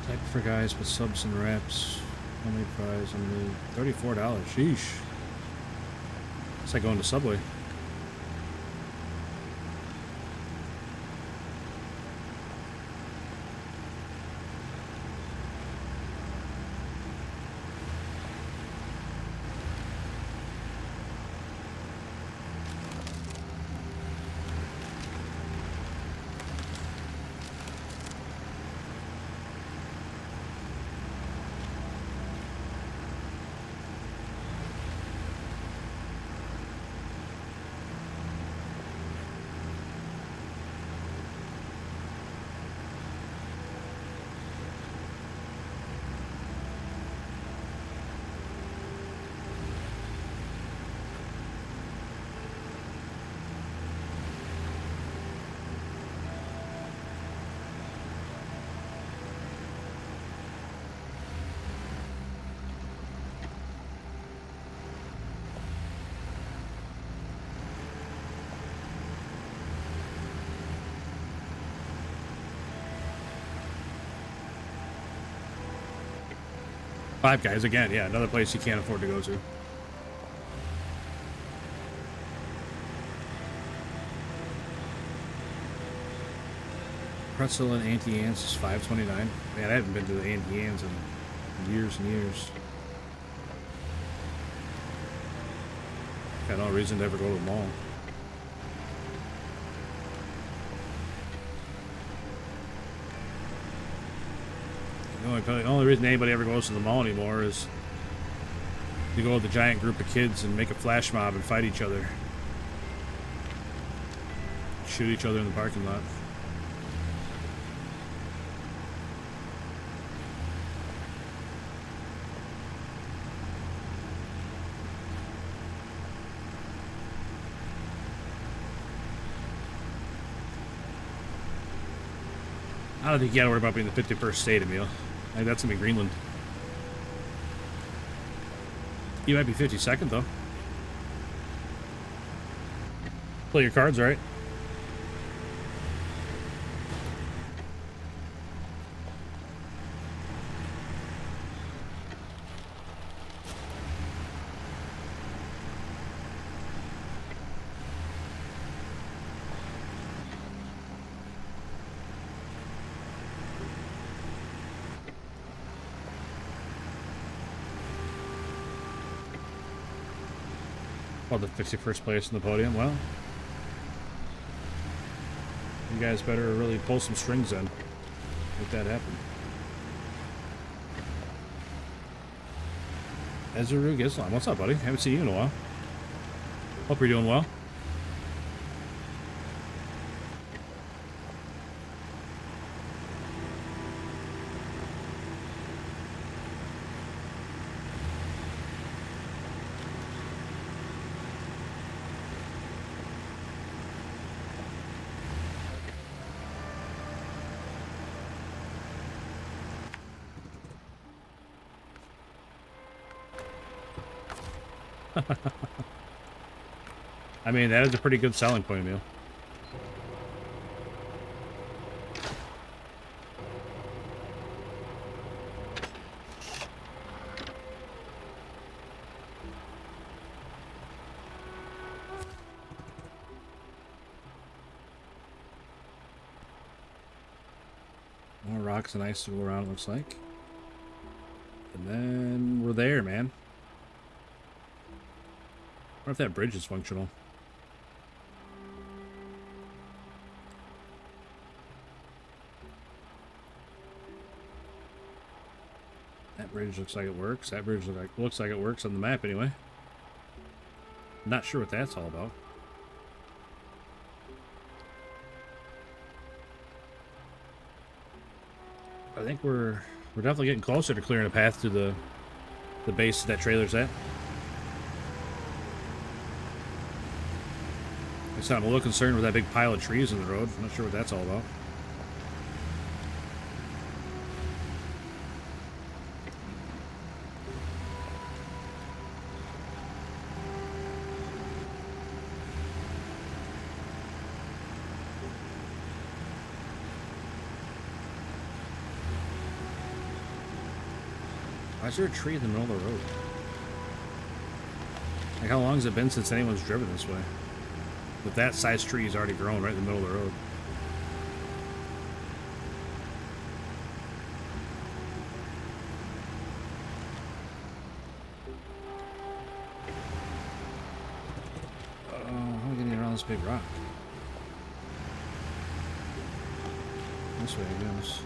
Type for guys with subs and wraps. Homemade fries, only $34. Sheesh. It's like going to Subway. Five Guys again, yeah, another place you can't afford to go to. Pretzel and Auntie Anne's is $5.29. Man, I haven't been to the Auntie Anne's in years and years. Got no reason to ever go to the mall. The only reason anybody ever goes to the mall anymore is you go with a giant group of kids and make a flash mob and fight each other. Shoot each other in the parking lot. I don't think you gotta worry about being the 51st state, Emil. I think that's gonna be Greenland. You might be 52nd, though. Play your cards right. Well, the 51st place in the podium. Well, you guys better really pull some strings in. Make that happen. Ezerug Islam. What's up, buddy? Haven't seen you in a while. Hope you're doing well. I mean, that is a pretty good selling point, Emil. More rocks and ice to go around, looks like. And then we're there, man. I wonder if that bridge is functional. That bridge looks like it works. That bridge looks like it works on the map anyway. Not sure what that's all about. I think we're definitely getting closer to clearing a path to the base that trailer's at. I'm a little concerned with that big pile of trees in the road. I'm not sure what that's all about. Why is there a tree in the middle of the road? Like, how long has it been since anyone's driven this way? But that size tree is already grown right in the middle of the road. How am I getting around this big rock? This way, I guess.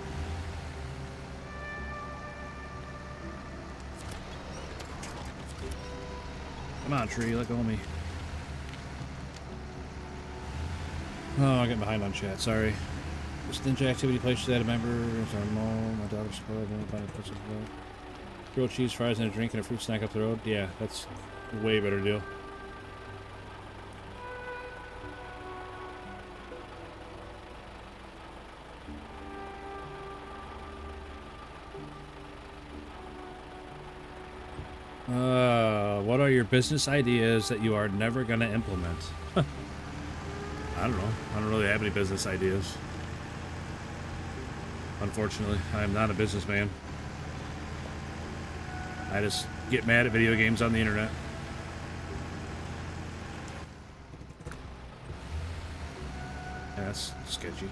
Come on, tree, let go of me. Oh, I got behind on chat, sorry. This ninja activity place that a member. It's our mall. My daughter's spoiled. I don't find a place to go. Grilled cheese, fries, and a drink and a fruit snack up the road. Yeah, that's a way better deal. What are your business ideas that you are never going to implement? I don't know. I don't really have any business ideas. Unfortunately, I am not a businessman. I just get mad at video games on the internet. Yeah, that's sketchy.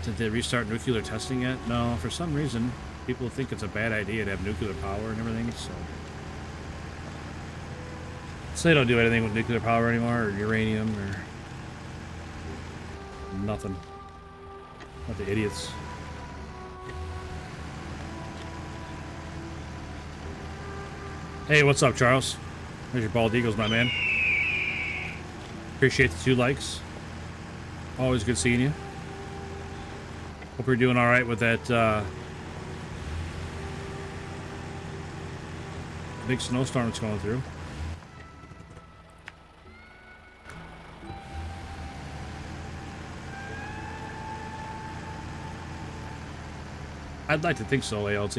Did they restart nuclear testing yet? No, for some reason, people think it's a bad idea to have nuclear power and everything, so they don't do anything with nuclear power anymore, or uranium, or nothing. Not the idiots. Hey, what's up, Charles? There's your bald eagles, my man. Appreciate the 2 likes. Always good seeing you. Hope you're doing all right with that big snowstorm that's going through. I'd like to think so, ALT.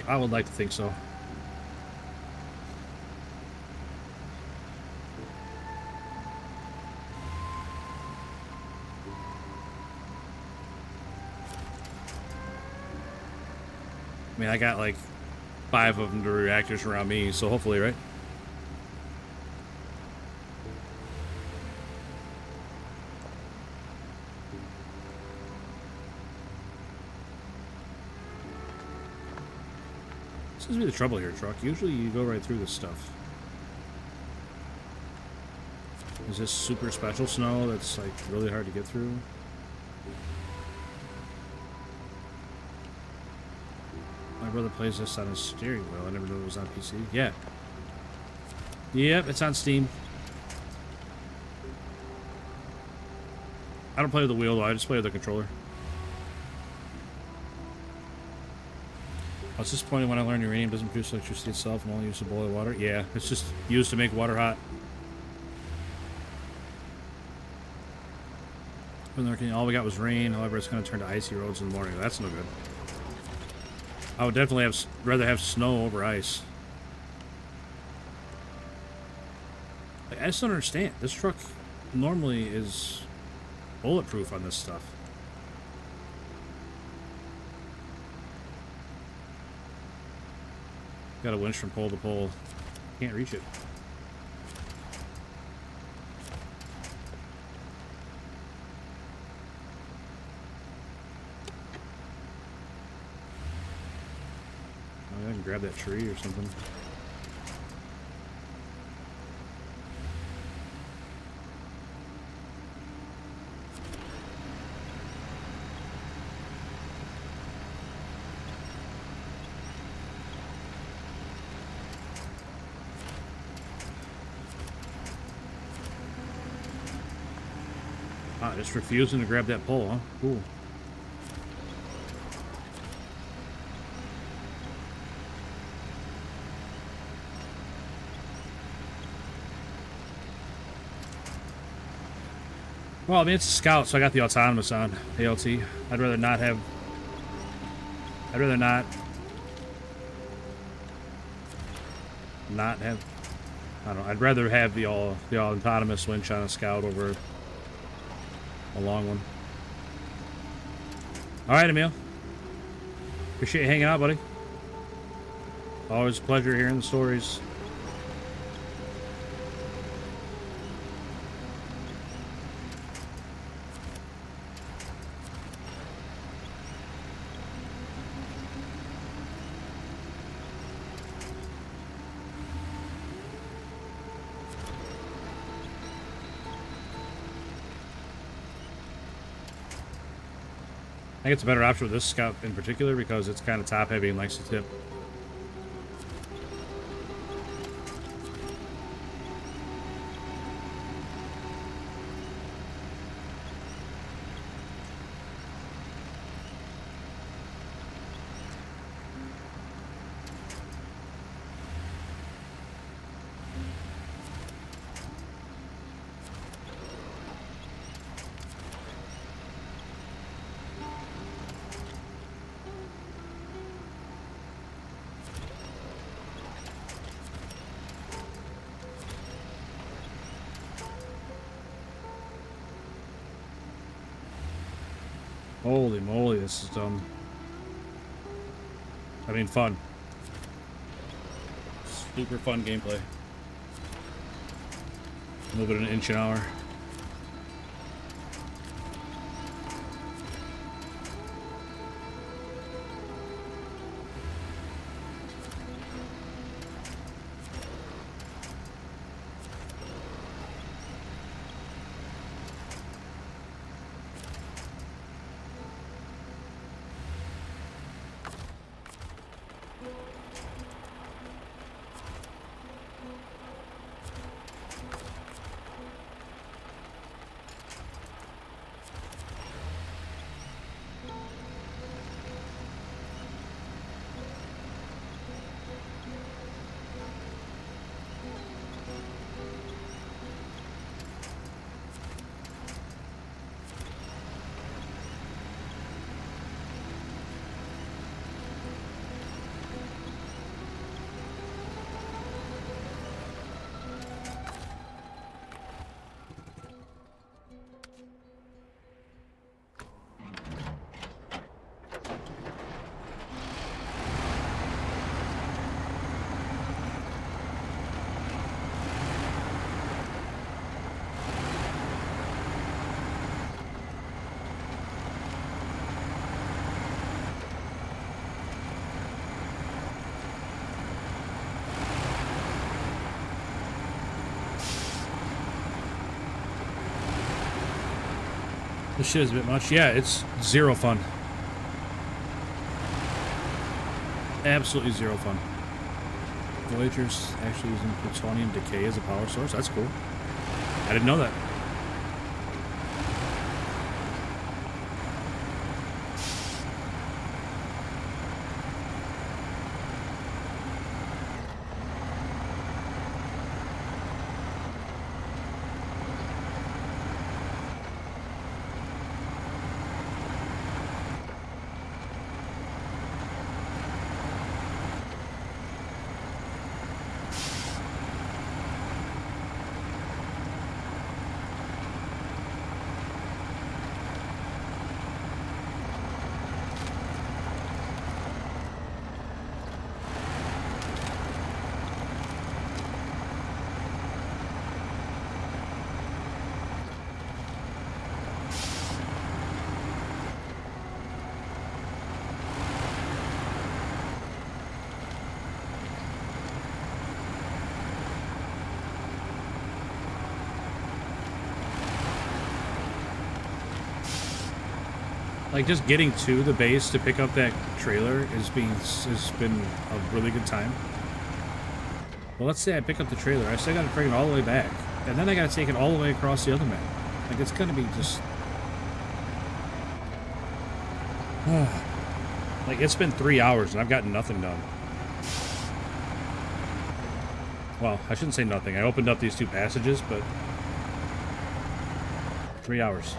I would like to think so. I mean, I got like 5 of them to reactors around me, so hopefully, right? Seems to be the trouble here, truck. Usually you go right through this stuff. Is this super special snow that's like really hard to get through? My brother plays this on his steering wheel. I never knew it was on PC. Yeah. Yep, it's on Steam. I don't play with the wheel though, I just play with the controller. I was disappointed when I learned uranium doesn't produce electricity itself and only used to boil water. Yeah, it's just used to make water hot. All we got was rain, however it's going to turn to icy roads in the morning. That's no good. I would definitely rather have snow over ice. Like, I just don't understand. This truck normally is bulletproof on this stuff. Got a winch from pole to pole. Can't reach it. I can grab that tree or something. Ah, just refusing to grab that pole, huh? Cool. Well, I mean, it's a Scout, so I got the autonomous on. ALT. I'd rather not have... I'd rather not have... I don't know. I'd rather have the autonomous winch on a Scout over a long one. Alright, Emil. Appreciate you hanging out, buddy. Always a pleasure hearing the stories. I think it's a better option with this Scout in particular because it's kind of top heavy and likes to tip. Holy moly, this is dumb. I mean, fun. Super fun gameplay. Move it an inch an hour. This shit is a bit much. Yeah, it's zero fun. Absolutely zero fun. Voyager's actually using plutonium decay as a power source. That's cool. I didn't know that. Like, just getting to the base to pick up that trailer has been a really good time. Well, let's say I pick up the trailer. I still gotta bring it all the way back. And then I gotta take it all the way across the other map. Like, it's gonna be just... like, it's been 3 hours and I've gotten nothing done. Well, I shouldn't say nothing. I opened up these 2 passages, but... 3 hours.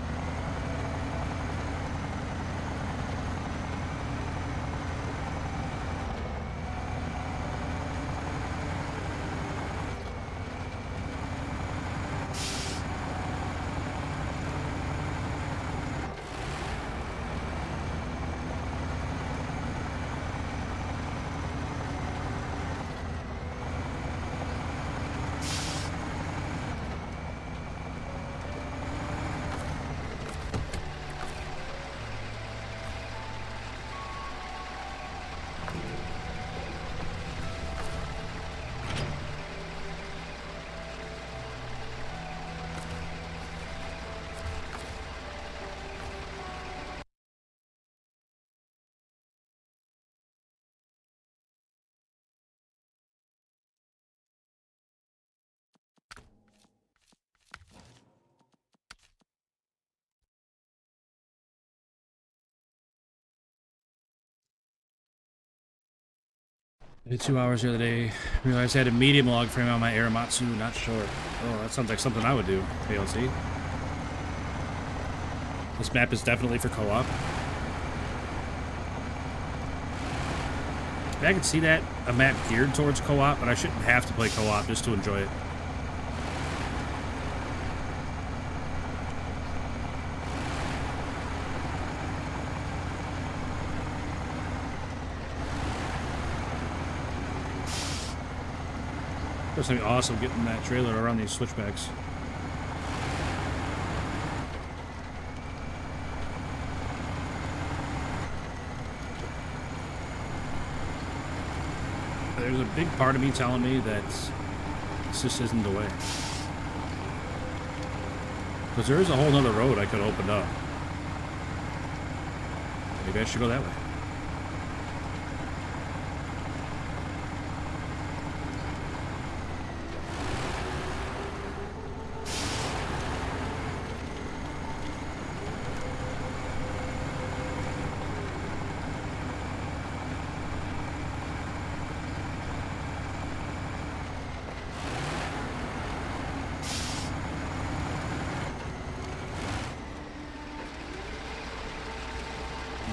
I did 2 hours the other day. Realized I had a medium log frame on my Aramatsu, not short. Oh, that sounds like something I would do, KLC. This map is definitely for co-op. I can see that, a map geared towards co-op, but I shouldn't have to play co-op just to enjoy it. It's gonna be awesome getting that trailer around these switchbacks. There's a big part of me telling me that this just isn't the way. Because there is a whole nother road I could open up. Maybe I should go that way.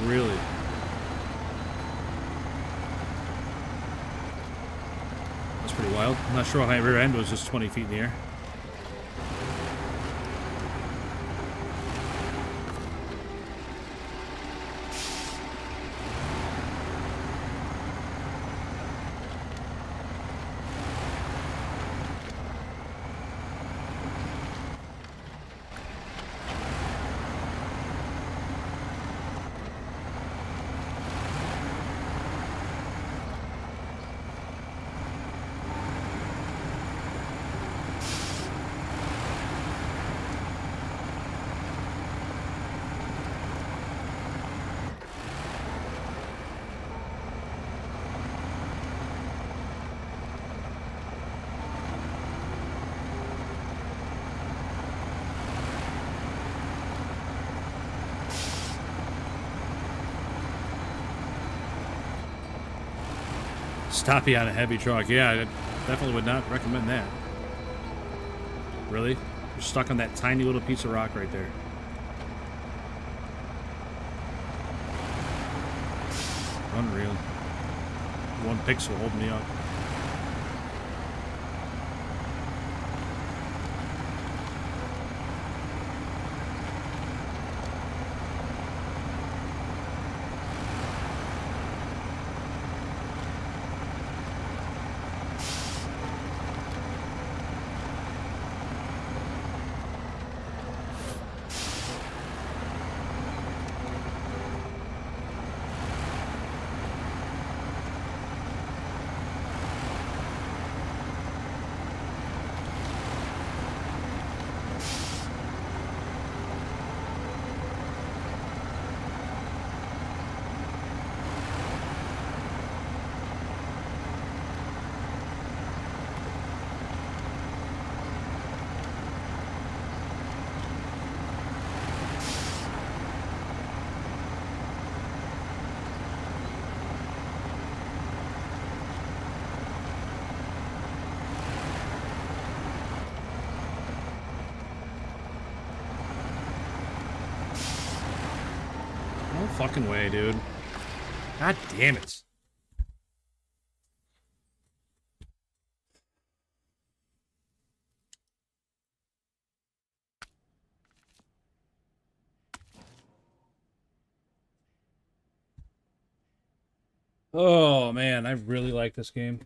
Really? That's pretty wild. I'm not sure why my rear end was just 20 feet in the air. stop you on a heavy truck. Yeah, I definitely would not recommend that. Really? You're stuck on that tiny little piece of rock right there. Unreal. One pixel holding me up. No fucking way, dude. God damn it. Oh man, I really like this game.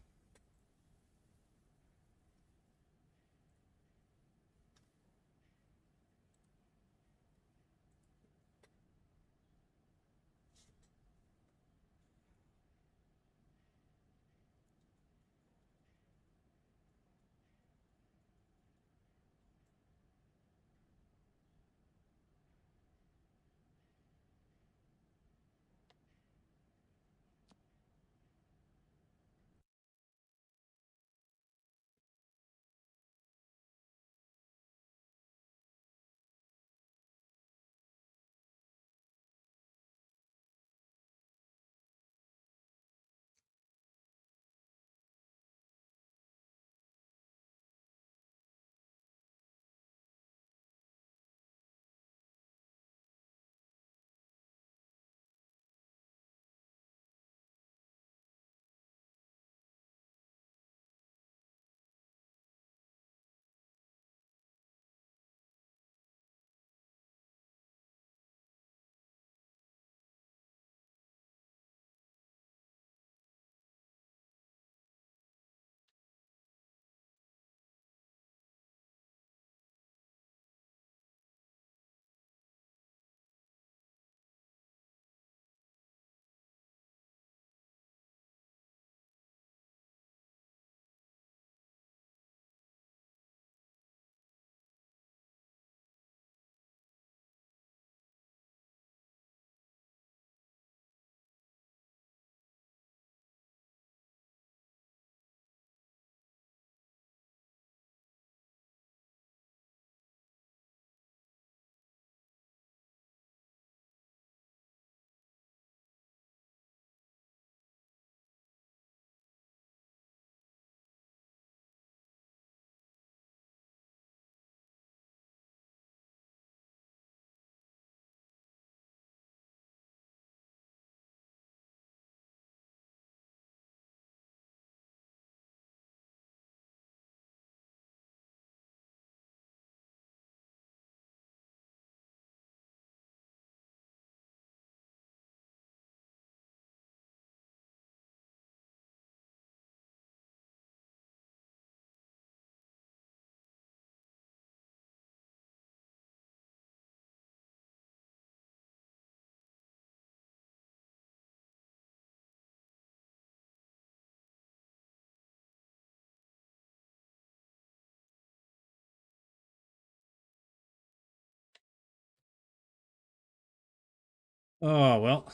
Oh, well.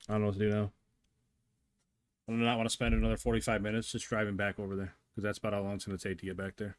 I don't know what to do now. I do not want to spend another 45 minutes just driving back over there, because that's about how long it's going to take to get back there.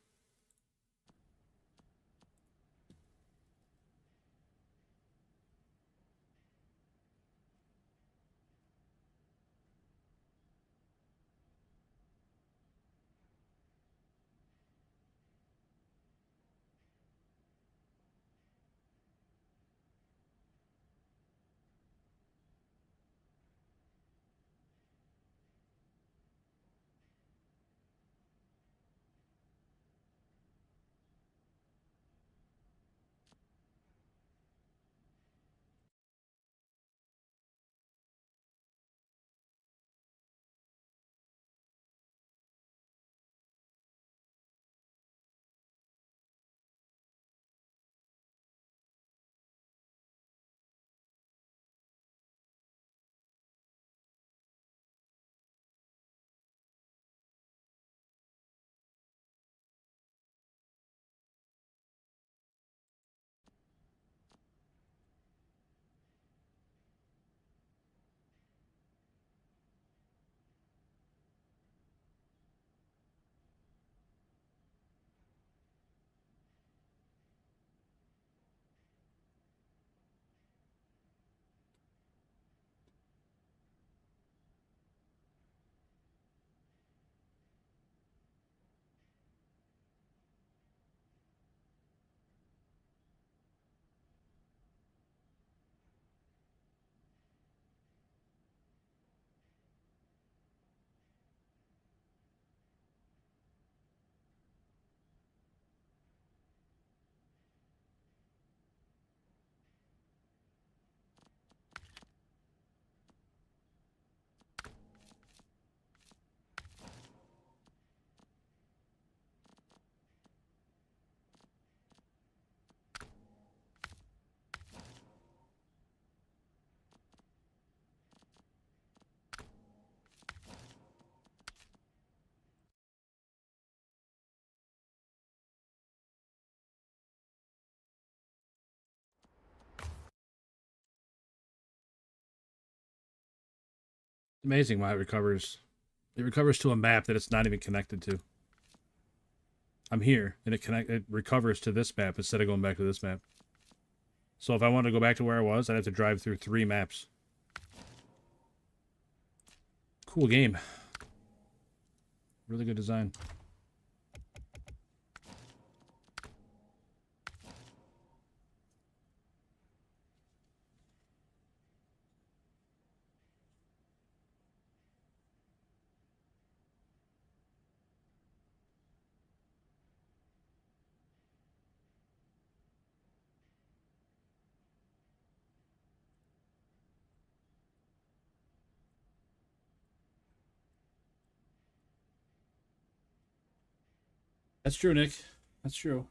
Amazing why it recovers. It recovers to a map that it's not even connected to. I'm here, and it recovers to this map instead of going back to this map. So if I wanted to go back to where I was, I'd have to drive through 3 maps. Cool game. Really good design. That's true, Nick. That's true.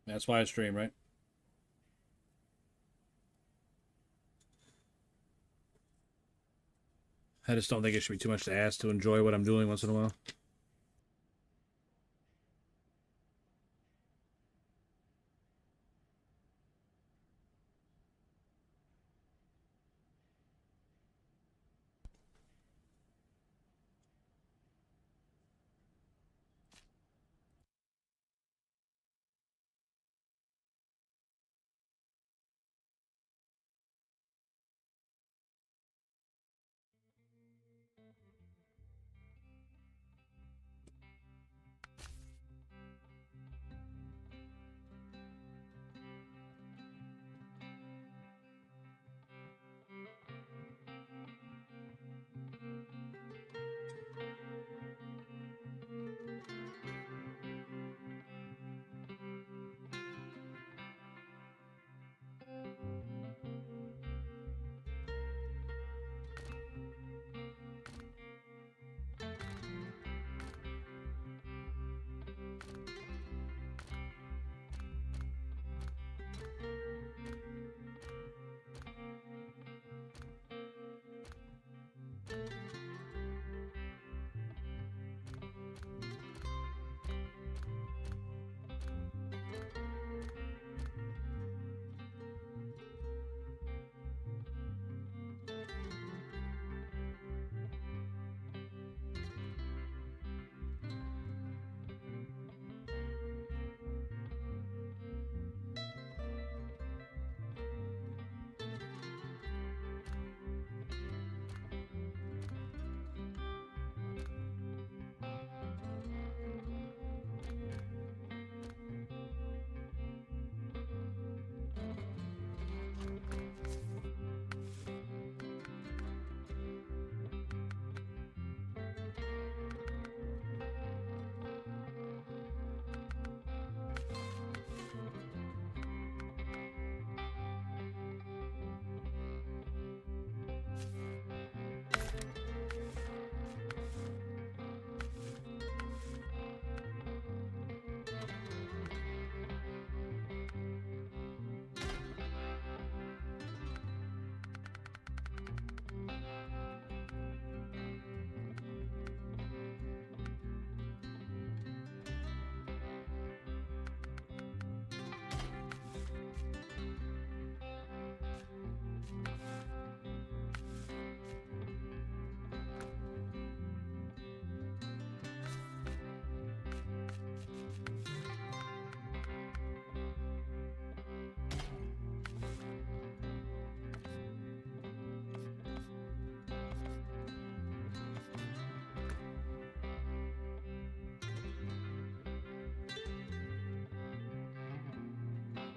That's why I stream, right? I just don't think it should be too much to ask to enjoy what I'm doing once in a while.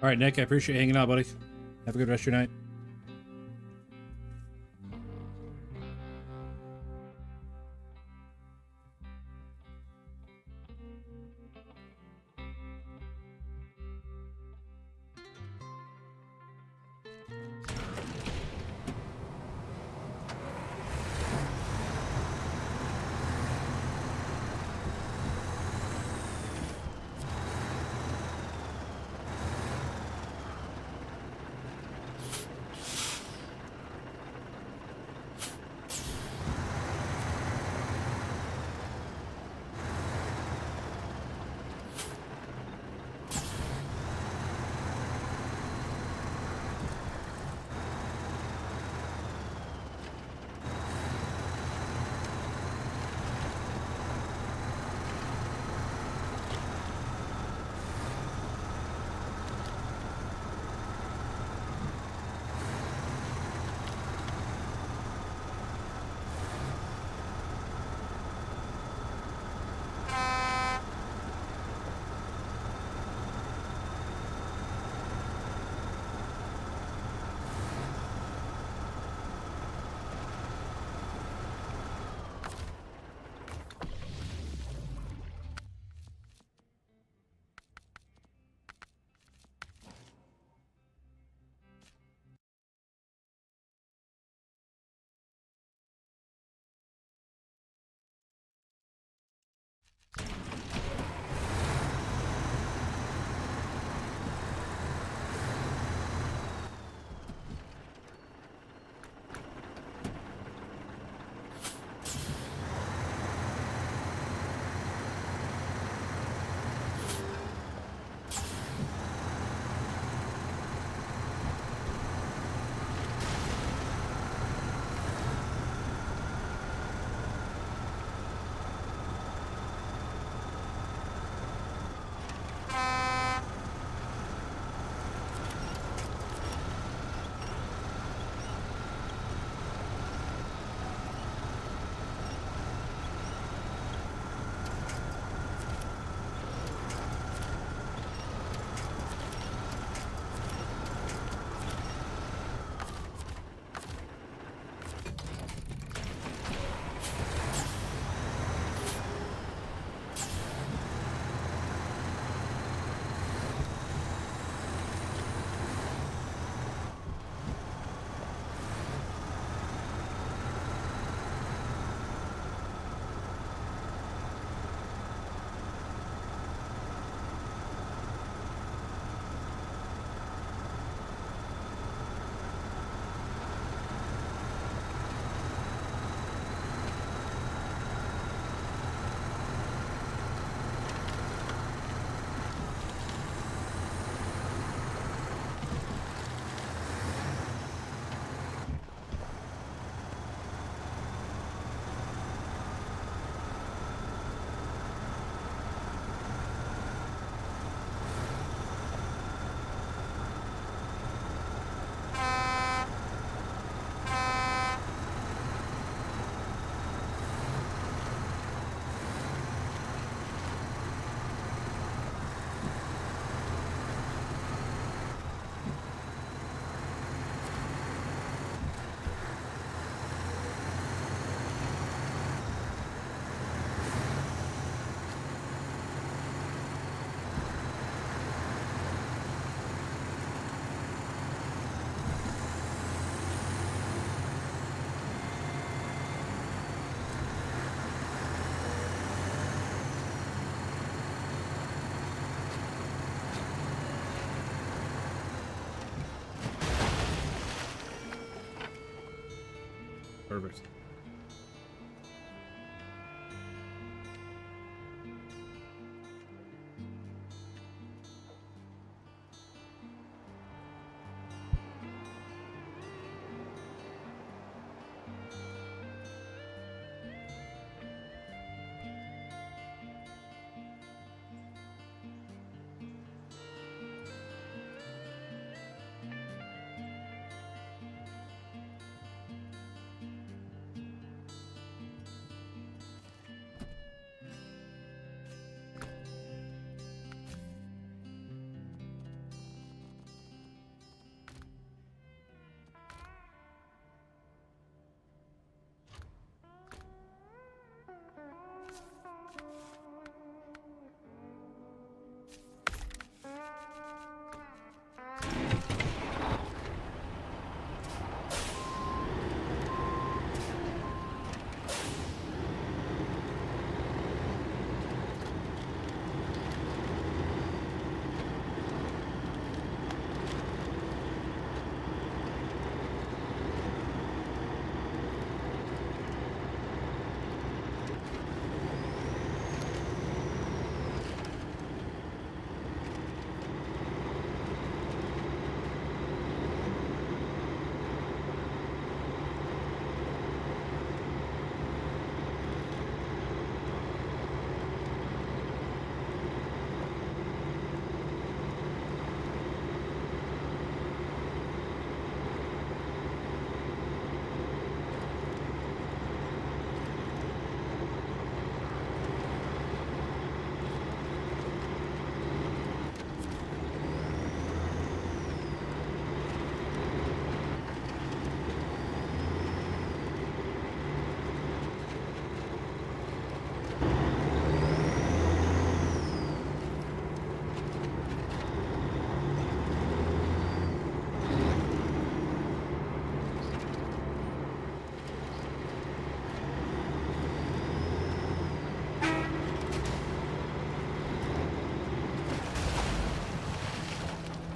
All right, Nick, I appreciate you hanging out, buddy. Have a good rest of your night. Perfect.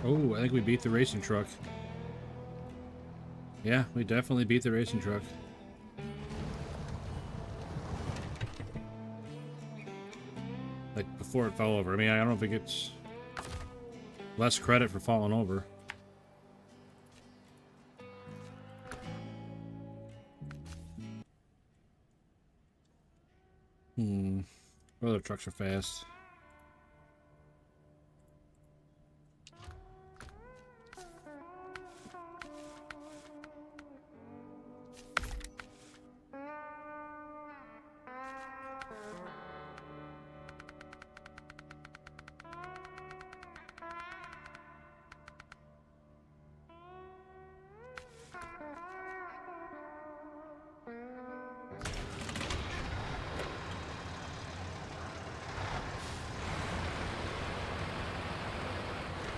Oh, I think we beat the racing truck. Yeah, we definitely beat the racing truck. Like, before it fell over. I mean, I don't think it's less credit for falling over. Other trucks are fast.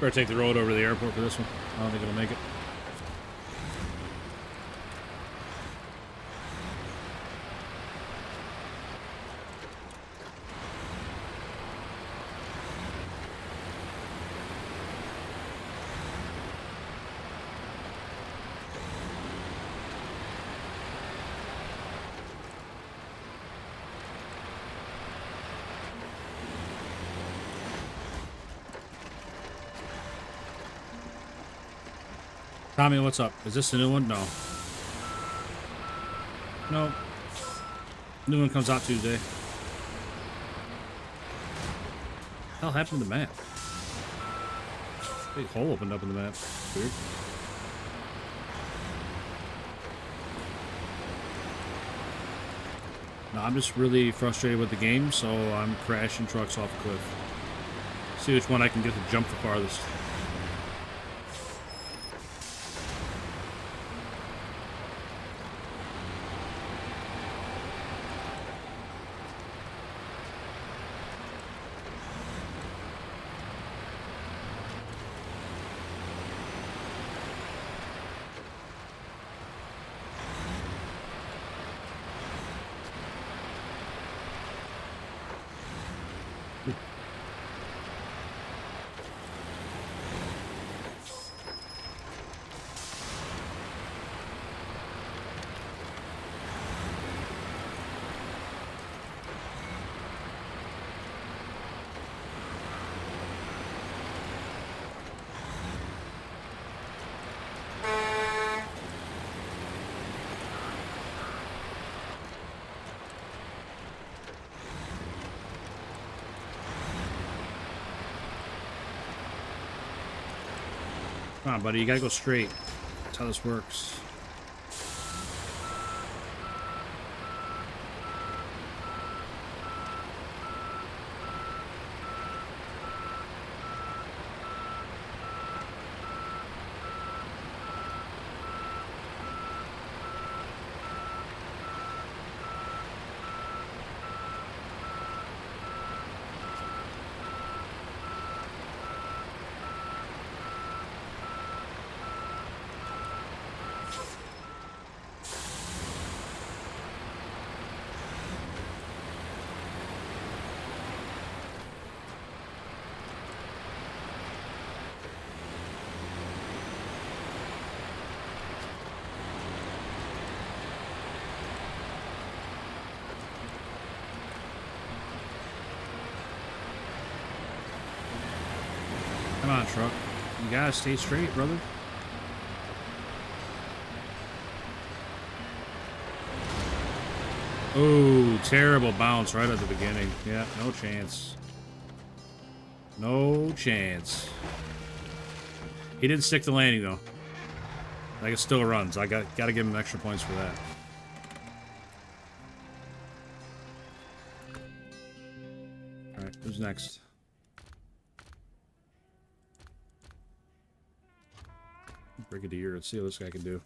Better take the road over to the airport for this one. I don't think it'll make it. Tommy, what's up? Is this the new one? No. No. New one comes out Tuesday. What the hell happened to the map? Big hole opened up in the map. Weird. No, I'm just really frustrated with the game, so I'm crashing trucks off a cliff. See which one I can get to jump the farthest. Come on, buddy. You gotta go straight. That's how this works. Come on, truck. You gotta stay straight, brother. Oh, terrible bounce right at the beginning. Yeah, no chance. No chance. He didn't stick the landing, though. Like, it still runs. I gotta give him extra points for that. Alright, who's next? Brigadier, let's see what this guy can do.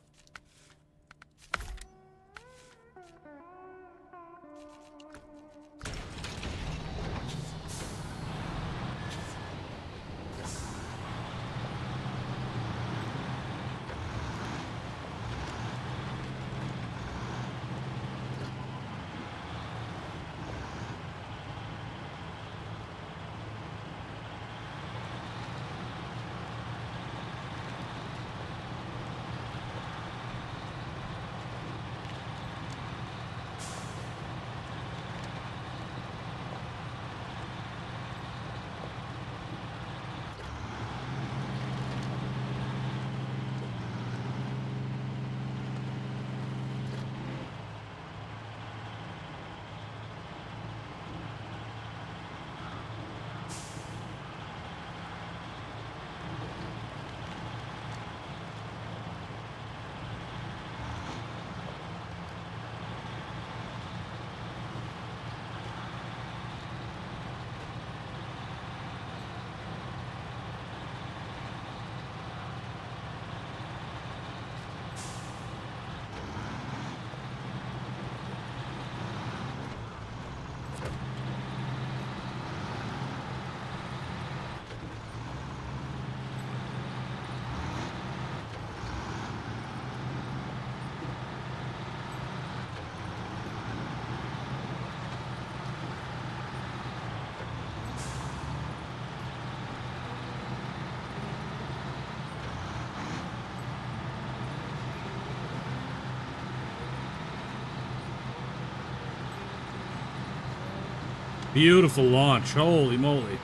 Beautiful launch. Holy moly.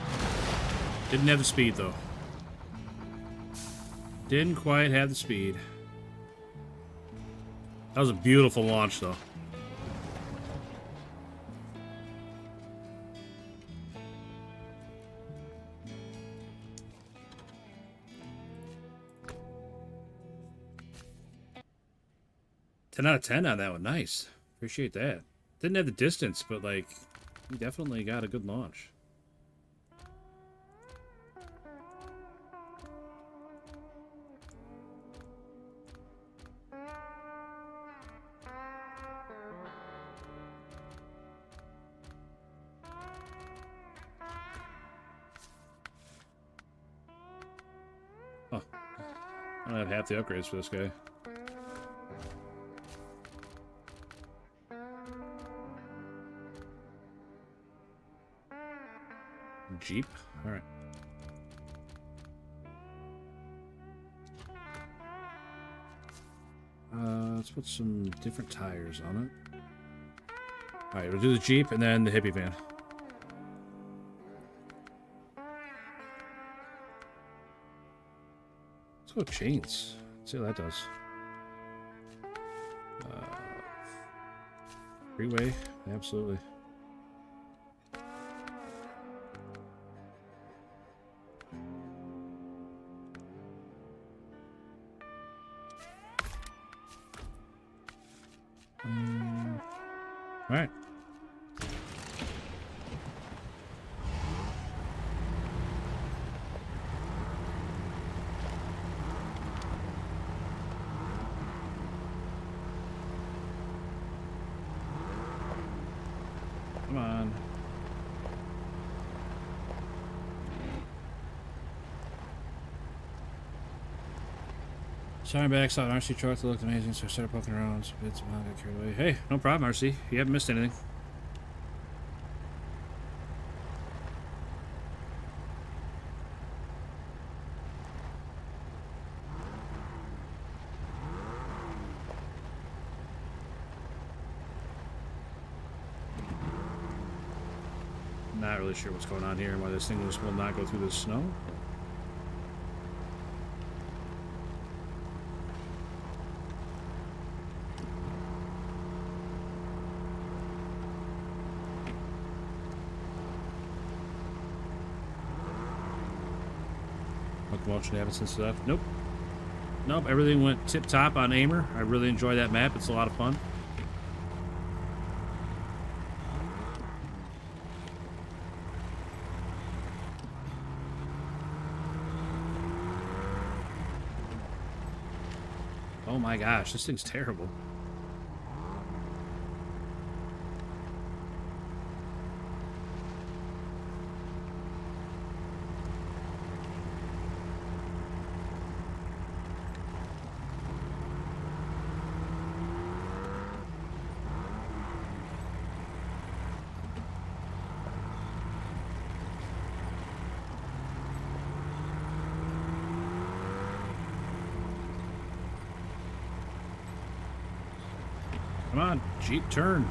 Didn't have the speed, though. Didn't quite have the speed. That was a beautiful launch, though. Ten out of 10 on that one. Nice. Appreciate that. Didn't have the distance, but, like, you definitely got a good launch. Oh. I don't have half the upgrades for this guy. Jeep? Alright. Let's put some different tires on it. Alright, we'll do the Jeep and then the hippie van. Let's go chains. Let's see how that does. Freeway? Absolutely. Alright. Come on. Sorry, back. Saw an RC truck that looked amazing, so I started poking around. So bits of got carried away. Hey, no problem, RC. You haven't missed anything. Not really sure what's going on here and why this thing will not go through the snow. What commotion happened since that? Nope. Nope, everything went tip-top on Amur. I really enjoy that map. It's a lot of fun. Oh my gosh, this thing's terrible. Come on, Jeep, turn.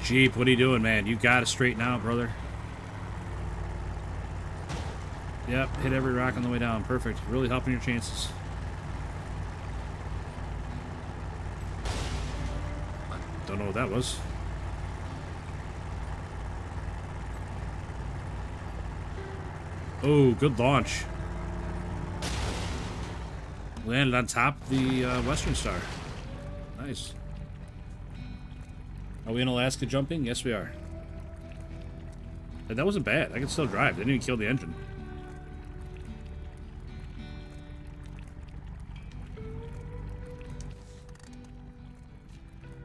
Jeep, what are you doing, man? You gotta straighten out, brother. Yep, hit every rock on the way down. Perfect. Really helping your chances. Don't know what that was. Oh, good launch. Landed on top of the Western Star. Nice. Are we in Alaska jumping? Yes, we are. And that wasn't bad. I can still drive. They didn't even kill the engine.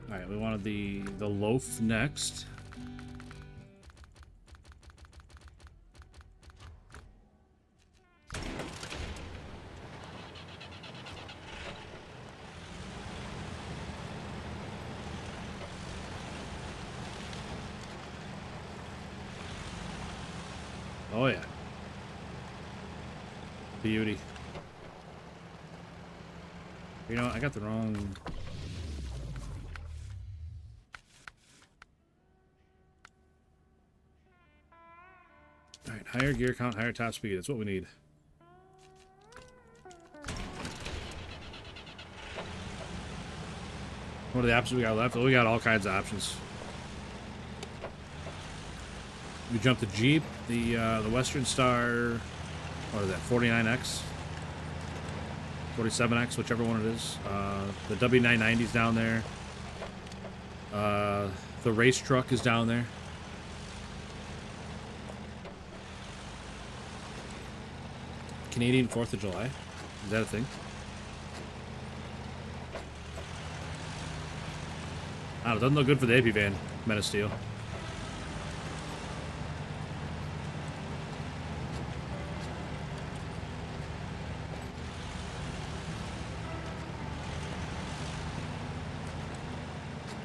Alright, we wanted the loaf next. Oh yeah. Beauty. You know, I got the wrong... Alright, higher gear count, higher top speed. That's what we need. What are the options we got left? Oh, we got all kinds of options. We jumped the Jeep, the Western Star, what is that, 49X? 47X, whichever one it is. The W990's down there. The race truck is down there. Canadian 4th of July. Is that a thing? I don't know, doesn't look good for the AP van, Men of Steel.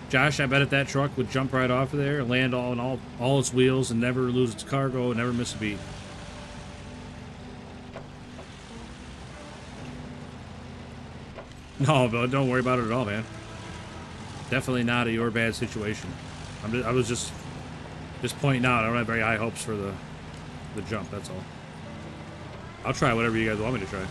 Josh, I bet if that truck would jump right off of there, land all its wheels, and never lose its cargo, and never miss a beat. No, but don't worry about it at all, man. Definitely not a your bad situation. I was just pointing out. I don't have very high hopes for the jump. That's all. I'll try whatever you guys want me to try.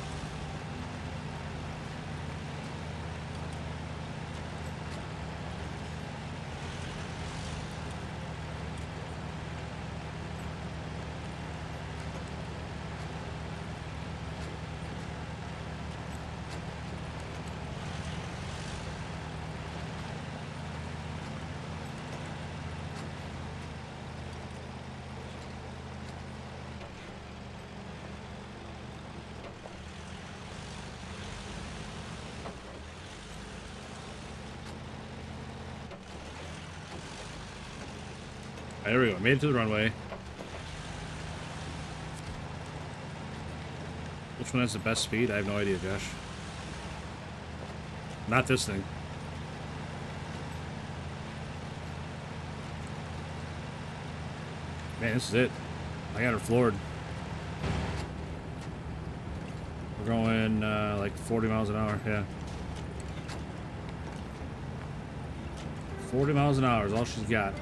There we go. Made it to the runway. Which one has the best speed? I have no idea, Josh. Not this thing. Man, this is it. I got her floored. We're going like 40 miles an hour, yeah. 40 miles an hour is all she's got.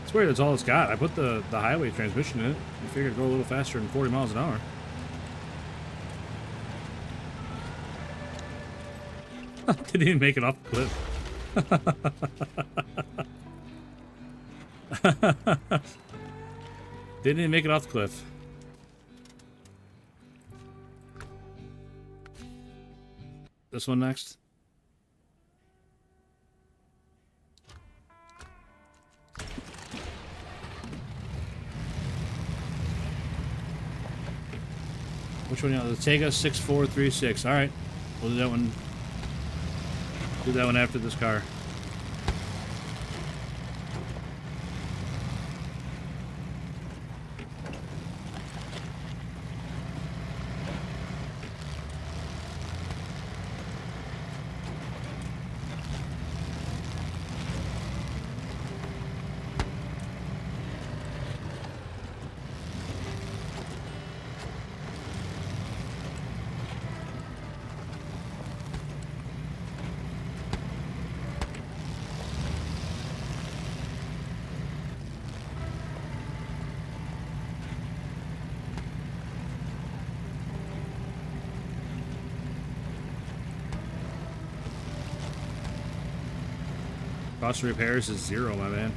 It's weird, that's all it's got. I put the highway transmission in it. I figured it'd go a little faster than 40 miles an hour. Didn't even make it off the cliff. Didn't even make it off the cliff. This one next. Which one? The Tega 6436. All right, we'll do that one. Do that one after this car. Cost of repairs is 0, my man.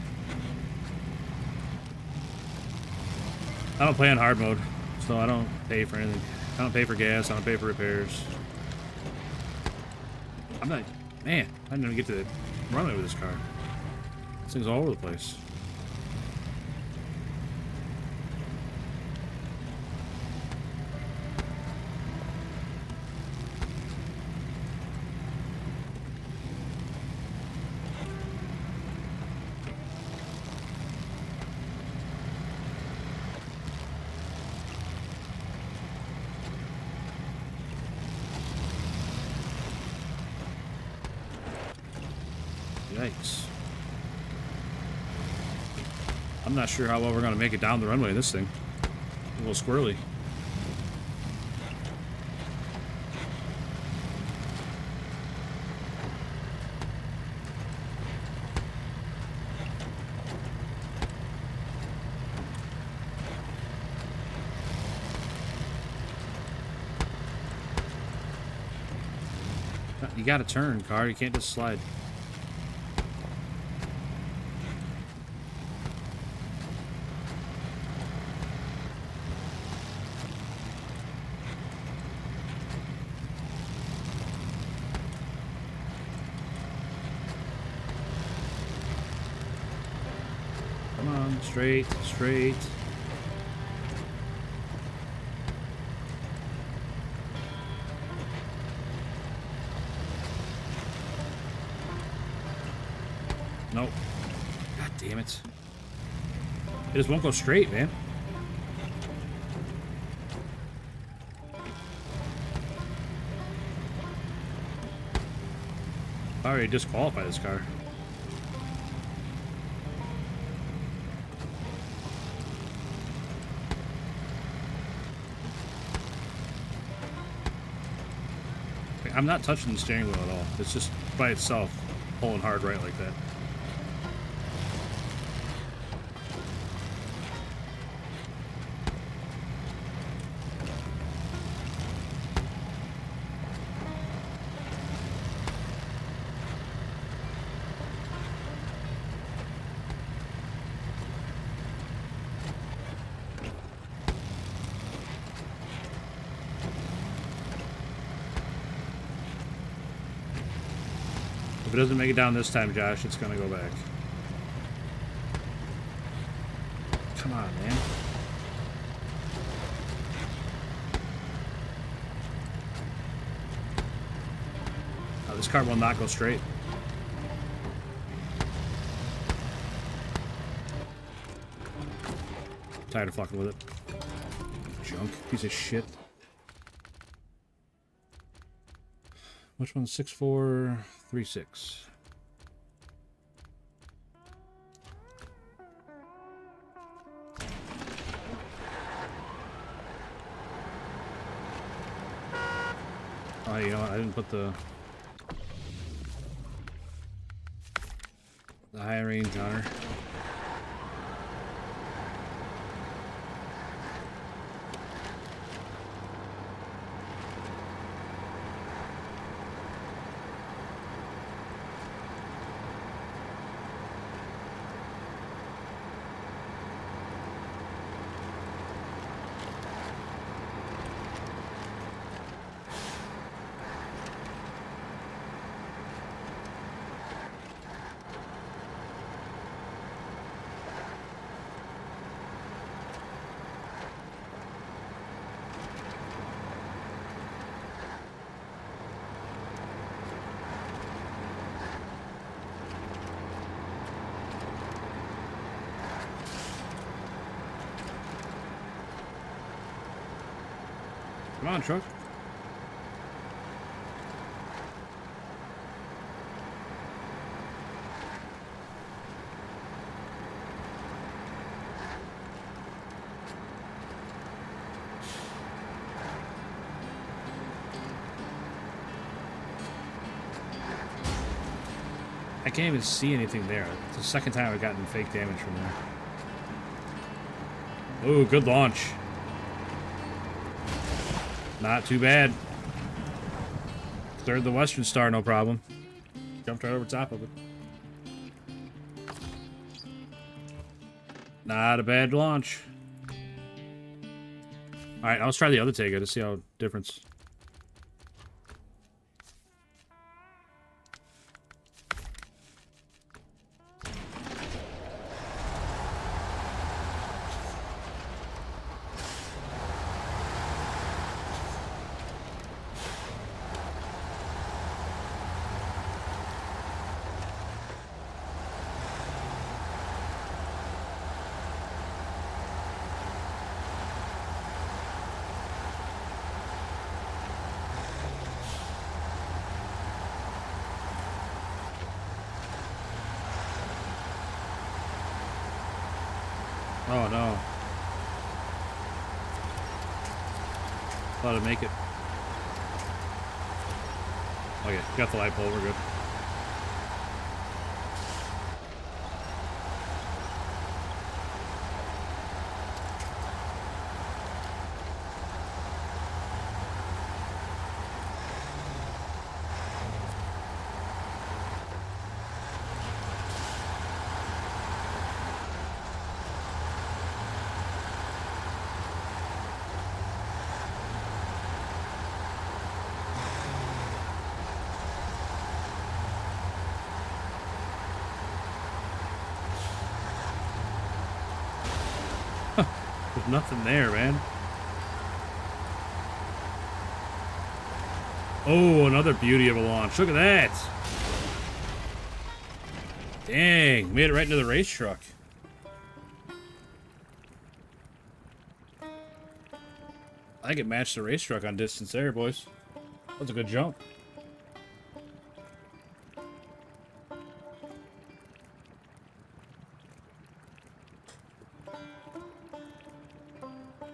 I don't play on hard mode, so I don't pay for anything. I don't pay for gas, I don't pay for repairs. I'm not... Man, I didn't even get to run over this car. This thing's all over the place. Yikes. I'm not sure how well we're going to make it down the runway, this thing. A little squirrely. You got to turn, car. You can't just slide. Come on, straight, straight. Nope. God damn it. It just won't go straight, man. I already disqualified this car. I'm not touching the steering wheel at all. It's just by itself pulling hard right like that. it doesn't make it down this time, Josh, it's gonna go back. Come on, man. Oh, this car will not go straight. Tired of fucking with it. Junk. Piece of shit. Which one's 6436? Oh, you know what? I didn't put the high range on her. Come on, truck. I can't even see anything there. It's the second time I've gotten fake damage from there. Ooh, good launch. Not too bad. Cleared the Western Star, no problem. Jumped right over top of it. Not a bad launch. Alright, let's try the other Tega to see how difference. Oh no. Thought I'd make it. Okay, got the light pole, we're good. There's nothing there, man. Oh, another beauty of a launch. Look at that. Dang, made it right into the race truck. I think it matched the race truck on distance there, boys. That was a good jump.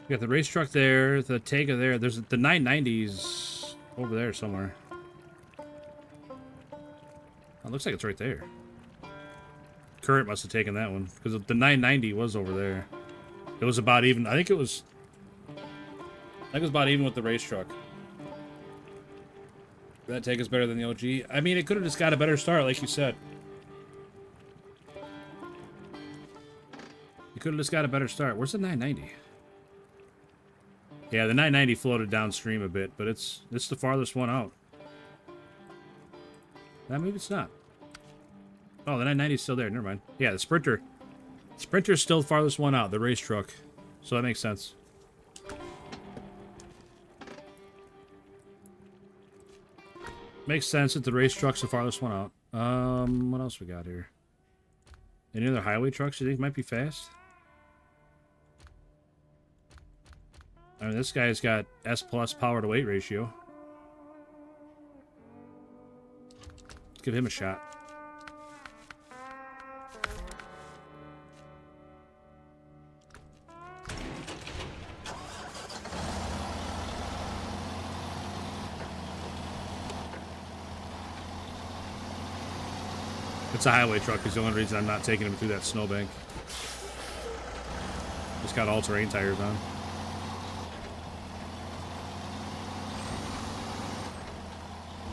We got the race truck there, the Tega there. There's the 990s over there somewhere. Oh, it looks like it's right there. Current must have taken that one because the 990 was over there. It was about even. I think it was about even with the race truck. That Tega's better than the OG. I mean, it could have just got a better start, like you said. You could have just got a better start. Where's the 990? Yeah, the 990 floated downstream a bit, but it's the farthest one out. Maybe it's not. Oh, the 990 is still there. Never mind. Yeah, the Sprinter. Sprinter's still the farthest one out, the race truck. So that makes sense. Makes sense that the race truck's the farthest one out. What else we got here? Any other highway trucks you think might be fast? I mean, this guy's got S+ power to weight ratio. Let's give him a shot. It's a highway truck is the only reason I'm not taking him through that snowbank. Just got all-terrain tires on.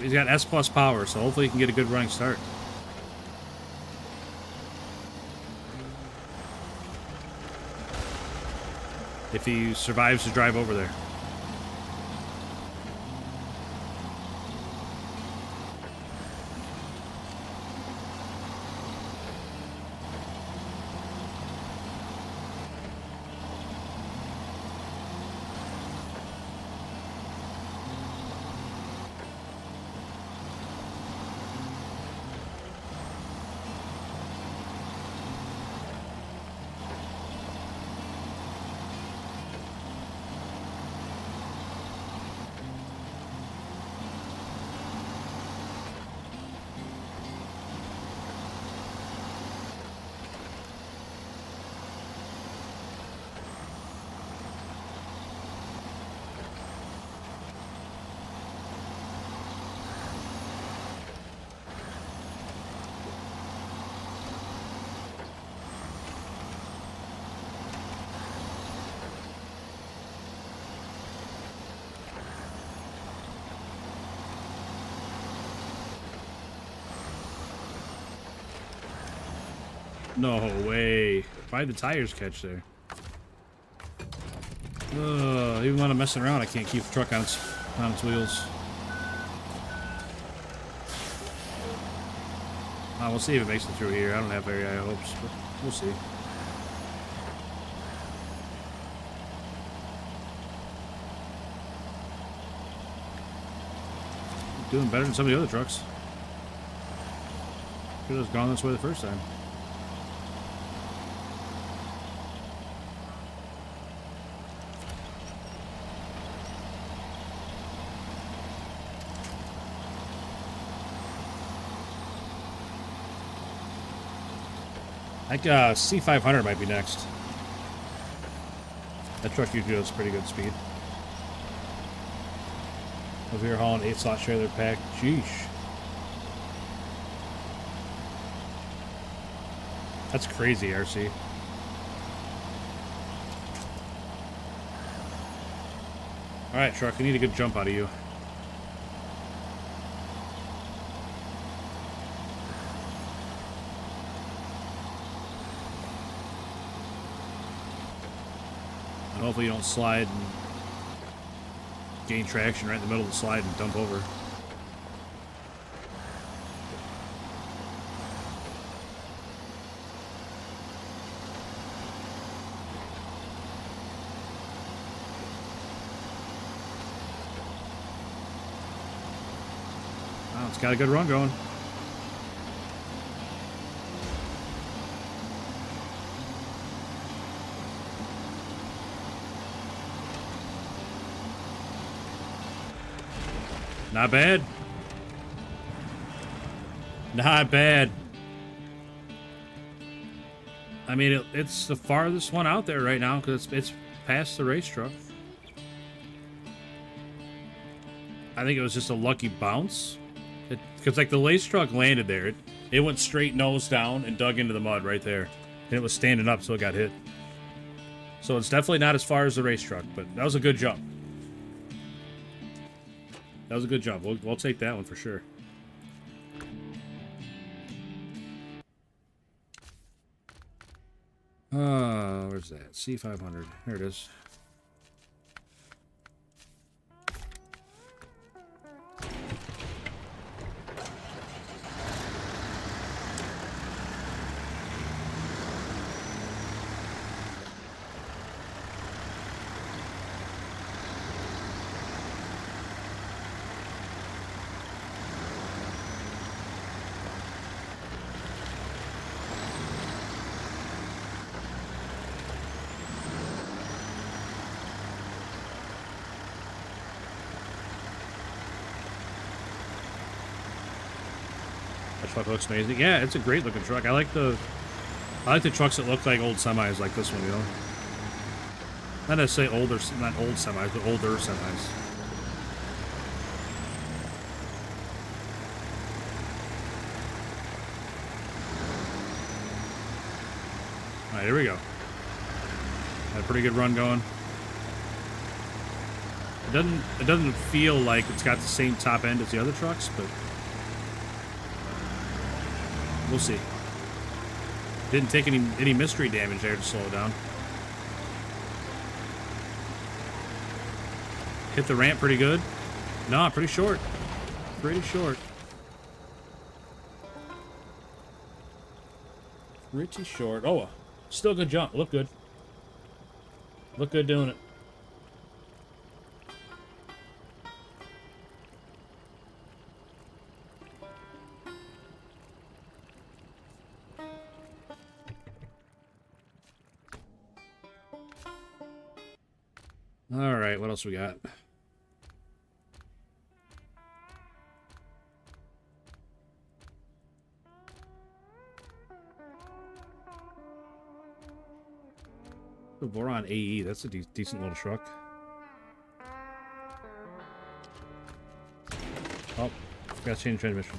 He's got S+ power, so hopefully he can get a good running start. If he survives to drive over there. No way. Why'd the tires catch there? Ugh, even when I'm messing around, I can't keep the truck on its wheels. We'll see if it makes it through here. I don't have very high hopes, but we'll see. Doing better than some of the other trucks. Could have gone this way the first time. I think C500 might be next. That truck usually does pretty good speed. Over here hauling 8-slot trailer pack. Sheesh. That's crazy, RC. Alright, truck, I need a good jump out of you. And hopefully you don't slide and gain traction right in the middle of the slide and dump over. Wow, it's got a good run going. Not bad. Not bad. I mean, it's the farthest one out there right now because it's past the race truck. I think it was just a lucky bounce. Because like the race truck landed there. It went straight nose down and dug into the mud right there. And it was standing up, so it got hit. So it's definitely not as far as the race truck, but that was a good jump. That was a good jump. We'll take that one for sure. Where's that? C500. There it is. The truck looks amazing. Yeah, it's a great looking truck. I like the trucks that look like old semis, like this one, you know. Not necessarily older, not old semis, but older semis. All right, here we go. Got a pretty good run going. It doesn't feel like it's got the same top end as the other trucks, but we'll see. Didn't take any mystery damage there to slow it down. Hit the ramp pretty good. No, pretty short. Pretty short. Pretty short. Oh, still a good jump. Look good. Look good doing it. All right, what else we got? The Voron AE, that's a decent little truck. Oh, forgot to change the transmission.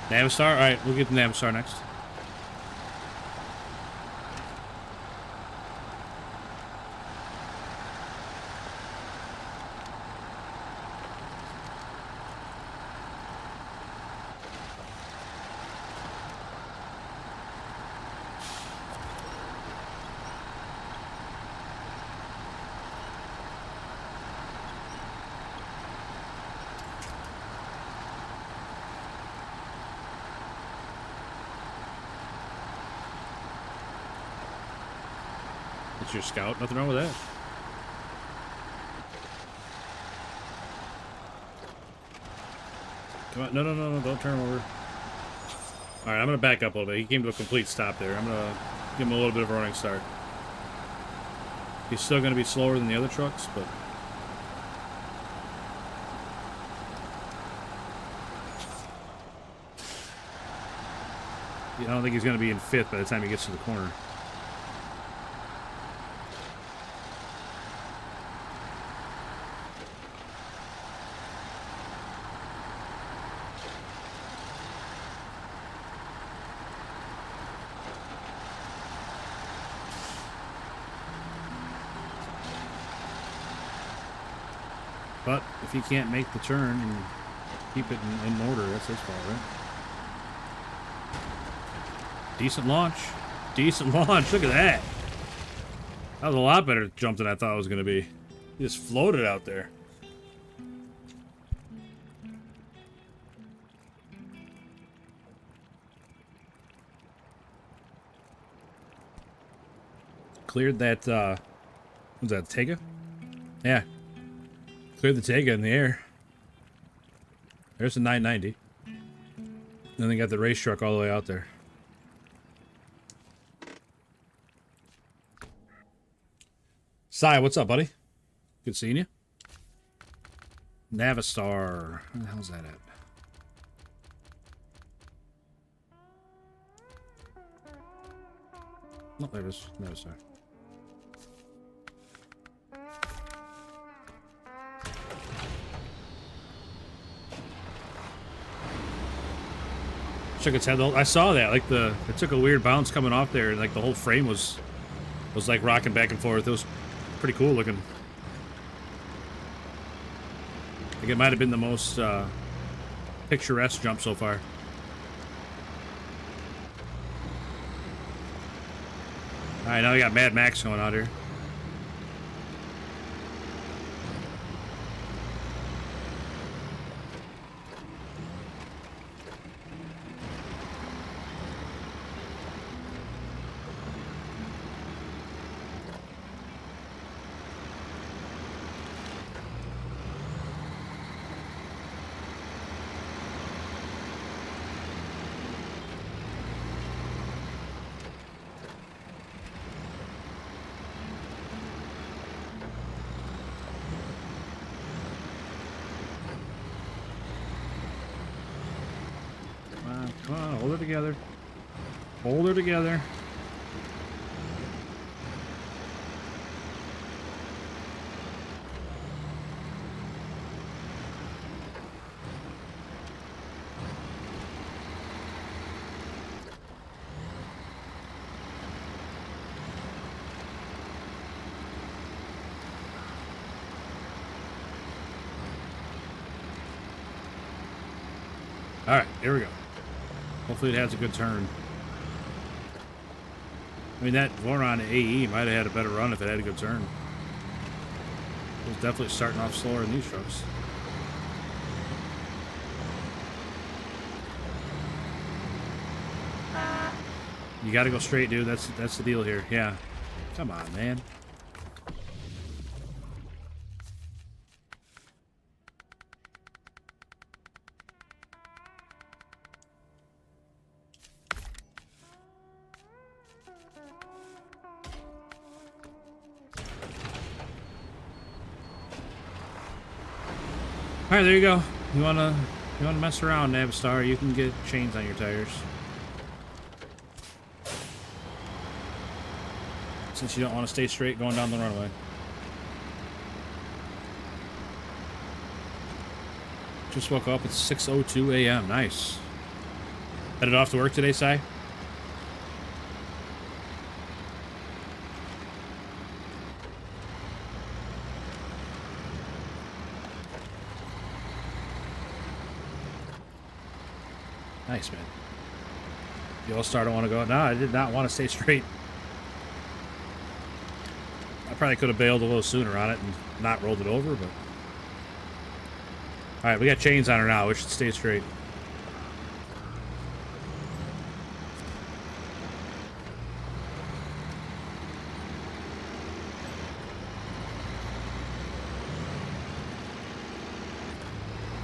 Navistar? Alright, we'll get the Navistar next. It's your Scout. Nothing wrong with that. Come on. No. Don't turn him over. Alright, I'm going to back up a little bit. He came to a complete stop there. I'm going to give him a little bit of a running start. He's still going to be slower than the other trucks, but... I don't think he's going to be in fifth by the time he gets to the corner. But if he can't make the turn and keep it in order, that's his fault, right? Decent launch. Decent launch. Look at that. That was a lot better jump than I thought it was going to be. He just floated out there. Cleared that, was that Tega? Yeah. Cleared the Tega in the air. There's a 990. Then they got the race truck all the way out there. Sai, what's up, buddy? Good seeing you. Navistar. Where the hell's that at? No, there it is. Navistar. Shook its head. I saw that. Like it took a weird bounce coming off there, and like the whole frame was like rocking back and forth. It was pretty cool looking. I think it might have been the most picturesque jump so far. All right, now we got Mad Max going out here. Hold her together. Hold her together. Alright, here we go. Hopefully it has a good turn. I mean, that Voron AE might have had a better run if it had a good turn. It was definitely starting off slower than these trucks. You gotta go straight, dude. That's the deal here. Yeah. Come on, man. All right, there you go. You wanna mess around, Navistar? You can get chains on your tires. Since you don't want to stay straight going down the runway. Just woke up. It's 6:02 a.m. Nice. Headed off to work today, Si? Nice, man. The All-Star don't want to go. No, I did not want to stay straight. I probably could have bailed a little sooner on it and not rolled it over, but... Alright, we got chains on her now. We should stay straight.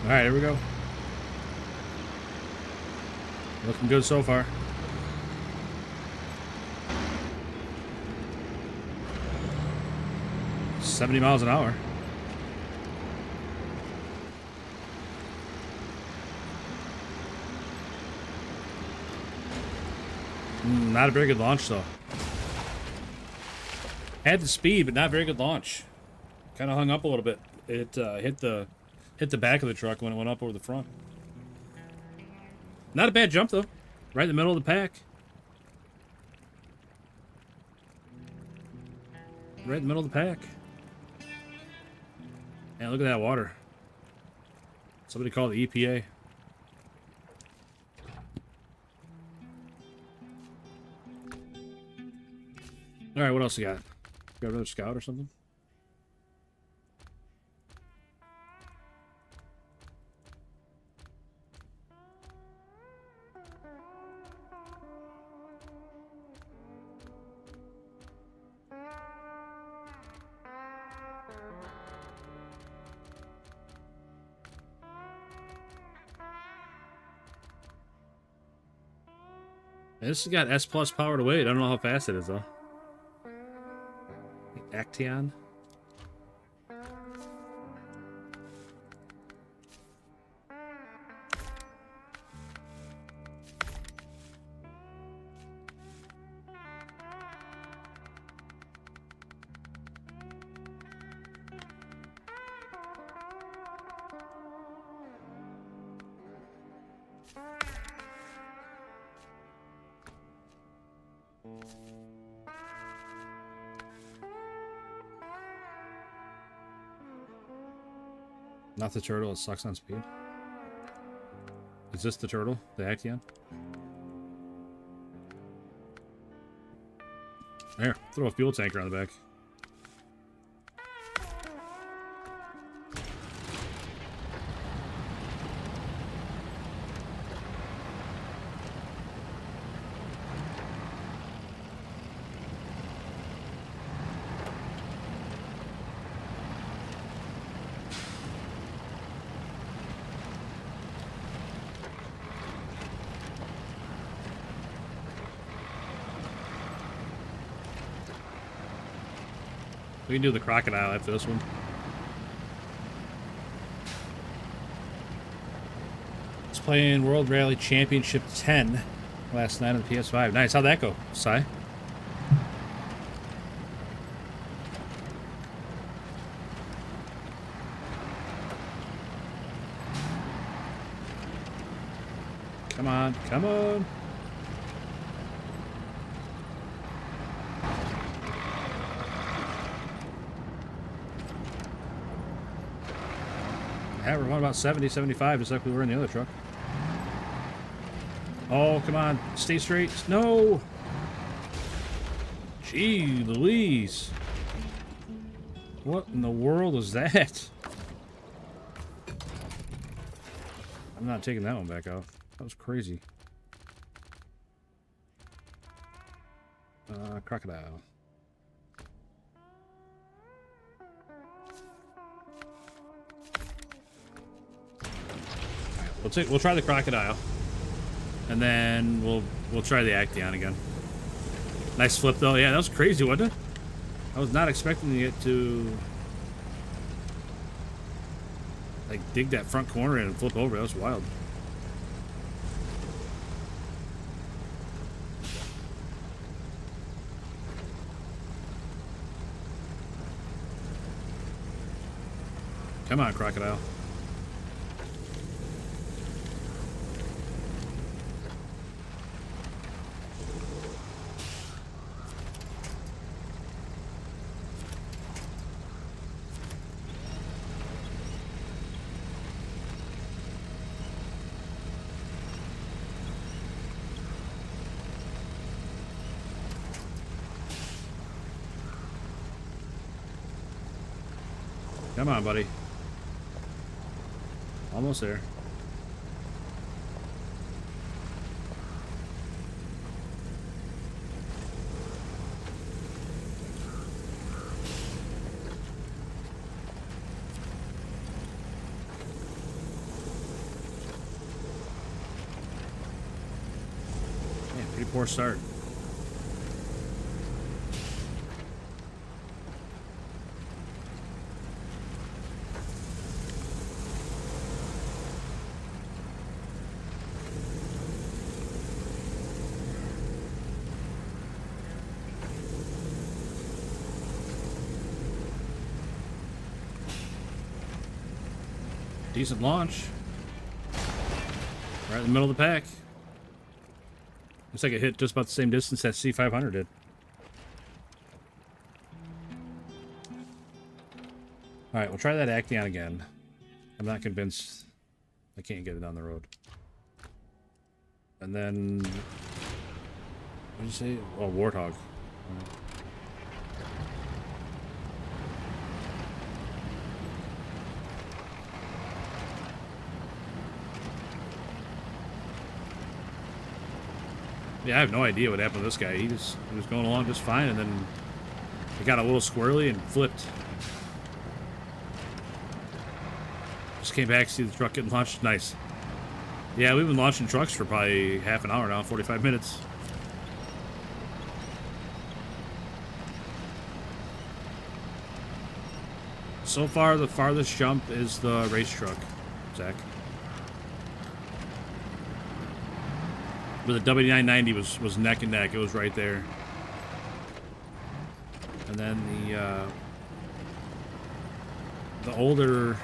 Alright, here we go. Looking good so far. $70 miles an hour. Not a very good launch, though. Had the speed, but not very good launch. Kind of hung up a little bit. It hit the back of the truck when it went up over the front. Not a bad jump, though. Right in the middle of the pack. Right in the middle of the pack. Man, look at that water. Somebody call the EPA. Alright, what else you got? Got another scout or something? This has got S plus power to weight. I don't know how fast it is though. Action. Not the turtle, it sucks on speed. Is this the turtle? The Action? Here, throw a fuel tanker on the back. We can do the crocodile after this one. Let's playing World Rally Championship 10 last night on the PS5. Nice. How'd that go, Sai? Come on, come on. Yeah, we're going about 70, 75, just like we were in the other truck. Oh, come on. Stay straight. No! Gee, Louise. What in the world is that? I'm not taking that one back out. That was crazy. Crocodile. Alright, we'll try the crocodile. And then we'll try the Action again. Nice flip though. Yeah, that was crazy, wasn't it? I was not expecting it to like dig that front corner in and flip over. That was wild. Come on, crocodile. Come on, buddy. Almost there. Yeah, pretty poor start. Decent launch. Right in the middle of the pack. Looks like it hit just about the same distance that C500 did. Alright, we'll try that Action again. I'm not convinced I can't get it down the road. And then... what did you say? Oh, Warthog. Yeah, I have no idea what happened to this guy. He was going along just fine, and then he got a little squirrely and flipped. Just came back to see the truck getting launched. Nice. Yeah, we've been launching trucks for probably half an hour now, 45 minutes. So far, the farthest jump is the race truck, Zach. But the W990 was neck and neck. It was right there. And then the older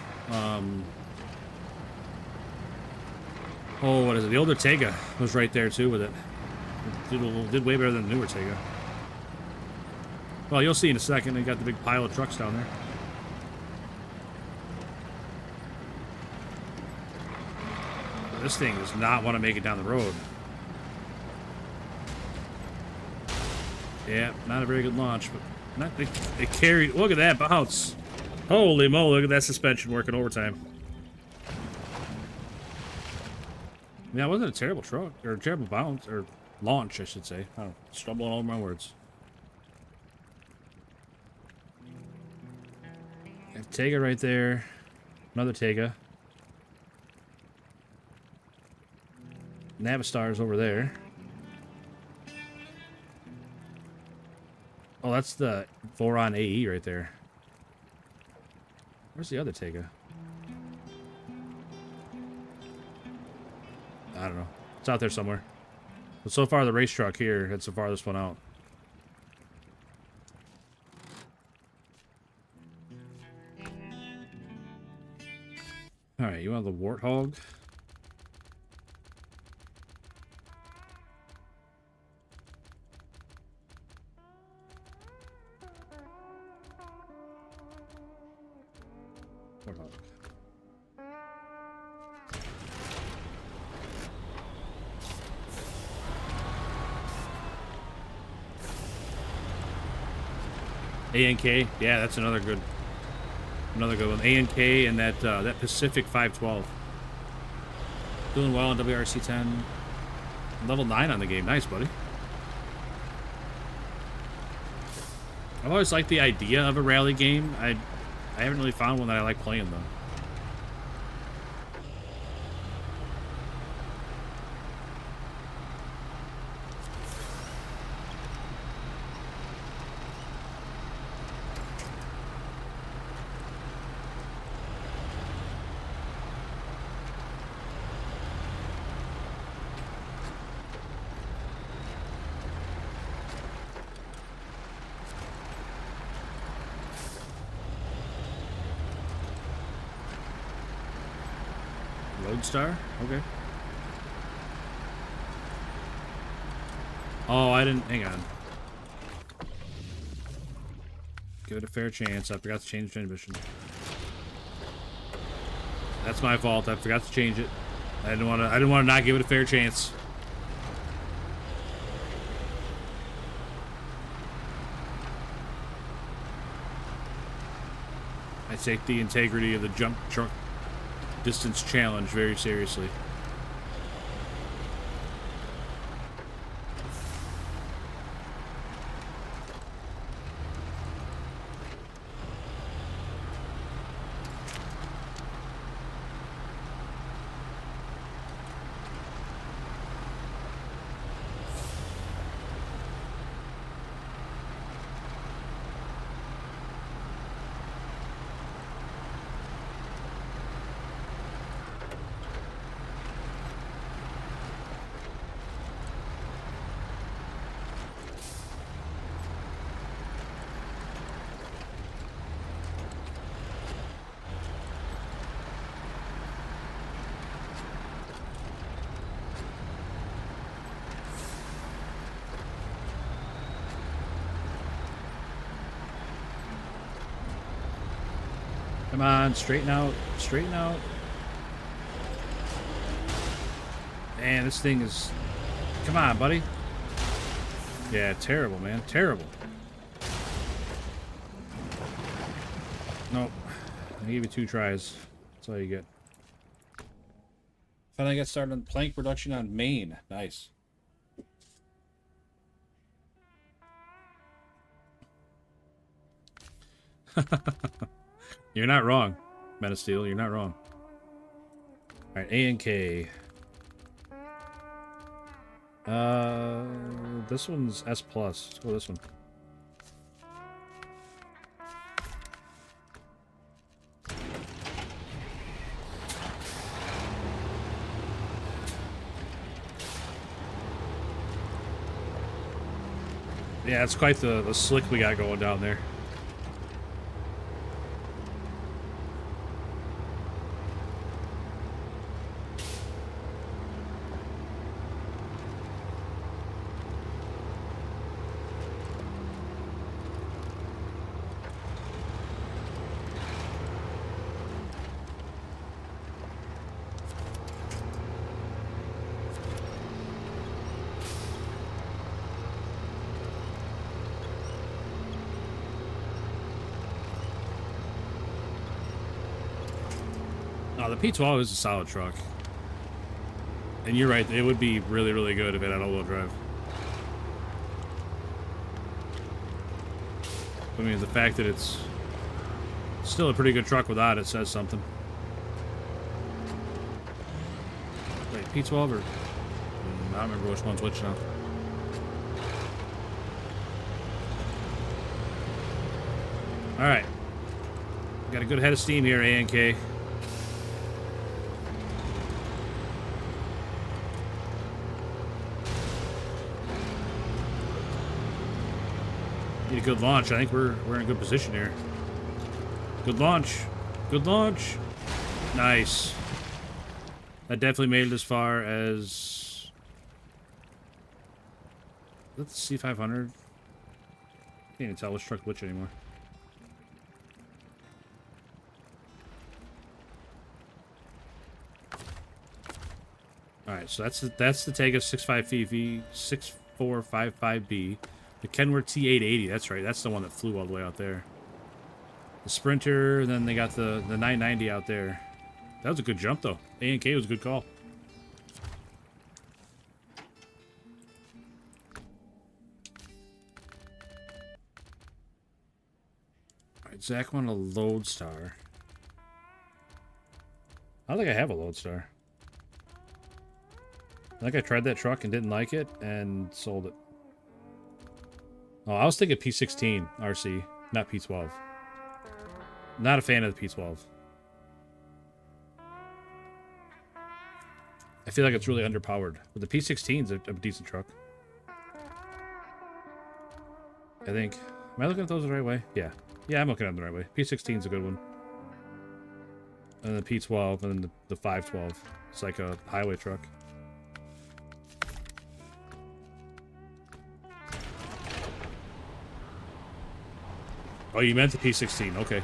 oh, what is it? The older Tega was right there too with it. Did way better than the newer Tega. Well, you'll see in a second. They got the big pile of trucks down there. But this thing does not want to make it down the road. Yeah, not a very good launch, but not it carried. Look at that bounce! Holy moly! Look at that suspension working overtime. Yeah, it wasn't a terrible truck or a terrible bounce or launch, I should say. I don't know, stumbling all over my words. Tega right there, another Tega. Navistar's over there. Oh, that's the Voron AE right there. Where's the other Tega? I don't know. It's out there somewhere. But so far, the race truck here hits the farthest one out. Alright, you want the Warthog? Warthog. A&K, yeah, that's another good one. A&K and that Pacific 512. Doing well on WRC 10. Level 9 on the game. Nice, buddy. I've always liked the idea of a rally game. I haven't really found one that I like playing, though. Lodestar? Okay. Oh, I didn't... Hang on. Give it a fair chance. I forgot to change the transmission. That's my fault. I forgot to change it. I didn't want to not give it a fair chance. I take the integrity of the jump truck distance challenge very seriously. Come on, straighten out, straighten out. Man, this thing is... Come on, buddy. Yeah, terrible, man, terrible. Nope. I gave you 2 tries. That's all you get. Finally got started on plank production on Maine. Nice. You're not wrong, Men of Steel. You're not wrong. All right, A&K. This one's S+. Let's go with this one. Yeah, it's quite the slick we got going down there. No, the P12 is a solid truck. And you're right, it would be really, really good if it had all-wheel drive. I mean, the fact that it's still a pretty good truck without it says something. Wait, P12 or... I don't remember which one's which now. Alright. Got a good head of steam here, A&K. Need a good launch. I think we're in a good position here. Good launch. Good launch. Nice. That definitely made it as far as... Is that the C500? Can't even tell which truck which anymore. Alright, so that's the Tega 6455B. The Kenworth T880, that's right, that's the one that flew all the way out there. The Sprinter, and then they got the 990 out there. That was a good jump, though. A&K was a good call. Alright, Zach wanted a Lodestar. I don't think I have a Lodestar. I think I tried that truck and didn't like it, and sold it. Oh, I was thinking P16 RC, not P12. Not a fan of the P12. I feel like it's really underpowered. But the P16's a decent truck. I think. Am I looking at those the right way? Yeah. Yeah, I'm looking at them the right way. P16's a good one. And the P12, and then the 512. It's like a highway truck. Oh, you meant the P16. Okay.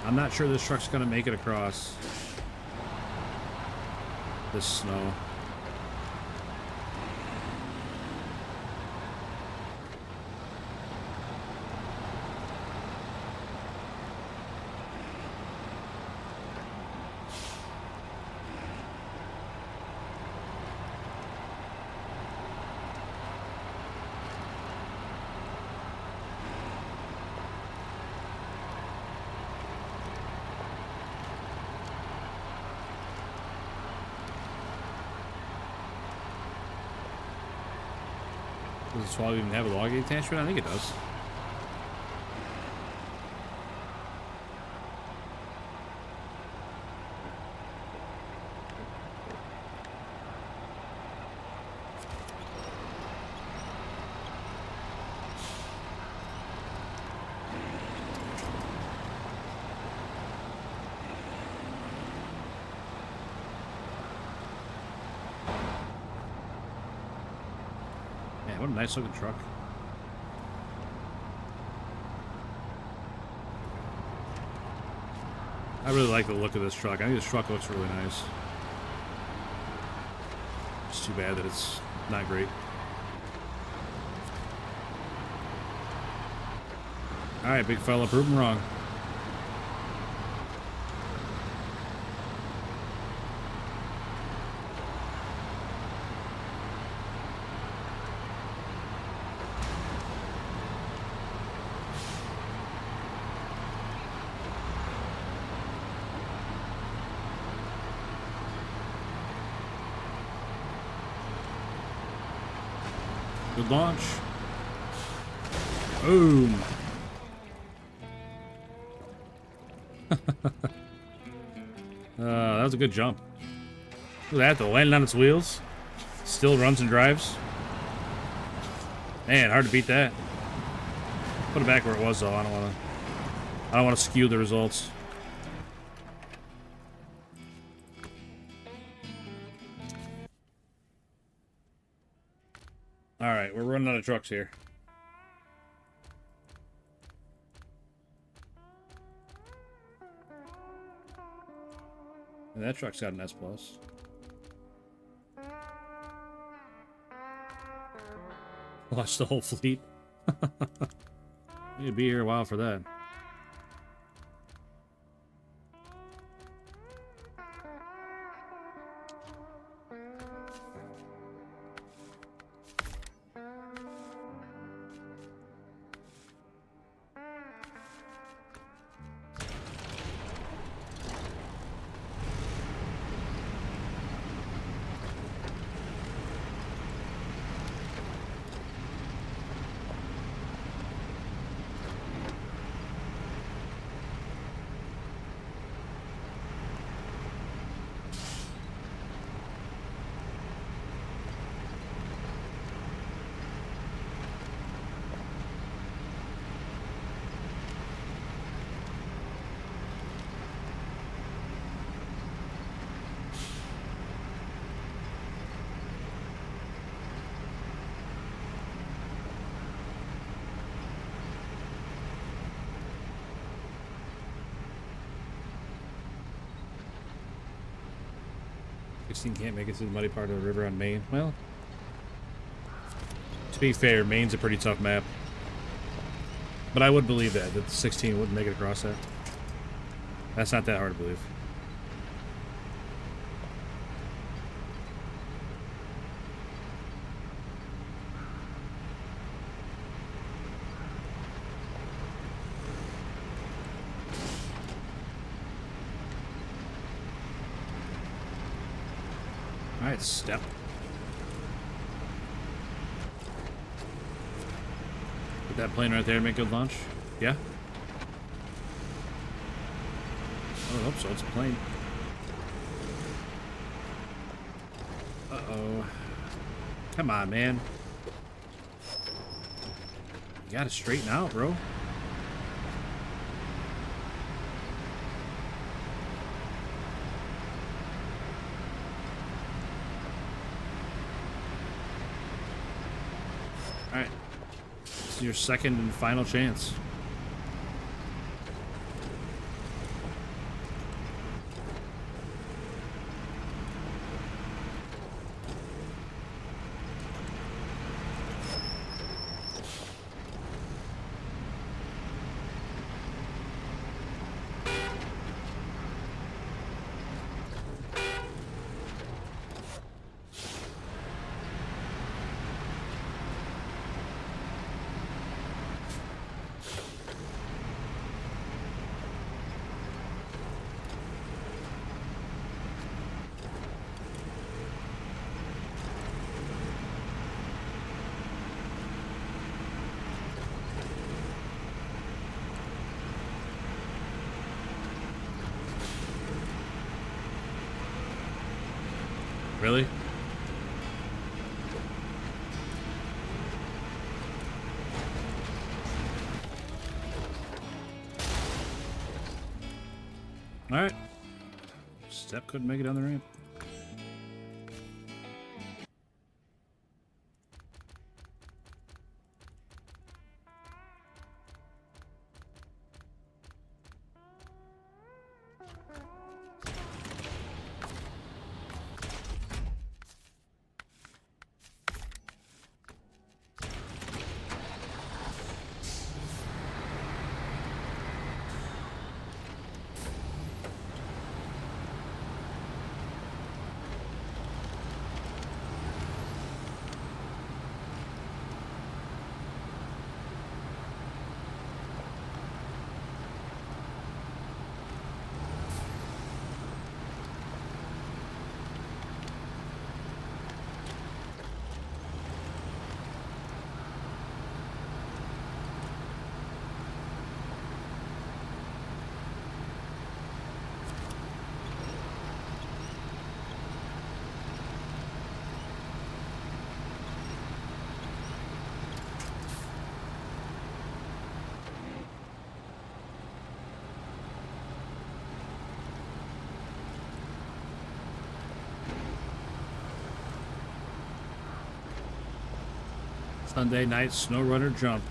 I'm not sure this truck's gonna make it across this snow. Does the Swallow even have a log attachment? I think it does. Man, what a nice looking truck. I really like the look of this truck. I think this truck looks really nice. It's too bad that it's not great. Alright, big fella, prove him wrong. Good launch. Boom. That was a good jump. Look at that, though. Landing on its wheels. Still runs and drives. Man, hard to beat that. Put it back where it was, though. I don't want to skew the results. Alright, we're running out of trucks here. And that truck's got an S+. Watch the whole fleet. You'd be here a while for that. 16 can't make it to the muddy part of the river on Maine. Well, to be fair, Maine's a pretty tough map. But I would believe that the 16 wouldn't make it across that. That's not that hard to believe. Alright, step. Put that plane right there and make good launch. Yeah? I don't hope so, it's a plane. Uh-oh. Come on, man. You gotta straighten out, bro. Alright. This is your second and final chance. Really? Alright. Step couldn't make it down the ramp. Sunday night Snowrunner jump.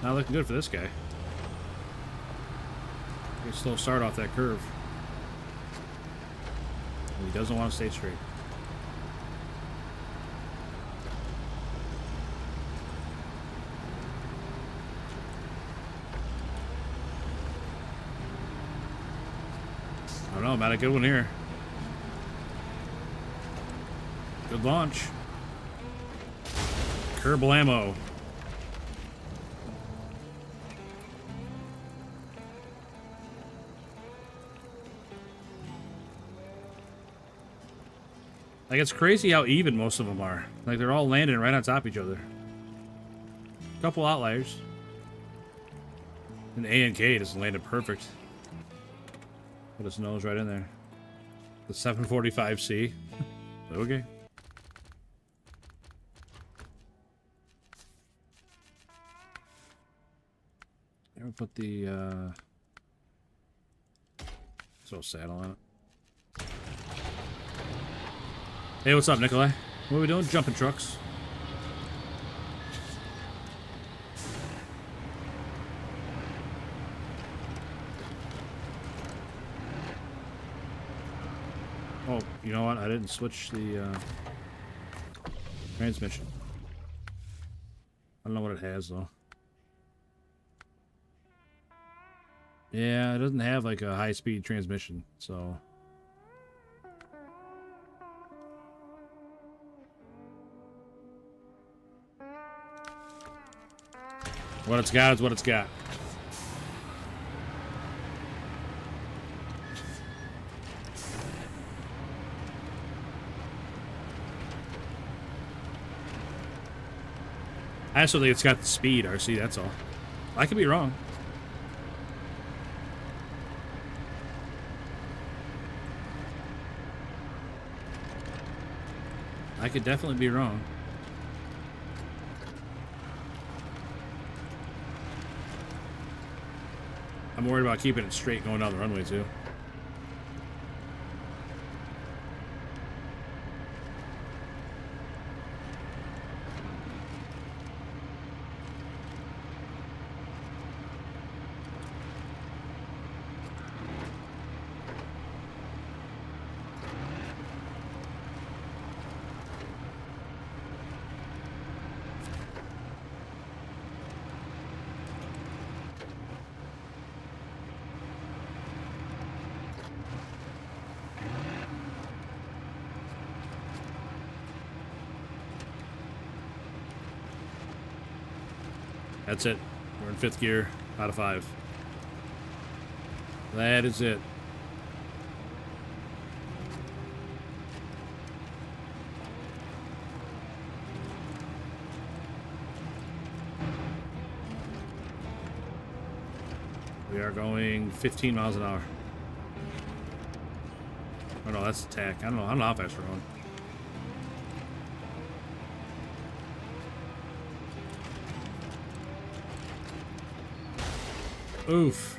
Not looking good for this guy. Pretty slow start off that curve. He doesn't want to stay straight. I don't know, man. A good one here. Good launch. Kerblamo. Like, it's crazy how even most of them are. Like, they're all landing right on top of each other. Couple outliers. And A and K just landed perfect. Put his nose right in there. The 745C. Okay. Never put the saddle on it. Hey, what's up, Nikolai? What are we doing? Jumping trucks. Oh, you know what? I didn't switch the transmission. I don't know what it has though. Yeah, it doesn't have like a high-speed transmission, so. What it's got is what it's got. I also think it's got the speed, RC, that's all. I could be wrong. I could definitely be wrong. I'm worried about keeping it straight going down the runway, too. That's it. We're in 5th gear out of 5. That is it. We are going 15 miles an hour. Oh no, that's attack. I don't know how fast we're going. Oof.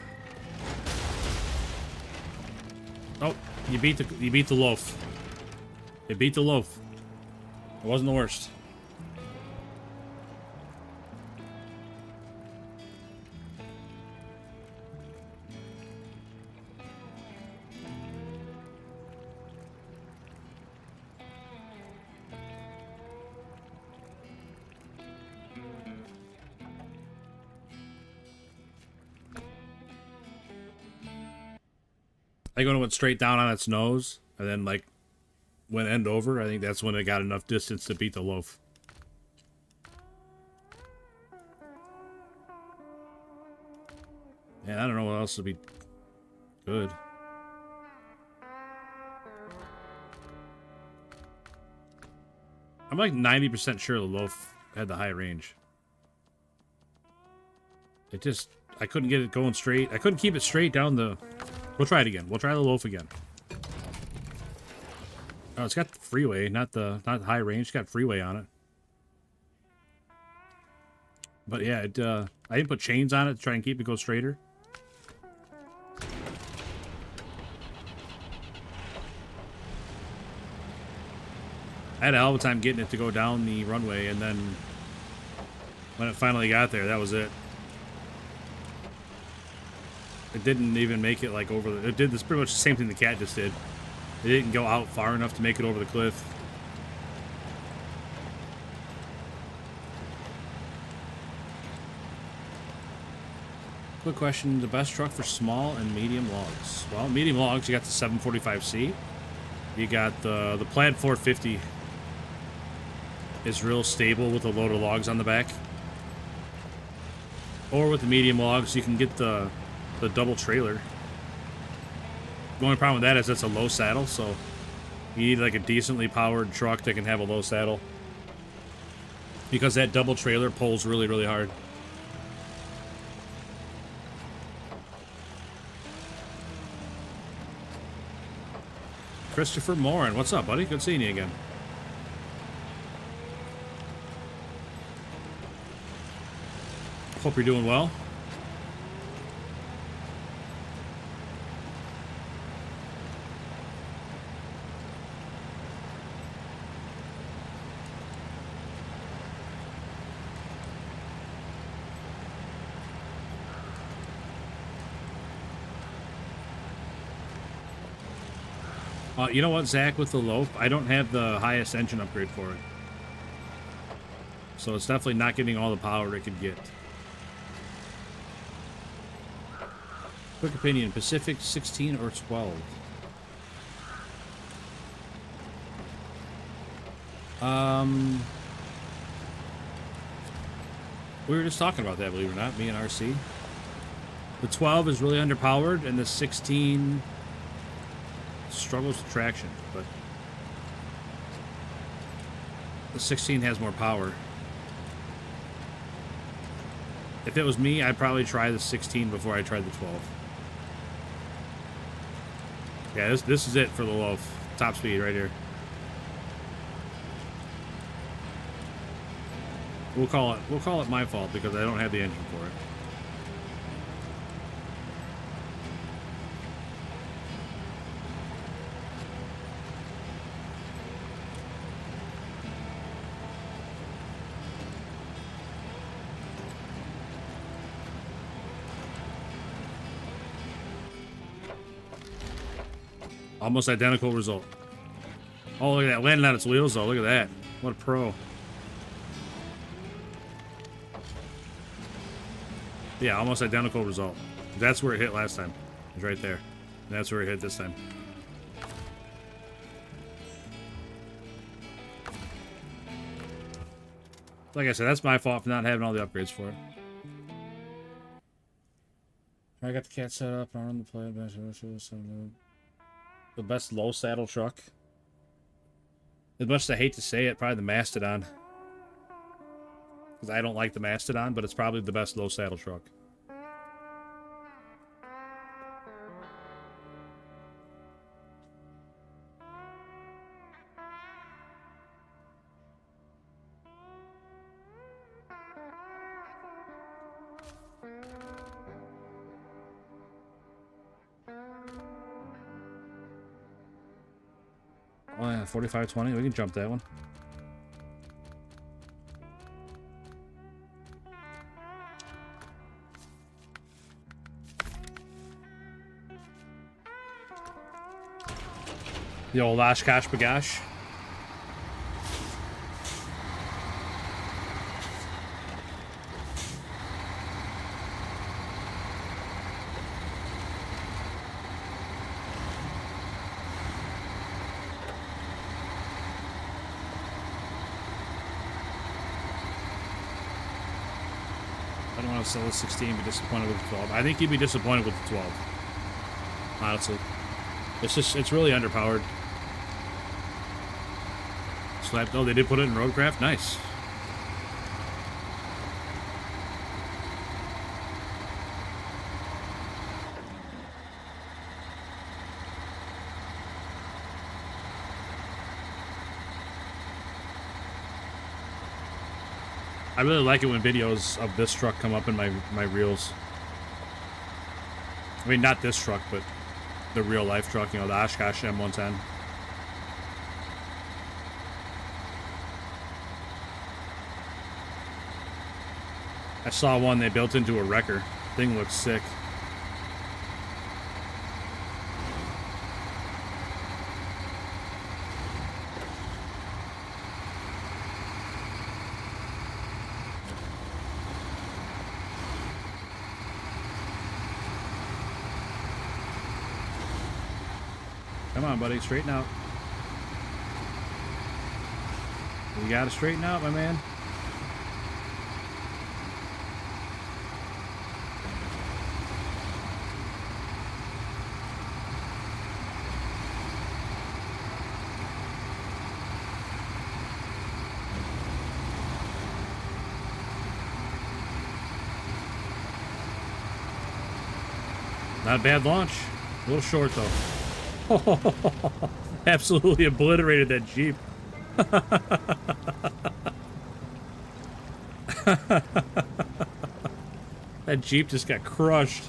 Oh, you beat the loaf. You beat the loaf. It wasn't the worst. I think when it went straight down on its nose, and then like went end over, I think that's when it got enough distance to beat the loaf. Yeah, I don't know what else would be good. I'm like 90% sure the loaf had the high range. It just, I couldn't get it going straight. I couldn't keep it straight down the... We'll try it again. We'll try the loaf again. Oh, it's got the freeway, not high range. It's got freeway on it. But yeah, I didn't put chains on it to try and keep it go straighter. I had a hell of a time getting it to go down the runway, and then when it finally got there, that was it. It didn't even make it like over the... It did this pretty much the same thing the cat just did. It didn't go out far enough to make it over the cliff. Quick question, the best truck for small and medium logs? Well, medium logs, you got the 745C. You got the Plaid 450 is real stable with a load of logs on the back. Or with the medium logs, you can get the double trailer. The only problem with that is that's a low saddle, so you need like a decently powered truck that can have a low saddle. Because that double trailer pulls really, really hard. Christopher Morin, what's up, buddy? Good seeing you again. Hope you're doing well. You know what, Zach, with the loaf, I don't have the highest engine upgrade for it. So it's definitely not getting all the power it could get. Quick opinion, Pacific 16 or 12? We were just talking about that, believe it or not, me and RC. The 12 is really underpowered, and the 16 struggles with traction, but the 16 has more power. If it was me, I'd probably try the 16 before I tried the 12. Yeah, this is it for the loaf. Top speed right here. We'll call it my fault because I don't have the engine for it. Almost identical result. Oh, look at that. Landing on its wheels, though. Look at that. What a pro. Yeah, almost identical result. That's where it hit last time. It's right there. That's where it hit this time. Like I said, that's my fault for not having all the upgrades for it. I got the cat set up. I run the play. The best low saddle truck. As much as I hate to say it, probably the Mastodon. Because I don't like the Mastodon, but it's probably the best low saddle truck. Oh yeah, 4520. We can jump that one. The old Oshkosh Bagosh. I don't want to sell the 16, be disappointed with the 12. I think you'd be disappointed with the 12. Honestly. It's really underpowered. Slapped. Oh, they did put it in roadcraft? Nice. I really like it when videos of this truck come up in my reels. I mean, not this truck, but the real life truck, you know, the Oshkosh M110. I saw one they built into a wrecker. Thing looks sick. Come on, buddy, straighten out. You gotta straighten out, my man. Not a bad launch. A little short, though. Absolutely obliterated that Jeep. That Jeep just got crushed.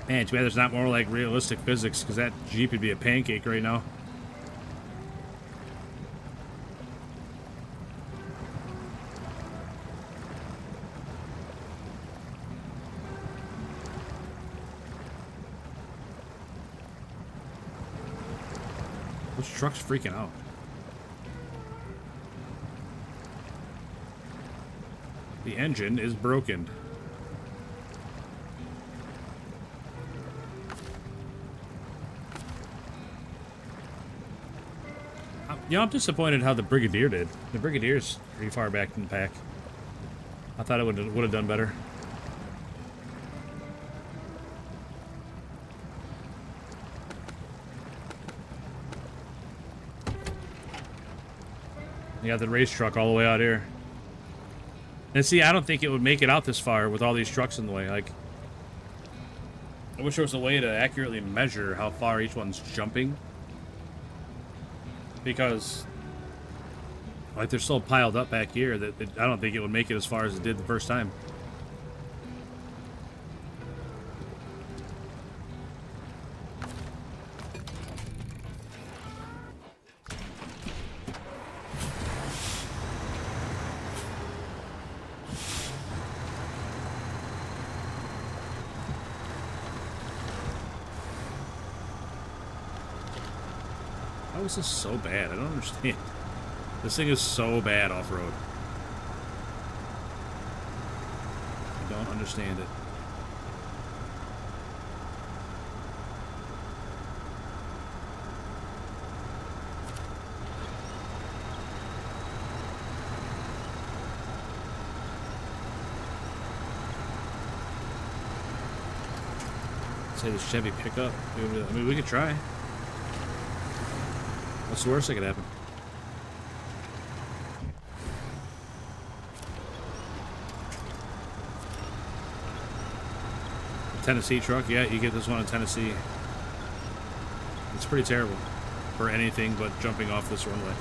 Man, too bad there's not more like realistic physics, because that Jeep would be a pancake right now. This truck's freaking out. The engine is broken. You know, I'm disappointed how the Brigadier did. The Brigadier's pretty far back in the pack. I thought it would have done better. You got the race truck all the way out here. And see, I don't think it would make it out this far with all these trucks in the way. Like, I wish there was a way to accurately measure how far each one's jumping. Because, like, they're so piled up back here that I don't think it would make it as far as it did the first time. How is this so bad? I don't understand. This thing is so bad off-road. I don't understand it. Say the Chevy pickup. I mean, we could try. What's the worst that could happen? Tennessee truck, yeah, you get this one in Tennessee. It's pretty terrible for anything but jumping off this runway.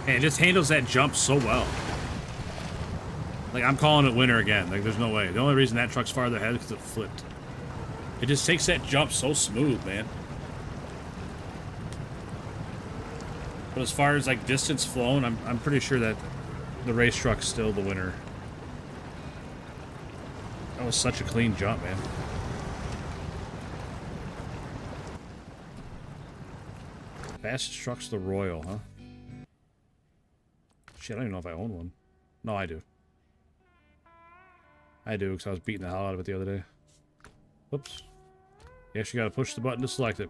And it just handles that jump so well. Like, I'm calling it winner again. Like, there's no way. The only reason that truck's farther ahead is because it flipped. It just takes that jump so smooth, man. But as far as, like, distance flown, I'm pretty sure that the race truck's still the winner. That was such a clean jump, man. Fastest truck's the Royal, huh? Shit, I don't even know if I own one. No, I do. I do, because I was beating the hell out of it the other day. Whoops. You actually gotta push the button to select it.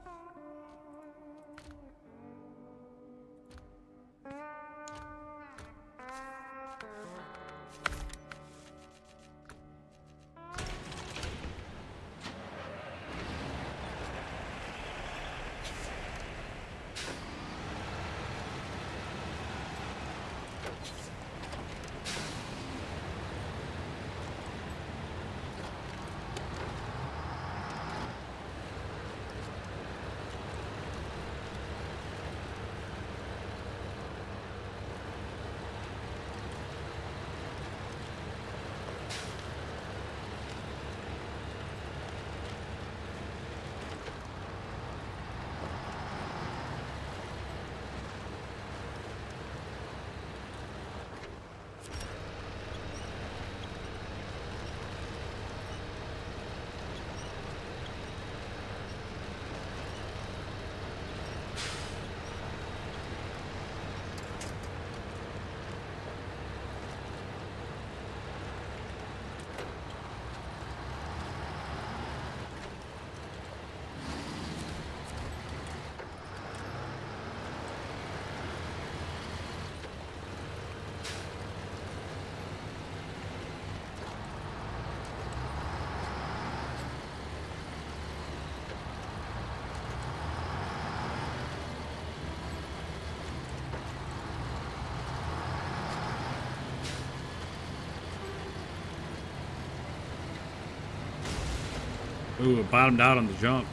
Ooh, it bottomed out on the jump.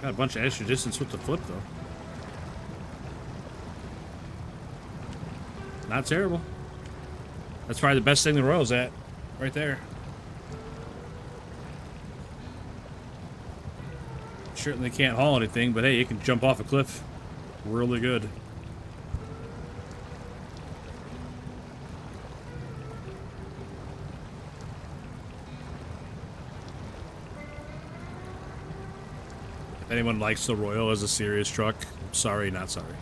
Got a bunch of extra distance with the flip, though. Not terrible. That's probably the best thing the Royal's at. Right there. Certainly can't haul anything, but hey, you can jump off a cliff really good. If anyone likes the Royal as a serious truck, sorry, not sorry.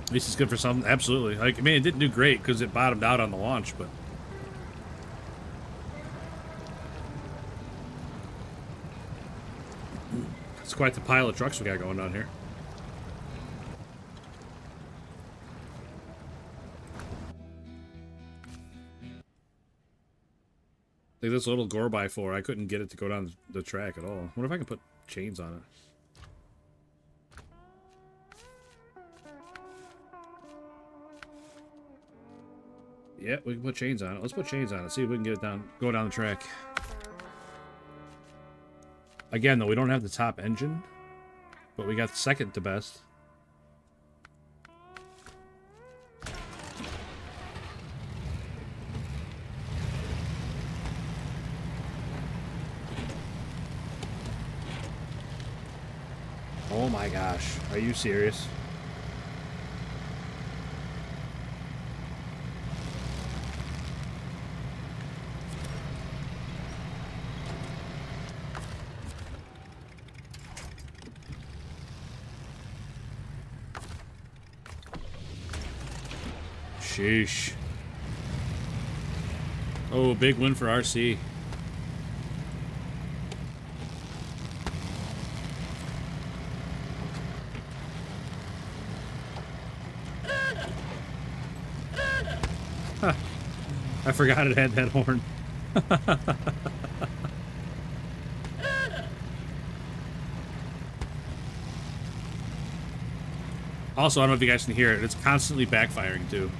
At least it's good for something. Absolutely. Like, I mean, it didn't do great because it bottomed out on the launch, but it's quite the pile of trucks we got going on here. Like this little Gore by 4, I couldn't get it to go down the track at all. What if I can put chains on it? Yeah, we can put chains on it. Let's put chains on it. See if we can get it down, go down the track. Again, though, we don't have the top engine, but we got the second to best. Oh my gosh, are you serious? Sheesh. Oh, big win for RC. Huh. I forgot it had that horn. Also, I don't know if you guys can hear it. It's constantly backfiring, too.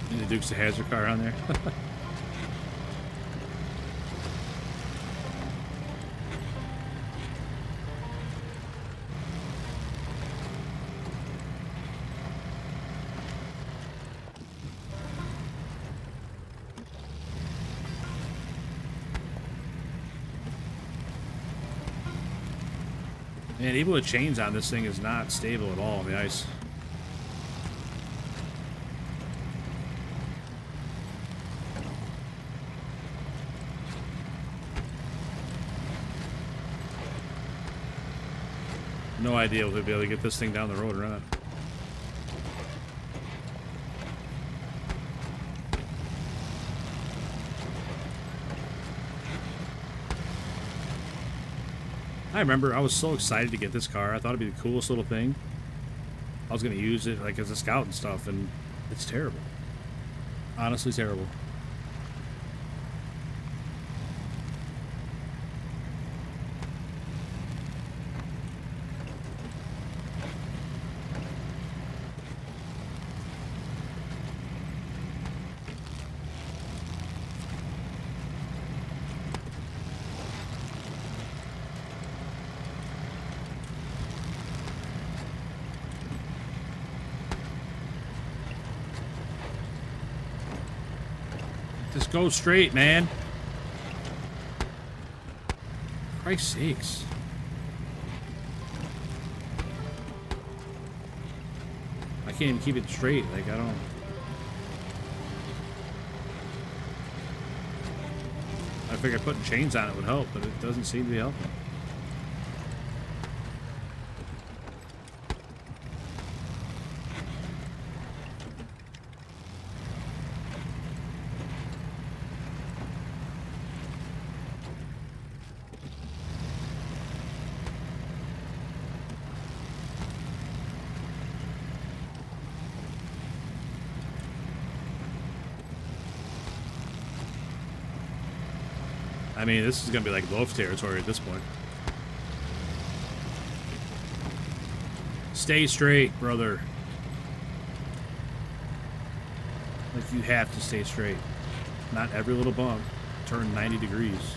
And the Dukes of Hazzard car on there. Man, even with chains on, this thing is not stable at all on the ice. No idea if we'll be able to get this thing down the road or not. I remember I was so excited to get this car. I thought it'd be the coolest little thing. I was going to use it like as a scout and stuff, and it's terrible. Honestly terrible. Just go straight, man. Christ's sakes. I can't even keep it straight. Like, I don't... I figured putting chains on it would help, but it doesn't seem to be helping. mean, this is gonna be like loaf territory at this point. Stay straight, brother. Like, you have to stay straight. Not every little bump. Turn 90 degrees.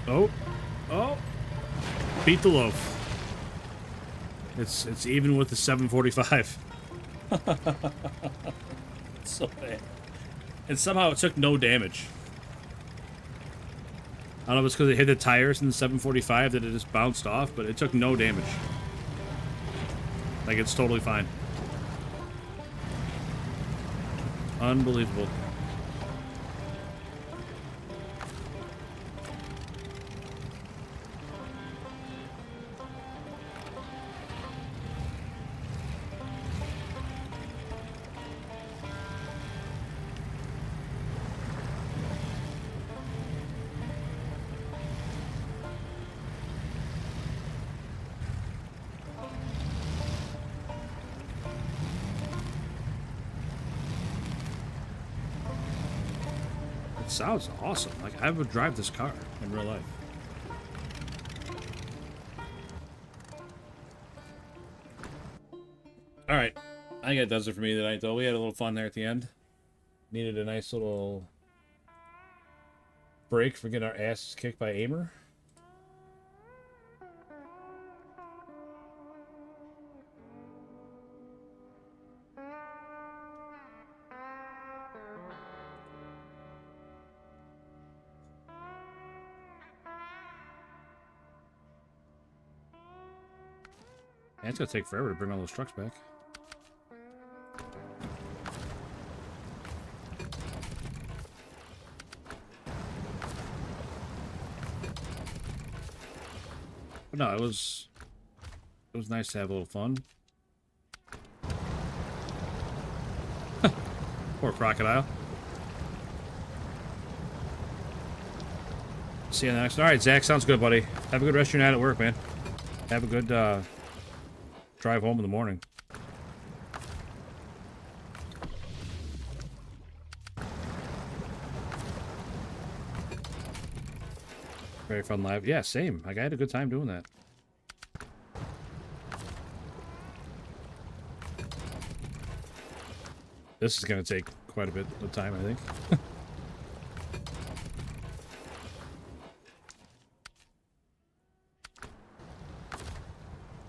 Oh. Oh. Beat the loaf. It's even with the 745. It's so bad. And somehow it took no damage. I don't know if it's because it hit the tires in the 745 that it just bounced off, but it took no damage. Like, it's totally fine. Unbelievable. Sounds awesome. Like, I would drive this car in real life. Alright. I think that does it for me tonight, though. We had a little fun there at the end. Needed a nice little break for getting our asses kicked by Amur. And it's gonna take forever to bring all those trucks back. But no, it was nice to have a little fun. Poor crocodile. See you next. All right, Zach, sounds good, buddy. Have a good rest of your night at work, man. Have a good drive home in the morning. Very fun live. Yeah, same. Like, I had a good time doing that. This is going to take quite a bit of time, I think.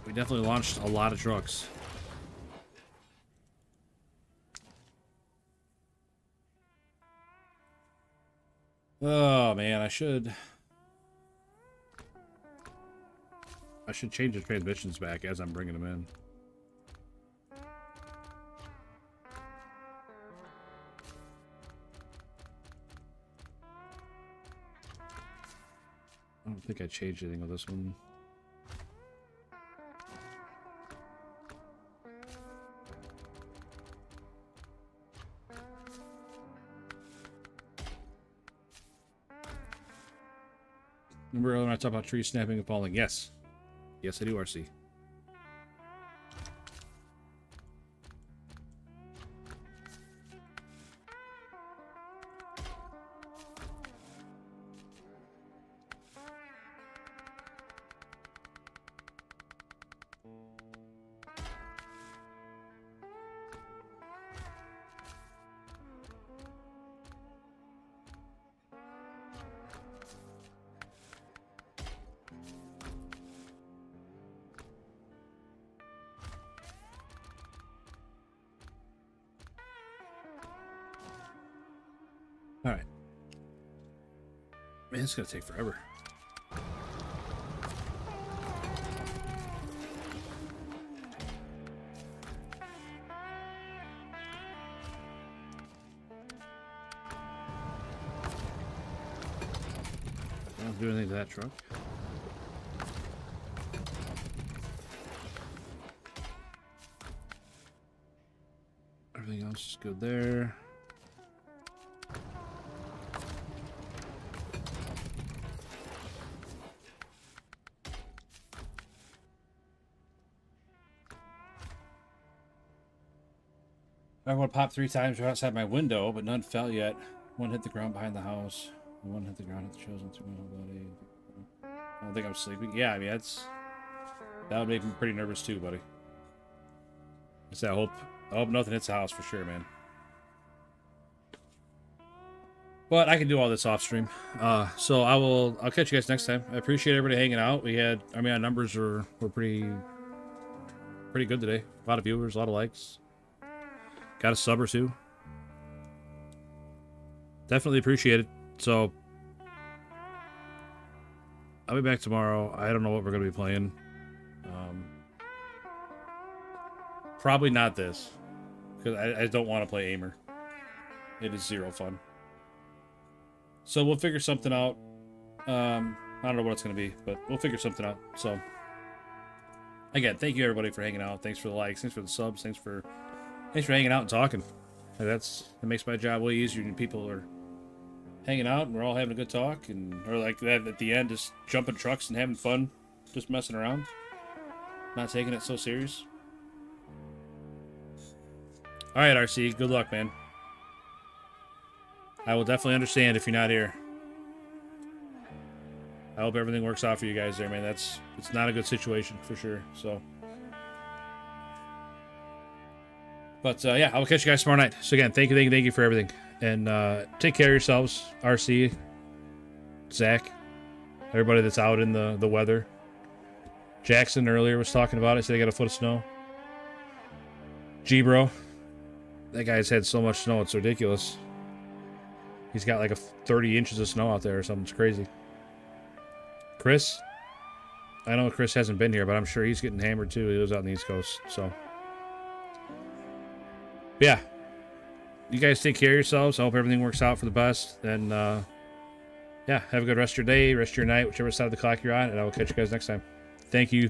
We definitely launched a lot of trucks. Oh, man, I should change the transmissions back as I'm bringing them in. I don't think I changed anything with this one. Remember earlier when I talked about trees snapping and falling? Yes. Yes, I do, RC. Alright. Man, it's gonna take forever. I don't do anything to that truck. Everything else is good there. I want to pop 3 times right outside my window, but none fell yet. One hit the ground behind the house. One hit the ground at the chosen 2 buddy. I don't think I'm sleeping. Yeah, I mean that would make me pretty nervous too, buddy. I hope nothing hits the house for sure, man. But I can do all this off stream. So I'll catch you guys next time. I appreciate everybody hanging out. Our numbers were pretty good today. A lot of viewers, a lot of likes. Got a sub or 2. Definitely appreciate it. So I'll be back tomorrow. I don't know what we're gonna be playing. Probably not this, because I don't want to play Amur. It is 0 fun. So we'll figure something out. I don't know what it's going to be, but we'll figure something out. So, again, thank you everybody for hanging out. Thanks for the likes. Thanks for the subs. Thanks for hanging out and talking. It makes my job way easier when people are hanging out and we're all having a good talk, or like that at the end, just jumping trucks and having fun, just messing around, not taking it so serious. All right, RC. Good luck, man. I will definitely understand if you're not here. I hope everything works out for you guys there, man. It's not a good situation for sure. So, but yeah, I will catch you guys tomorrow night. So again, thank you for everything, and take care of yourselves, RC, Zach, everybody that's out in the weather. Jackson earlier was talking about it. Said they got a foot of snow. G-Bro, that guy's had so much snow, it's ridiculous. He's got like 30 inches of snow out there or something. It's crazy. Chris, I know Chris hasn't been here, but I'm sure he's getting hammered too. He lives out on the East Coast, so yeah. You guys take care of yourselves. I hope everything works out for the best. And yeah, have a good rest of your day, rest of your night, whichever side of the clock you're on, and I will catch you guys next time. Thank you.